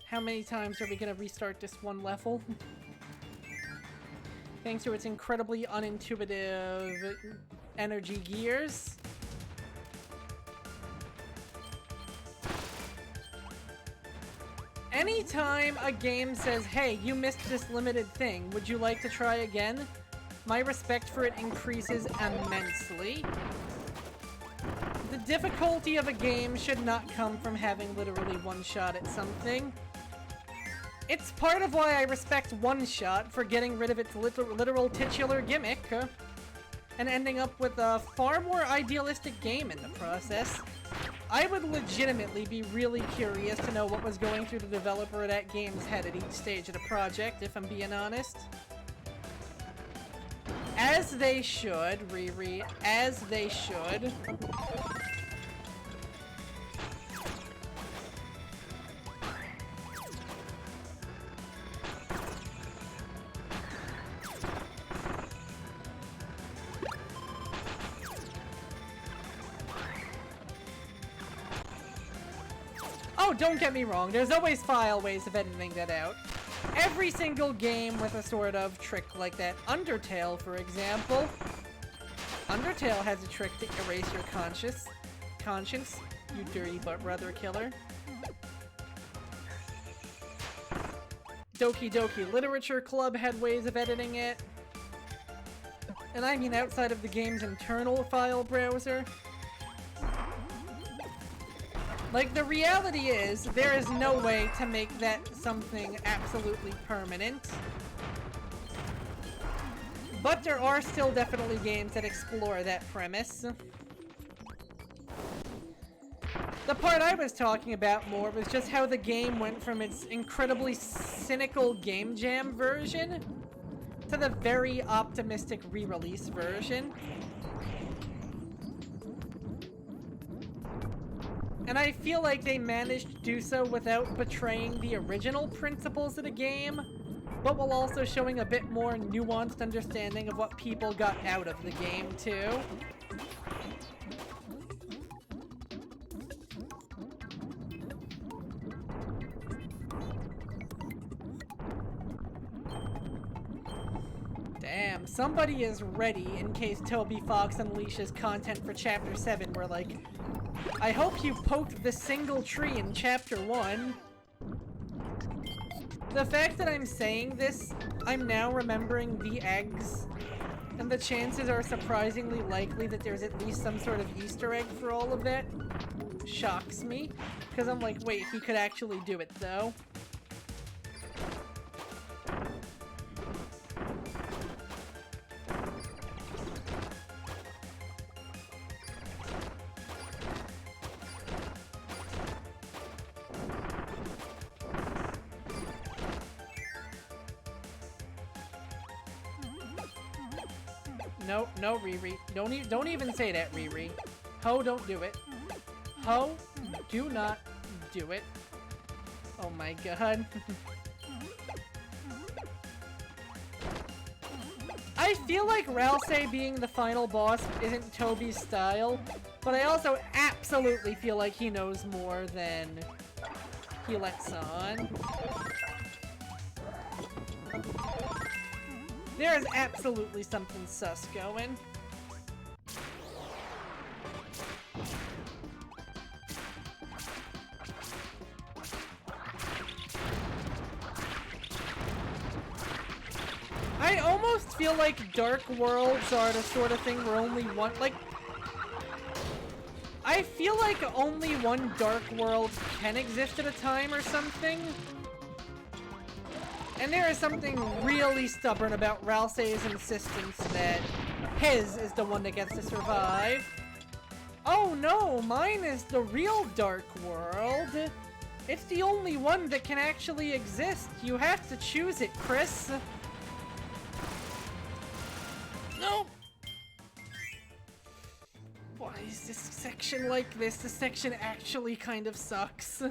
How many times are we gonna restart this one level? Thanks to its incredibly unintuitive energy gears. Anytime a game says, hey, you missed this limited thing, would you like to try again? My respect for it increases immensely. The difficulty of a game should not come from having literally one shot at something. It's part of why I respect One Shot for getting rid of its literal titular gimmick, and ending up with a far more idealistic game in the process. I would legitimately be really curious to know what was going through the developer of that game's head at each stage of the project, if I'm being honest. As they should, Riri, as they should. Oh, don't get me wrong, there's always file ways of editing that out. Every single game with a sort of trick like that. Undertale, for example. Undertale has a trick to erase your conscience, you dirty butt brother killer. Doki Doki Literature Club had ways of editing it. And I mean outside of the game's internal file browser. Like, the reality is, there is no way to make that something absolutely permanent. But there are still definitely games that explore that premise. The part I was talking about more was just how the game went from its incredibly cynical Game Jam version to the very optimistic re-release version. And I feel like they managed to do so without betraying the original principles of the game, but while also showing a bit more nuanced understanding of what people got out of the game, too. Damn, somebody is ready in case Toby Fox unleashes content for Chapter 7 where, like, I hope you poked the single tree in Chapter 1. The fact that I'm saying this, I'm now remembering the eggs, and the chances are surprisingly likely that there's at least some sort of Easter egg for all of that. Shocks me, because I'm like, wait, he could actually do it, though. No, no, Riri. Don't even say that, Riri. Ho, don't do it. Ho, do not do it. Oh my god. I feel like Ralsei being the final boss isn't Toby's style, but I also absolutely feel like he knows more than he lets on. There is absolutely something sus going. I almost feel like Dark Worlds are the sort of thing where only one, like, I feel like only one Dark World can exist at a time or something. And there is something really stubborn about Ralsei's insistence that his is the one that gets to survive. Oh no, mine is the real Dark World. It's the only one that can actually exist. You have to choose it, Chris. No! Why is this section like this? This section actually kind of sucks.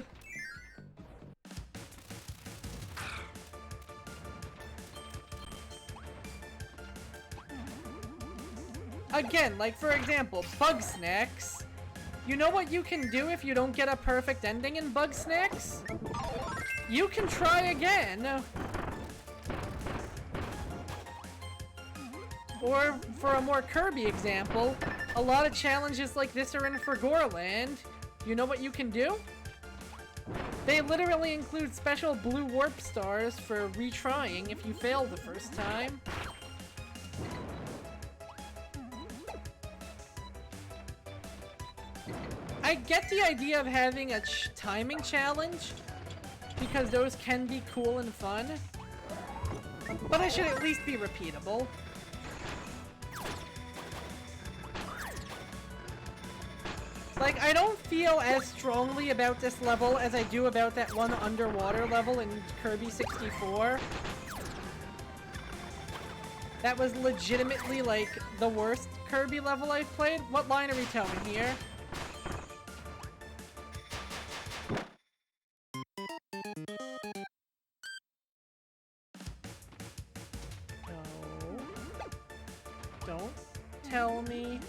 Again, like for example, Bug Snacks. You know what you can do if you don't get a perfect ending in Bug Snacks? You can try again. Or, for a more Kirby example, a lot of challenges like this are in for Gorland. You know what you can do? They literally include special blue warp stars for retrying if you fail the first time. I get the idea of having a timing challenge, because those can be cool and fun, but it should at least be repeatable. Like, I don't feel as strongly about this level as I do about that one underwater level in Kirby 64. That was legitimately, like, the worst Kirby level I've played. What line are we telling here? Don't tell me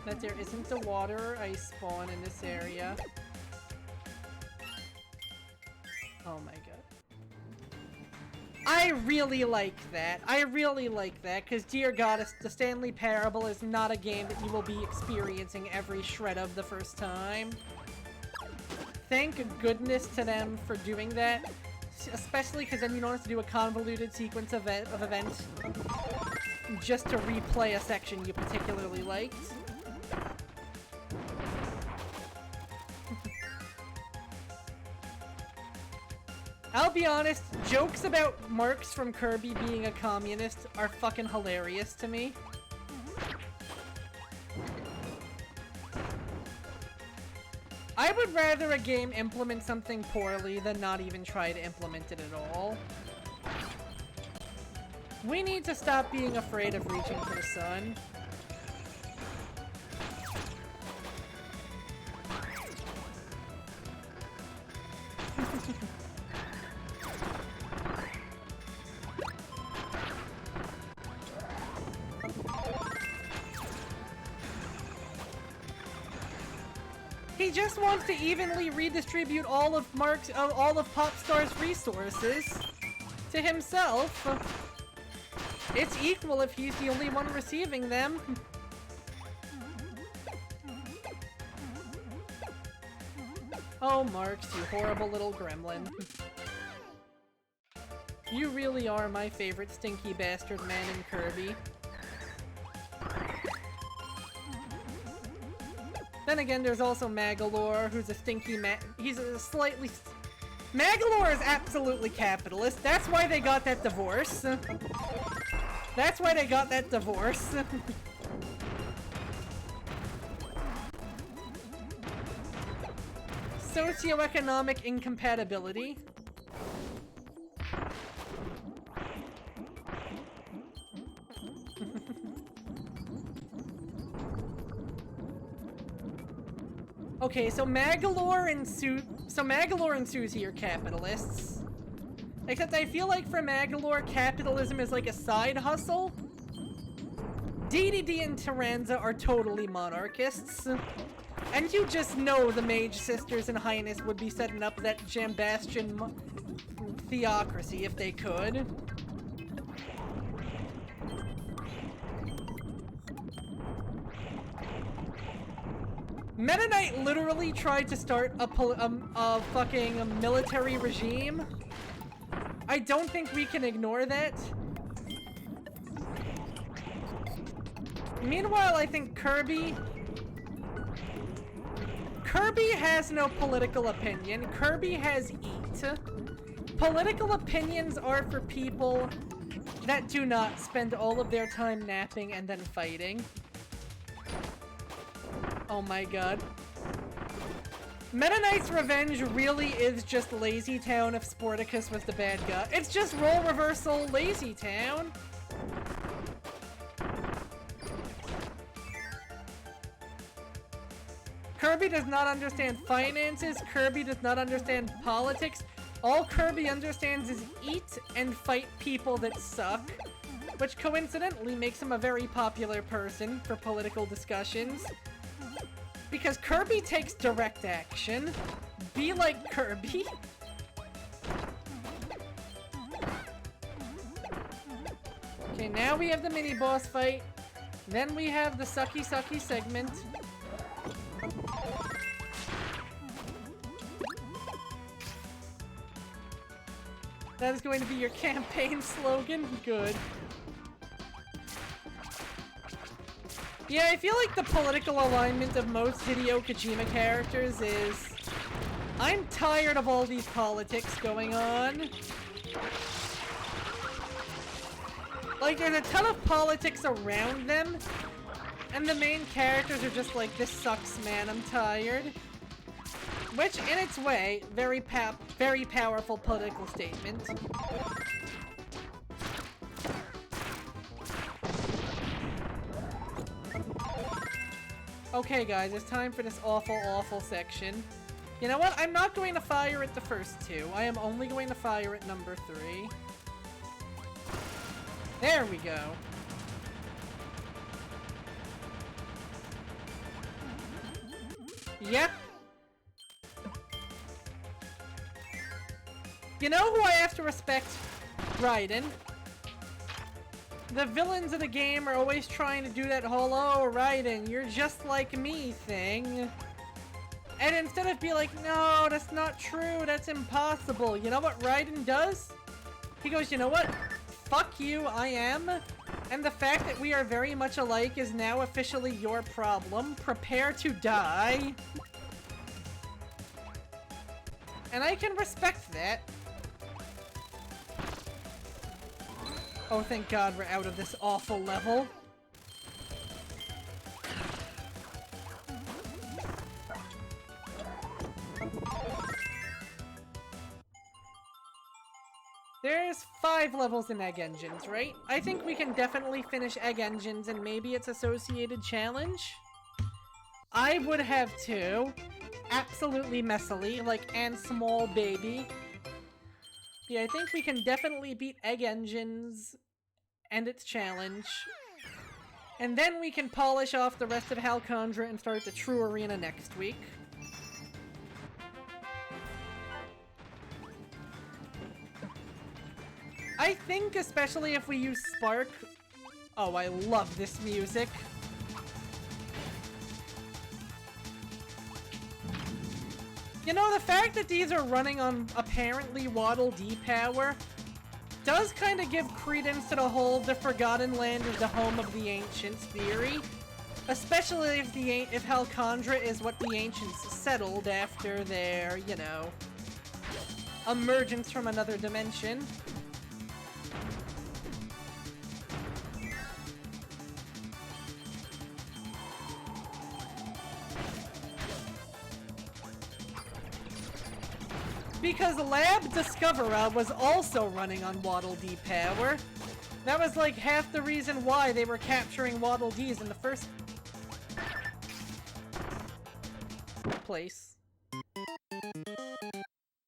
that there isn't a water or ice spawn in this area. Oh my god. I really like that. I really like that, because dear god, the Stanley Parable is not a game that you will be experiencing every shred of the first time. Thank goodness to them for doing that. Especially because then you don't have to do a convoluted sequence of events just to replay a section you particularly liked. I'll be honest, jokes about Marks from Kirby being a communist are fucking hilarious to me. I would rather a game implement something poorly than not even try to implement it at all. We need to stop being afraid of reaching for the sun. He just wants to evenly redistribute all of Popstar's resources to himself. It's equal if he's the only one receiving them. Oh, Marks, you horrible little gremlin. You really are my favorite stinky bastard man in Kirby. Then again, there's also Magalore, who's a stinky he's a slightly... Magalore is absolutely capitalist. That's why they got that divorce. That's why they got that divorce. Socioeconomic incompatibility. Okay, so Magalore and Susie are capitalists. Except I feel like for Magalore, capitalism is like a side hustle. DDD and Tyranza are totally monarchists. And you just know the Mage Sisters and Highness would be setting up that Jambastian theocracy if they could. Meta Knight literally tried to start a fucking military regime. I don't think we can ignore that. Meanwhile, I think Kirby has no political opinion. Kirby has eat. Political opinions are for people that do not spend all of their time napping and then fighting. Oh my god. Meta Knight's Revenge really is just Lazy Town if Sporticus was the bad guy. It's just role reversal Lazy Town. Kirby does not understand finances. Kirby does not understand politics. All Kirby understands is eat and fight people that suck, which coincidentally makes him a very popular person for political discussions. Because Kirby takes direct action. Be like Kirby. Okay, now we have the mini-boss fight. Then we have the sucky segment. That is going to be your campaign slogan? Good. Yeah, I feel like the political alignment of most Hideo Kojima characters is... I'm tired of all these politics going on. Like, there's a ton of politics around them, and the main characters are just like, this sucks, man, I'm tired. Which, in its way, very powerful political statement. Okay, guys, it's time for this awful section. You know what? I'm not going to fire at the first two. I am only going to fire at number 3. There we go. Yep. You know who I have to respect? Raiden. The villains of the game are always trying to do that whole, oh, Raiden, you're just like me thing. And instead of being like, no, that's not true, that's impossible. You know what Raiden does? He goes, you know what? Fuck you, I am. And the fact that we are very much alike is now officially your problem. Prepare to die. And I can respect that. Oh, thank God we're out of this awful level. There's 5 levels in Egg Engines, right? I think we can definitely finish Egg Engines and maybe its associated challenge. I would have to. Absolutely messily, like, and small baby. Yeah, I think we can definitely beat Egg Engines and its challenge. And then we can polish off the rest of Halcandra and start the true arena next week. I think, especially if we use Spark... Oh, I love this music. You know, the fact that these are running on apparently Waddle Dee power does kind of give credence to the whole the Forgotten Land is the home of the ancients theory. Especially if Halcandra is what the ancients settled after their, you know, emergence from another dimension. Because Lab Discovera was also running on Waddle Dee power. That was like half the reason why they were capturing Waddle Dees in the first place.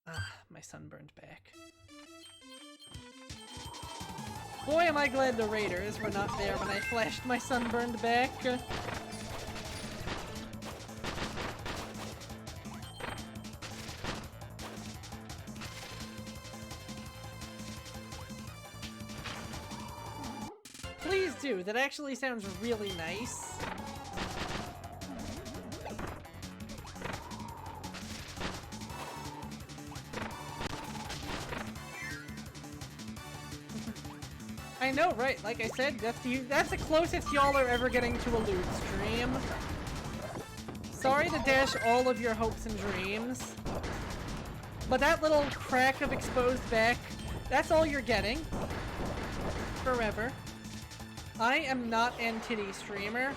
Ah, my sunburned back. Boy, am I glad the Raiders were not there when I flashed my sunburned back. Please do, that actually sounds really nice. I know, right? Like I said, that's the closest y'all are ever getting to a loot stream. Sorry to dash all of your hopes and dreams. But that little crack of exposed back, that's all you're getting. Forever. I am not an titty streamer.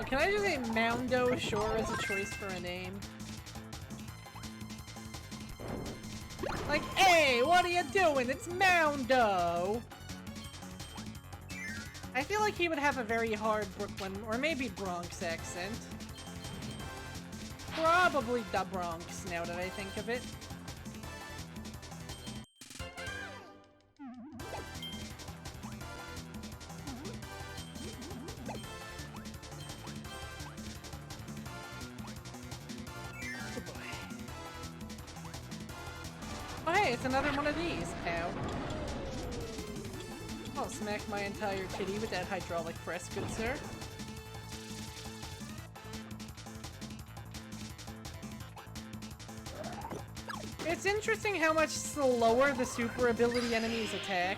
Or can I just say Moundo sure as a choice for a name? Like, hey, what are you doing? It's Moundo! I feel like he would have a very hard Brooklyn, or maybe Bronx accent. Probably the Bronx, now that I think of it. Oh hey, it's another one of these. Ow. I'll smack my entire kitty with that hydraulic press, good sir. It's interesting how much slower the super ability enemies attack.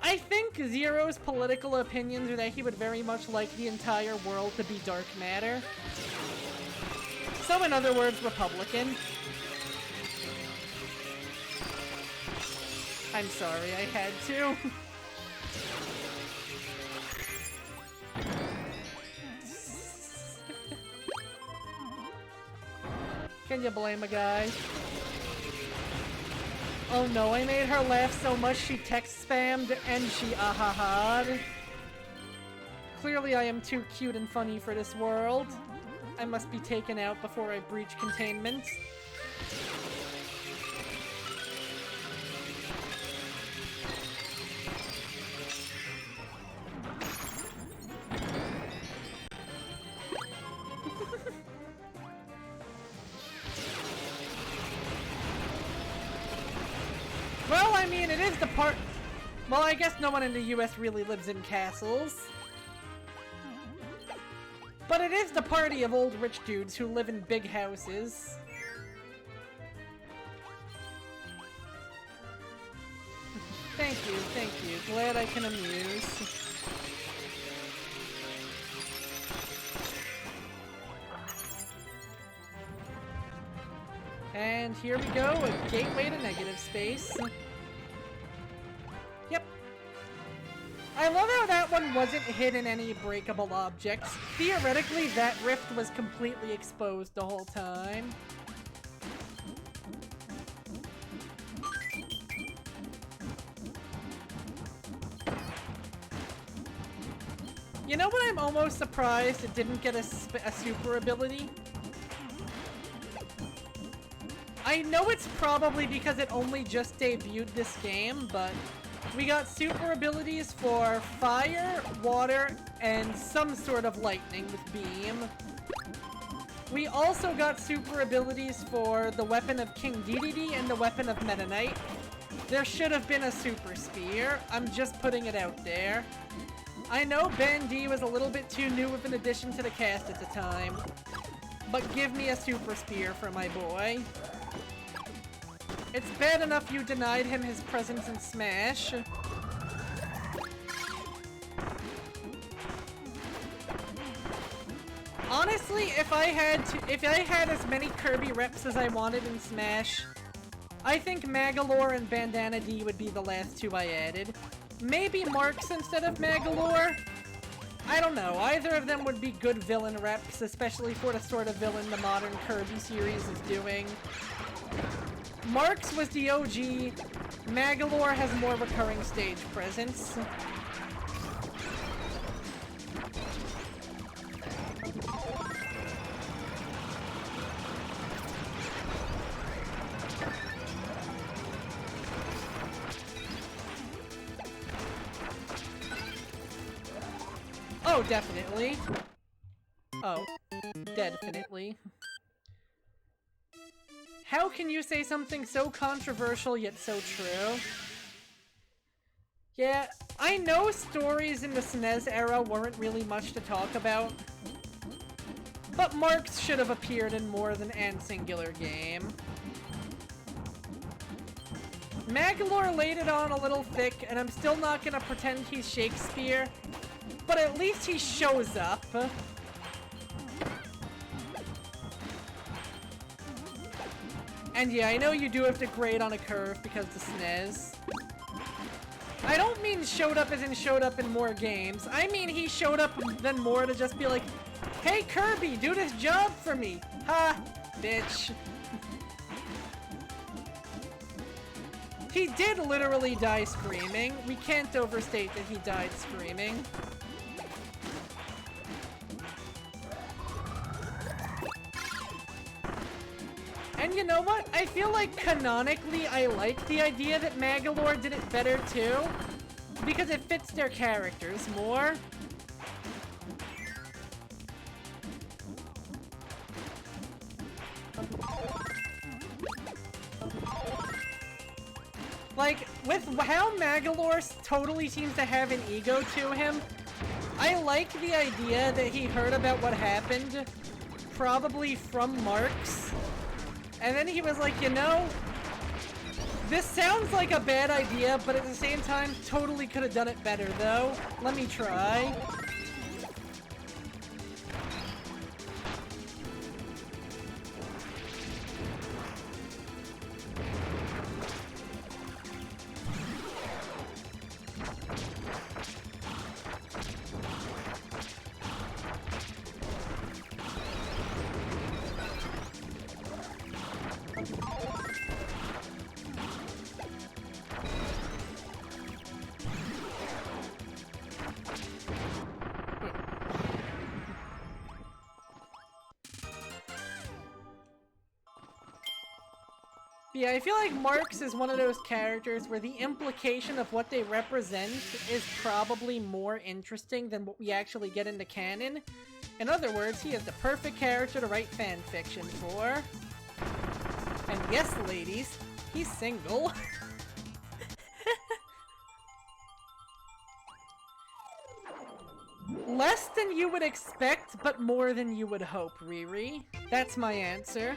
I think Zero's political opinions are that he would very much like the entire world to be dark matter. So in other words, Republican. I'm sorry, I had to. Can you blame a guy? Oh no, I made her laugh so much she text spammed and she ahaha'd. Clearly I am too cute and funny for this world. I must be taken out before I breach containment. Well, I mean, it is the part... Well, I guess no one in the US really lives in castles. But it is the party of old rich dudes who live in big houses. Thank you. Glad I can amuse. And here we go, a gateway to negative space. Yep. I love how that one wasn't hid in any breakable objects. Theoretically, that rift was completely exposed the whole time. You know what, I'm almost surprised it didn't get a super ability? I know it's probably because it only just debuted this game, but we got super abilities for fire, water, and some sort of lightning with beam. We also got super abilities for the weapon of King Dedede and the weapon of Meta Knight. There should have been a super spear. I'm just putting it out there. I know Ben D was a little bit too new of an addition to the cast at the time, but give me a super spear for my boy. It's bad enough you denied him his presence in Smash. Honestly, if I had as many Kirby reps as I wanted in Smash, I think Magalore and Bandana D would be the last two I added. Maybe Marks instead of Magalore? I don't know, either of them would be good villain reps, especially for the sort of villain the modern Kirby series is doing. Marks was the OG, Magalore has more recurring stage presence. Oh, definitely. Oh, definitely. How can you say something so controversial yet so true? Yeah, I know stories in the SNES era weren't really much to talk about, but Marks should have appeared in more than an singular game. Magalore laid it on a little thick, and I'm still not gonna pretend he's Shakespeare, but at least he shows up. And yeah, I know you do have to grade on a curve because the SNES. I don't mean showed up as in showed up in more games. I mean he showed up then more to just be like, hey Kirby, do this job for me. Ha, bitch. He did literally die screaming. We can't overstate that he died screaming. And you know what? I feel like canonically I like the idea that Magolor did it better too, because it fits their characters more. Like, with how Magolor totally seems to have an ego to him, I like the idea that he heard about what happened, probably from Marks, and then he was like, you know, this sounds like a bad idea, but at the same time, totally could have done it better, though. Let me try. Yeah, I feel like Marks is one of those characters where the implication of what they represent is probably more interesting than what we actually get in the canon. In other words, he is the perfect character to write fanfiction for. And yes, ladies, he's single. Less than you would expect, but more than you would hope, Riri. That's my answer.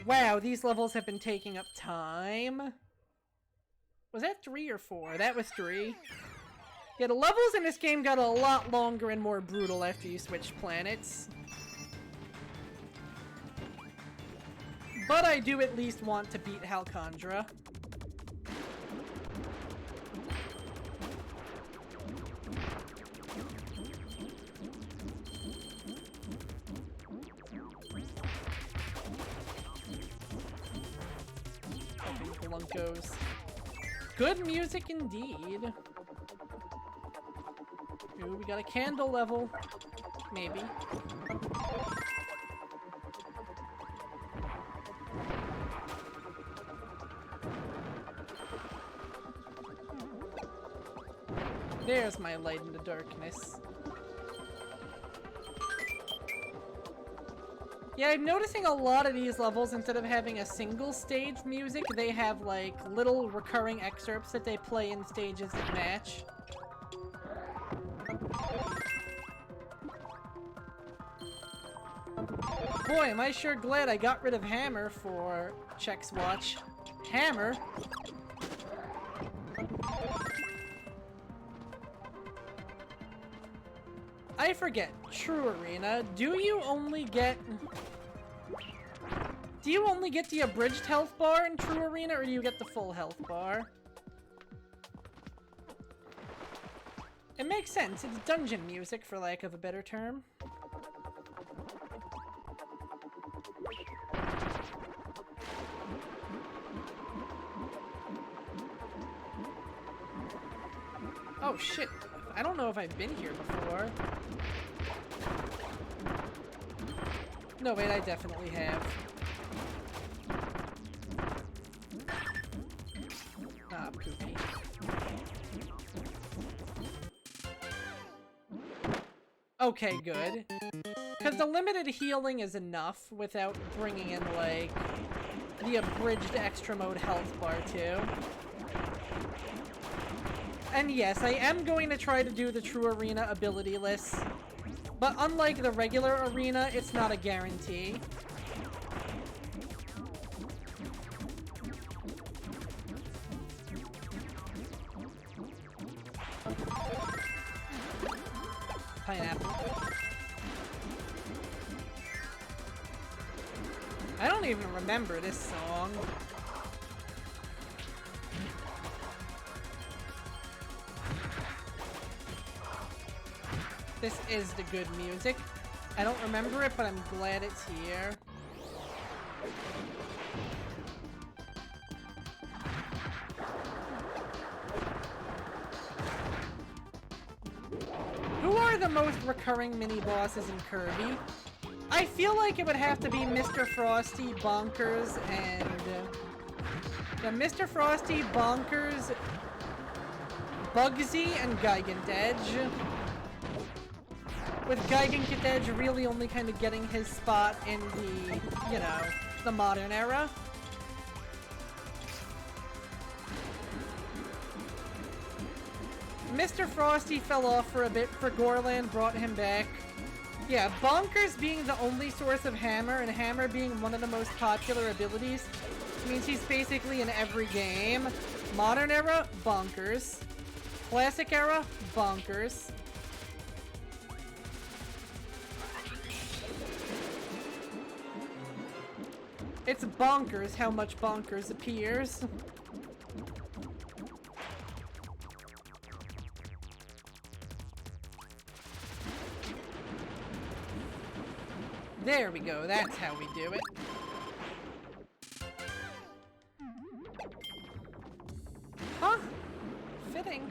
Wow, these levels have been taking up time. Was that 3 or 4? That was 3. Yeah, the levels in this game got a lot longer and more brutal after you switched planets. But I do at least want to beat Halcandra. Goes. Good music indeed. Ooh, we got a candle level. Maybe. There's my light in the darkness. Yeah, I'm noticing a lot of these levels, instead of having a single stage music, they have, like, little recurring excerpts that they play in stages that match. Boy, am I sure glad I got rid of Hammer for Check's Watch. Hammer? I forget. True Arena. Do you only get the abridged health bar in True Arena, or do you get the full health bar? It makes sense. It's dungeon music, for lack of a better term. Oh shit. I don't know if I've been here before. No, wait, I definitely have. Ah, poopy. Okay, good. Because the limited healing is enough without bringing in, like, the abridged extra mode health bar, too. And yes, I am going to try to do the True Arena ability list, but unlike the regular arena, it's not a guarantee. Pineapple. I don't even remember this song. This is the good music. I don't remember it, but I'm glad it's here. Who are the most recurring mini-bosses in Kirby? I feel like it would have to be Mr. Frosty, Bonkers, and... yeah, Mr. Frosty, Bonkers, Bugsy, and Gigantedge. With Gigantedge really only kind of getting his spot in the, you know, the modern era. Mr. Frosty fell off for a bit, for Gorland brought him back. Yeah, Bonkers being the only source of Hammer, and Hammer being one of the most popular abilities, means he's basically in every game. Modern era, Bonkers. Classic era, Bonkers. It's bonkers how much Bonkers appears. There we go, that's how we do it. Huh? Fitting.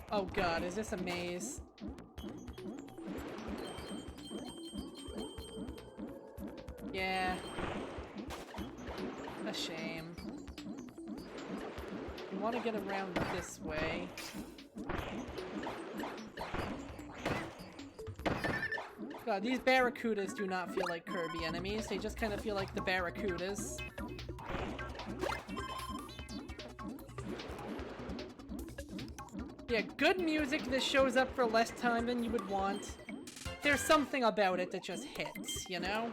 Oh god, is this a maze? Yeah. A shame. We want to get around this way. God, these Barracudas do not feel like Kirby enemies. They just kind of feel like the Barracudas. Yeah, good music that shows up for less time than you would want. There's something about it that just hits, you know?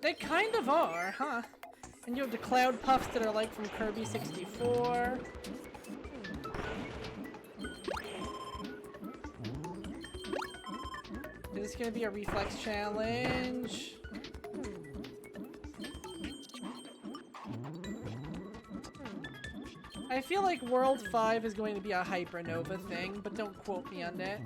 They kind of are, huh? And you have the Cloud Puffs that are like from Kirby 64. Is this gonna be a reflex challenge? I feel like World 5 is going to be a Hypernova thing, but don't quote me on that.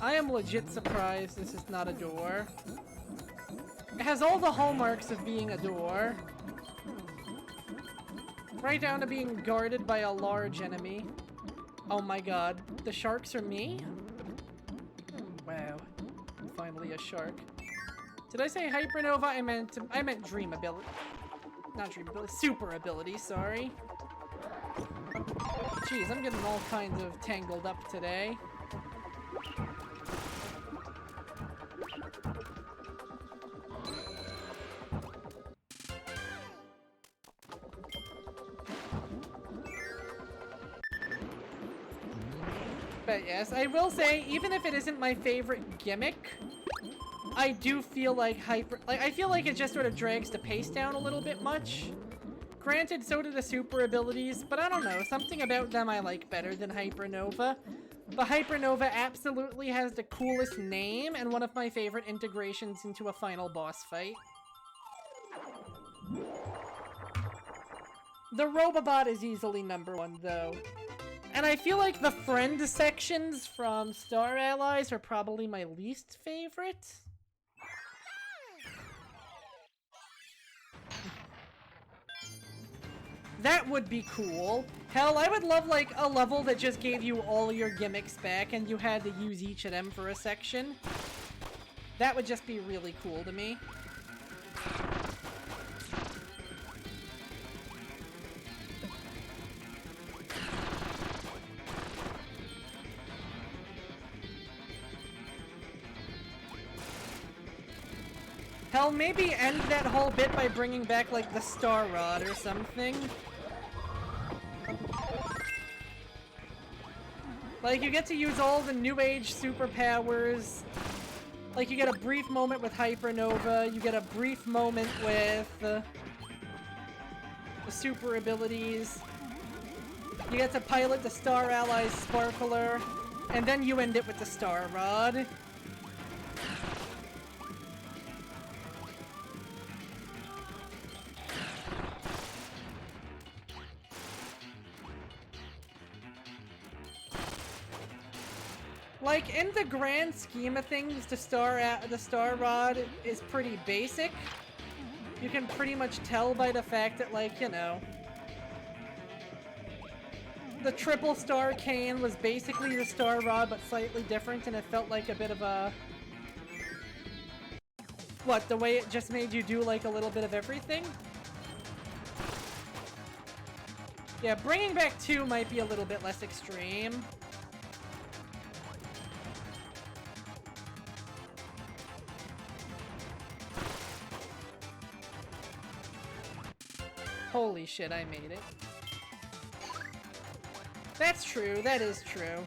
I am legit surprised this is not a door. It has all the hallmarks of being a door. Right down to being guarded by a large enemy. Oh my god, the sharks are me? Wow, finally a shark. Did I say Hypernova? I meant Dream ability. Not Dream ability, Super ability, sorry. Jeez, I'm getting all kinds of tangled up today. But yes, I will say, even if it isn't my favorite gimmick, I do feel like I feel like it just sort of drags the pace down a little bit much. Granted, so do the super abilities, but I don't know, something about them I like better than Hypernova. But Hypernova absolutely has the coolest name and one of my favorite integrations into a final boss fight. The Robobot is easily #1 though. And I feel like the friend sections from Star Allies are probably my least favorite. That would be cool. Hell, I would love like a level that just gave you all your gimmicks back and you had to use each of them for a section. That would just be really cool to me. Hell, maybe end that whole bit by bringing back, like, the Star Rod or something. Like, you get to use all the New Age superpowers. Like, you get a brief moment with Hypernova, you get a brief moment with... super abilities. You get to pilot the Star Allies Sparkler, and then you end it with the Star Rod. Like, in the grand scheme of things, the Star Rod is pretty basic. You can pretty much tell by the fact that, like, you know, the triple star cane was basically the Star Rod, but slightly different, and it felt like a bit of a... What, the way it just made you do, like, a little bit of everything? Yeah, bringing back 2 might be a little bit less extreme. Holy shit, I made it. That's true, that is true.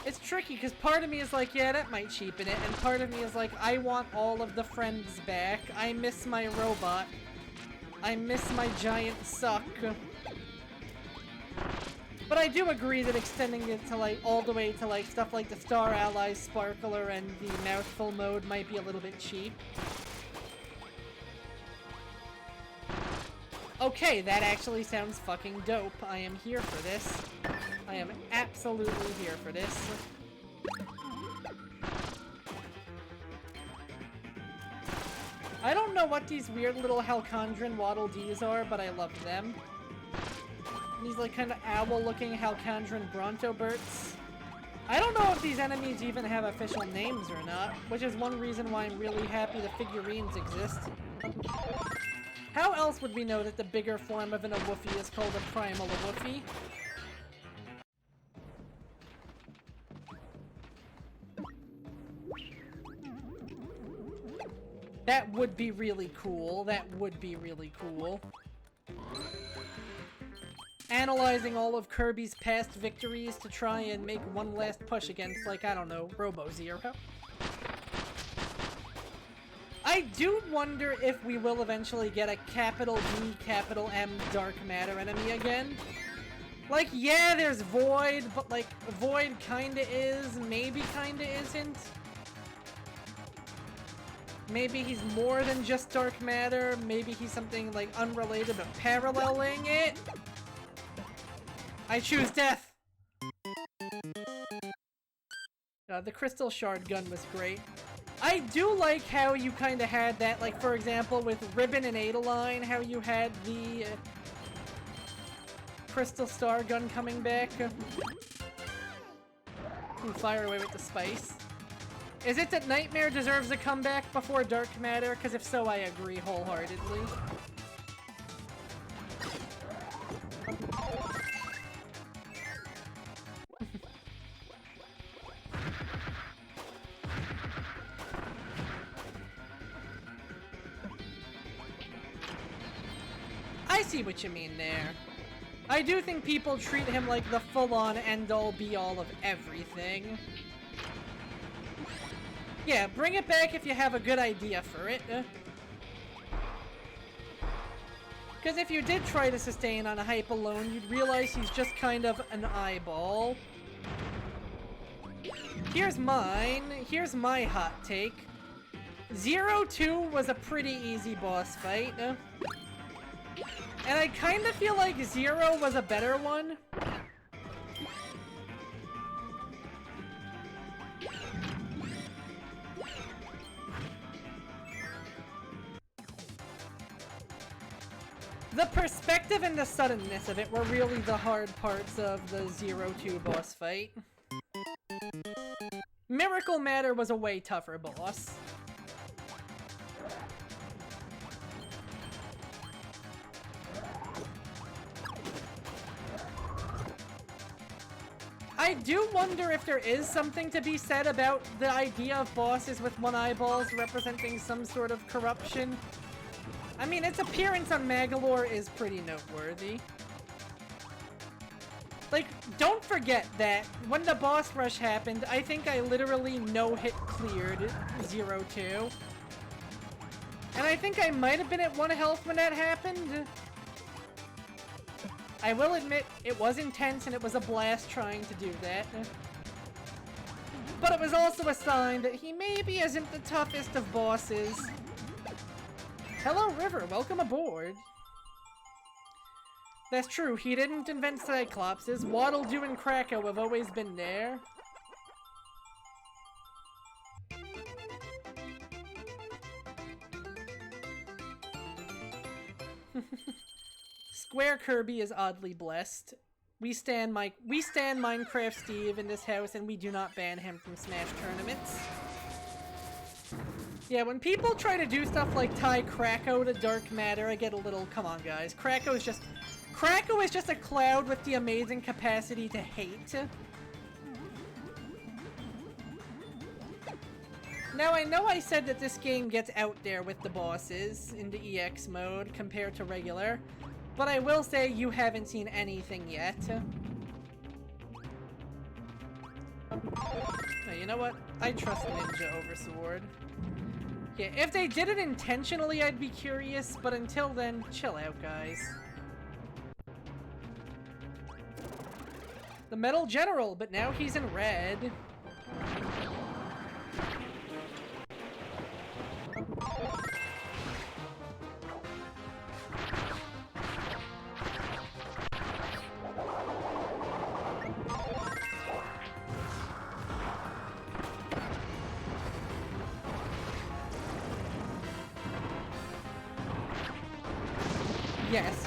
It's tricky, because part of me is like, yeah, that might cheapen it, and part of me is like, I want all of the friends back. I miss my robot. I miss my giant suck. But I do agree that extending it to, like, all the way to, like, stuff like the Star Allies Sparkler and the Mouthful mode might be a little bit cheap. Okay, that actually sounds fucking dope. I am here for this. I am absolutely here for this. I don't know what these weird little Halcandran Waddle Dees are, but I love them. These, like, kind of owl-looking Halcandran Brontoberts. I don't know if these enemies even have official names or not, which is one reason why I'm really happy the figurines exist. How else would we know that the bigger form of an Awwoofie is called a Primal Awwoofie? That would be really cool. That would be really cool. Analyzing all of Kirby's past victories to try and make one last push against, like, I don't know, Robo-Zero. I do wonder if we will eventually get a capital D, capital M Dark Matter enemy again. Like, yeah, there's Void, but, like, Void kinda is, maybe kinda isn't. Maybe he's more than just Dark Matter, maybe he's something, like, unrelated but paralleling it. I choose death! The Crystal Shard gun was great. I do like how you kind of had that, like, for example, with Ribbon and Adeline, how you had the Crystal Star gun coming back. Ooh, fire away with the spice. Is it that Nightmare deserves a comeback before Dark Matter? Because if so, I agree wholeheartedly. I see what you mean there. I do think people treat him like the full-on end-all be-all of everything. Yeah, bring it back if you have a good idea for it. Because if you did try to sustain on a hype alone, you'd realize he's just kind of an eyeball. Here's mine. Here's my hot take. 0-2 was a pretty easy boss fight. And I kind of feel like 0 was a better one. The perspective and the suddenness of it were really the hard parts of the 0-2 boss fight. Miracle Matter was a way tougher boss. I do wonder if there is something to be said about the idea of bosses with one eyeballs representing some sort of corruption. I mean, its appearance on Magolor is pretty noteworthy. Like, don't forget that when the boss rush happened, I think I literally no-hit cleared 0-2. And I think I might have been at 1 health when that happened. I will admit, it was intense and it was a blast trying to do that. But it was also a sign that he maybe isn't the toughest of bosses. Hello, River. Welcome aboard. That's true. He didn't invent Cyclopses. Waddle Doo and Kracko have always been there. Square Kirby is oddly blessed. We stand Minecraft Steve in this house, and we do not ban him from Smash tournaments. Yeah, when people try to do stuff like tie Kracko to dark matter, I get a little, come on guys. Kracko is just a cloud with the amazing capacity to hate. Now, I know I said that this game gets out there with the bosses in the EX mode compared to regular, but I will say you haven't seen anything yet. Oh, you know what? I trust Ninja over Sword. Yeah, if they did it intentionally, I'd be curious, but until then, chill out, guys. The Metal General, but now he's in red.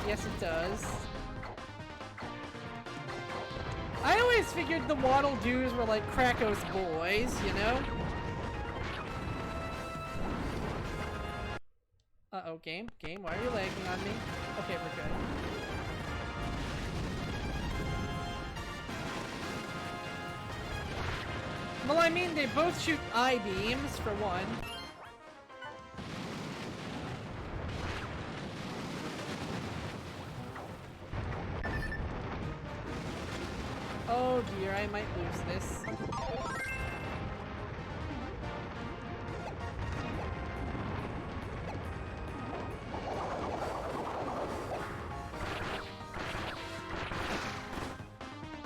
Yes, it does. I always figured the Waddle Doos were like Kracko's boys, you know? Uh-oh, game, why are you lagging on me? Okay, we're good. Well, I mean, they both shoot I-beams, for one. Oh dear, I might lose this.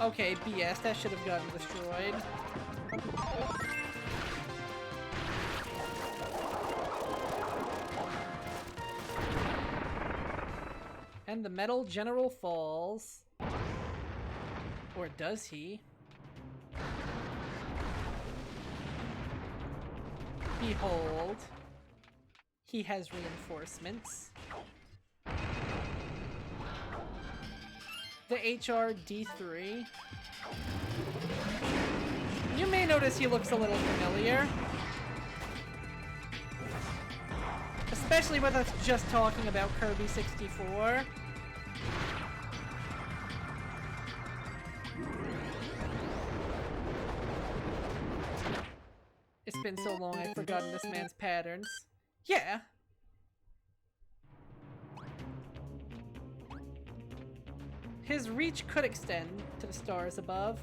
Okay, BS, that should have gotten destroyed. And the Metal General falls. Or does he? Behold. He has reinforcements. The HRD3. You may notice he looks a little familiar. Especially with us just talking about Kirby 64. It's been so long I've forgotten this man's patterns. Yeah. His reach could extend to the stars above.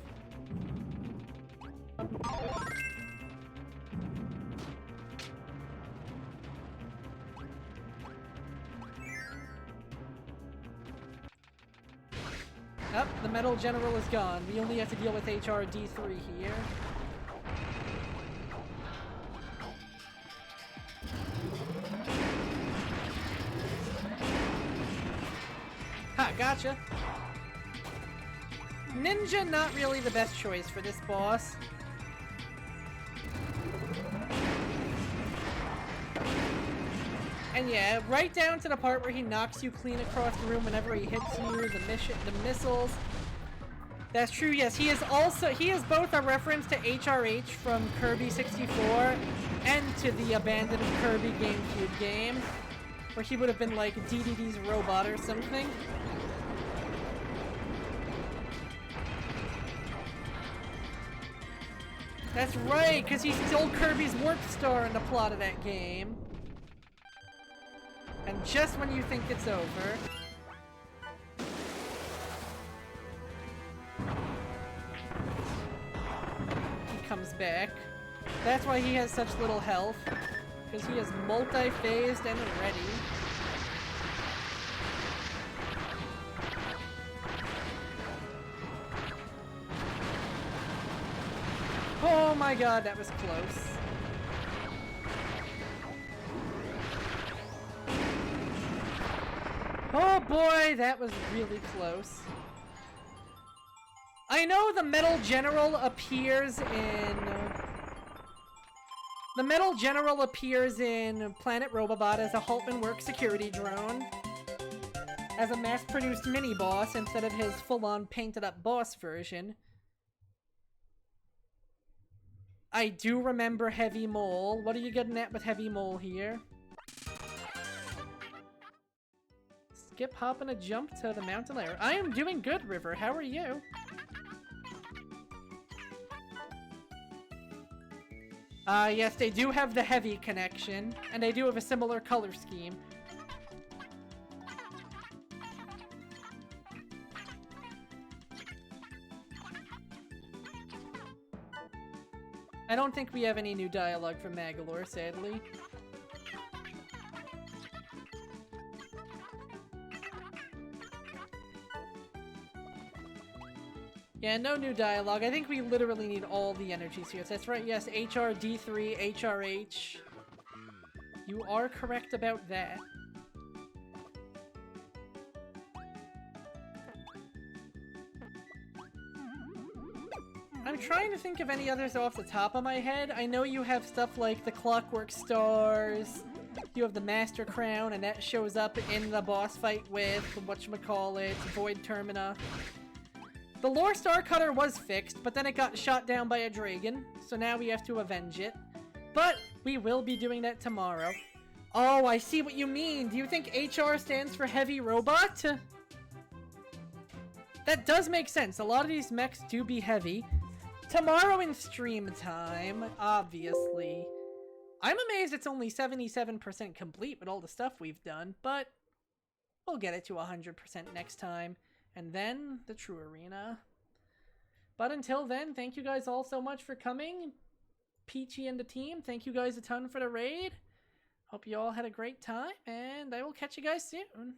Oh, the Metal General is gone. We only have to deal with HRD3 here. Ha, gotcha. Ninja, not really the best choice for this boss. And yeah, right down to the part where he knocks you clean across the room whenever he hits you, the missiles. That's true, yes. He is both a reference to HRH from Kirby 64 and to the abandoned Kirby GameCube game, where he would have been like DDD's robot or something. That's right, because he stole Kirby's Warp Star in the plot of that game. And just when you think it's over... he comes back. That's why he has such little health. because he is multi-phased and ready. Oh my god, that was close. Oh boy, that was really close. I know the Metal General appears in... The Metal General appears in Planet Robobot as a Haltman Work security drone. As a mass-produced mini-boss instead of his full-on painted-up boss version. I do remember Heavy Mole. What are you getting at with Heavy Mole here? Skip, hop, and a jump to the mountain layer. I am doing good, River. How are you? Yes, they do have the heavy connection, and they do have a similar color scheme. I don't think we have any new dialogue from Magalore, sadly. Yeah, no new dialogue. I think we literally need all the energy spheres. That's right, yes, HRD3, HRH. You are correct about that. I'm trying to think of any others off the top of my head. I know you have stuff like the Clockwork Stars, you have the Master Crown, and that shows up in the boss fight with, whatchamacallit, Void Termina. The Lore Star Cutter was fixed, but then it got shot down by a dragon, so now we have to avenge it. But we will be doing that tomorrow. Oh, I see what you mean. Do you think HR stands for Heavy Robot? That does make sense. A lot of these mechs do be heavy. Tomorrow in stream time, obviously. I'm amazed it's only 77% complete with all the stuff we've done, but we'll get it to 100% next time. And then the true arena. But until then, thank you guys all so much for coming. Peachy and the team, thank you guys a ton for the raid. Hope you all had a great time, and I will catch you guys soon.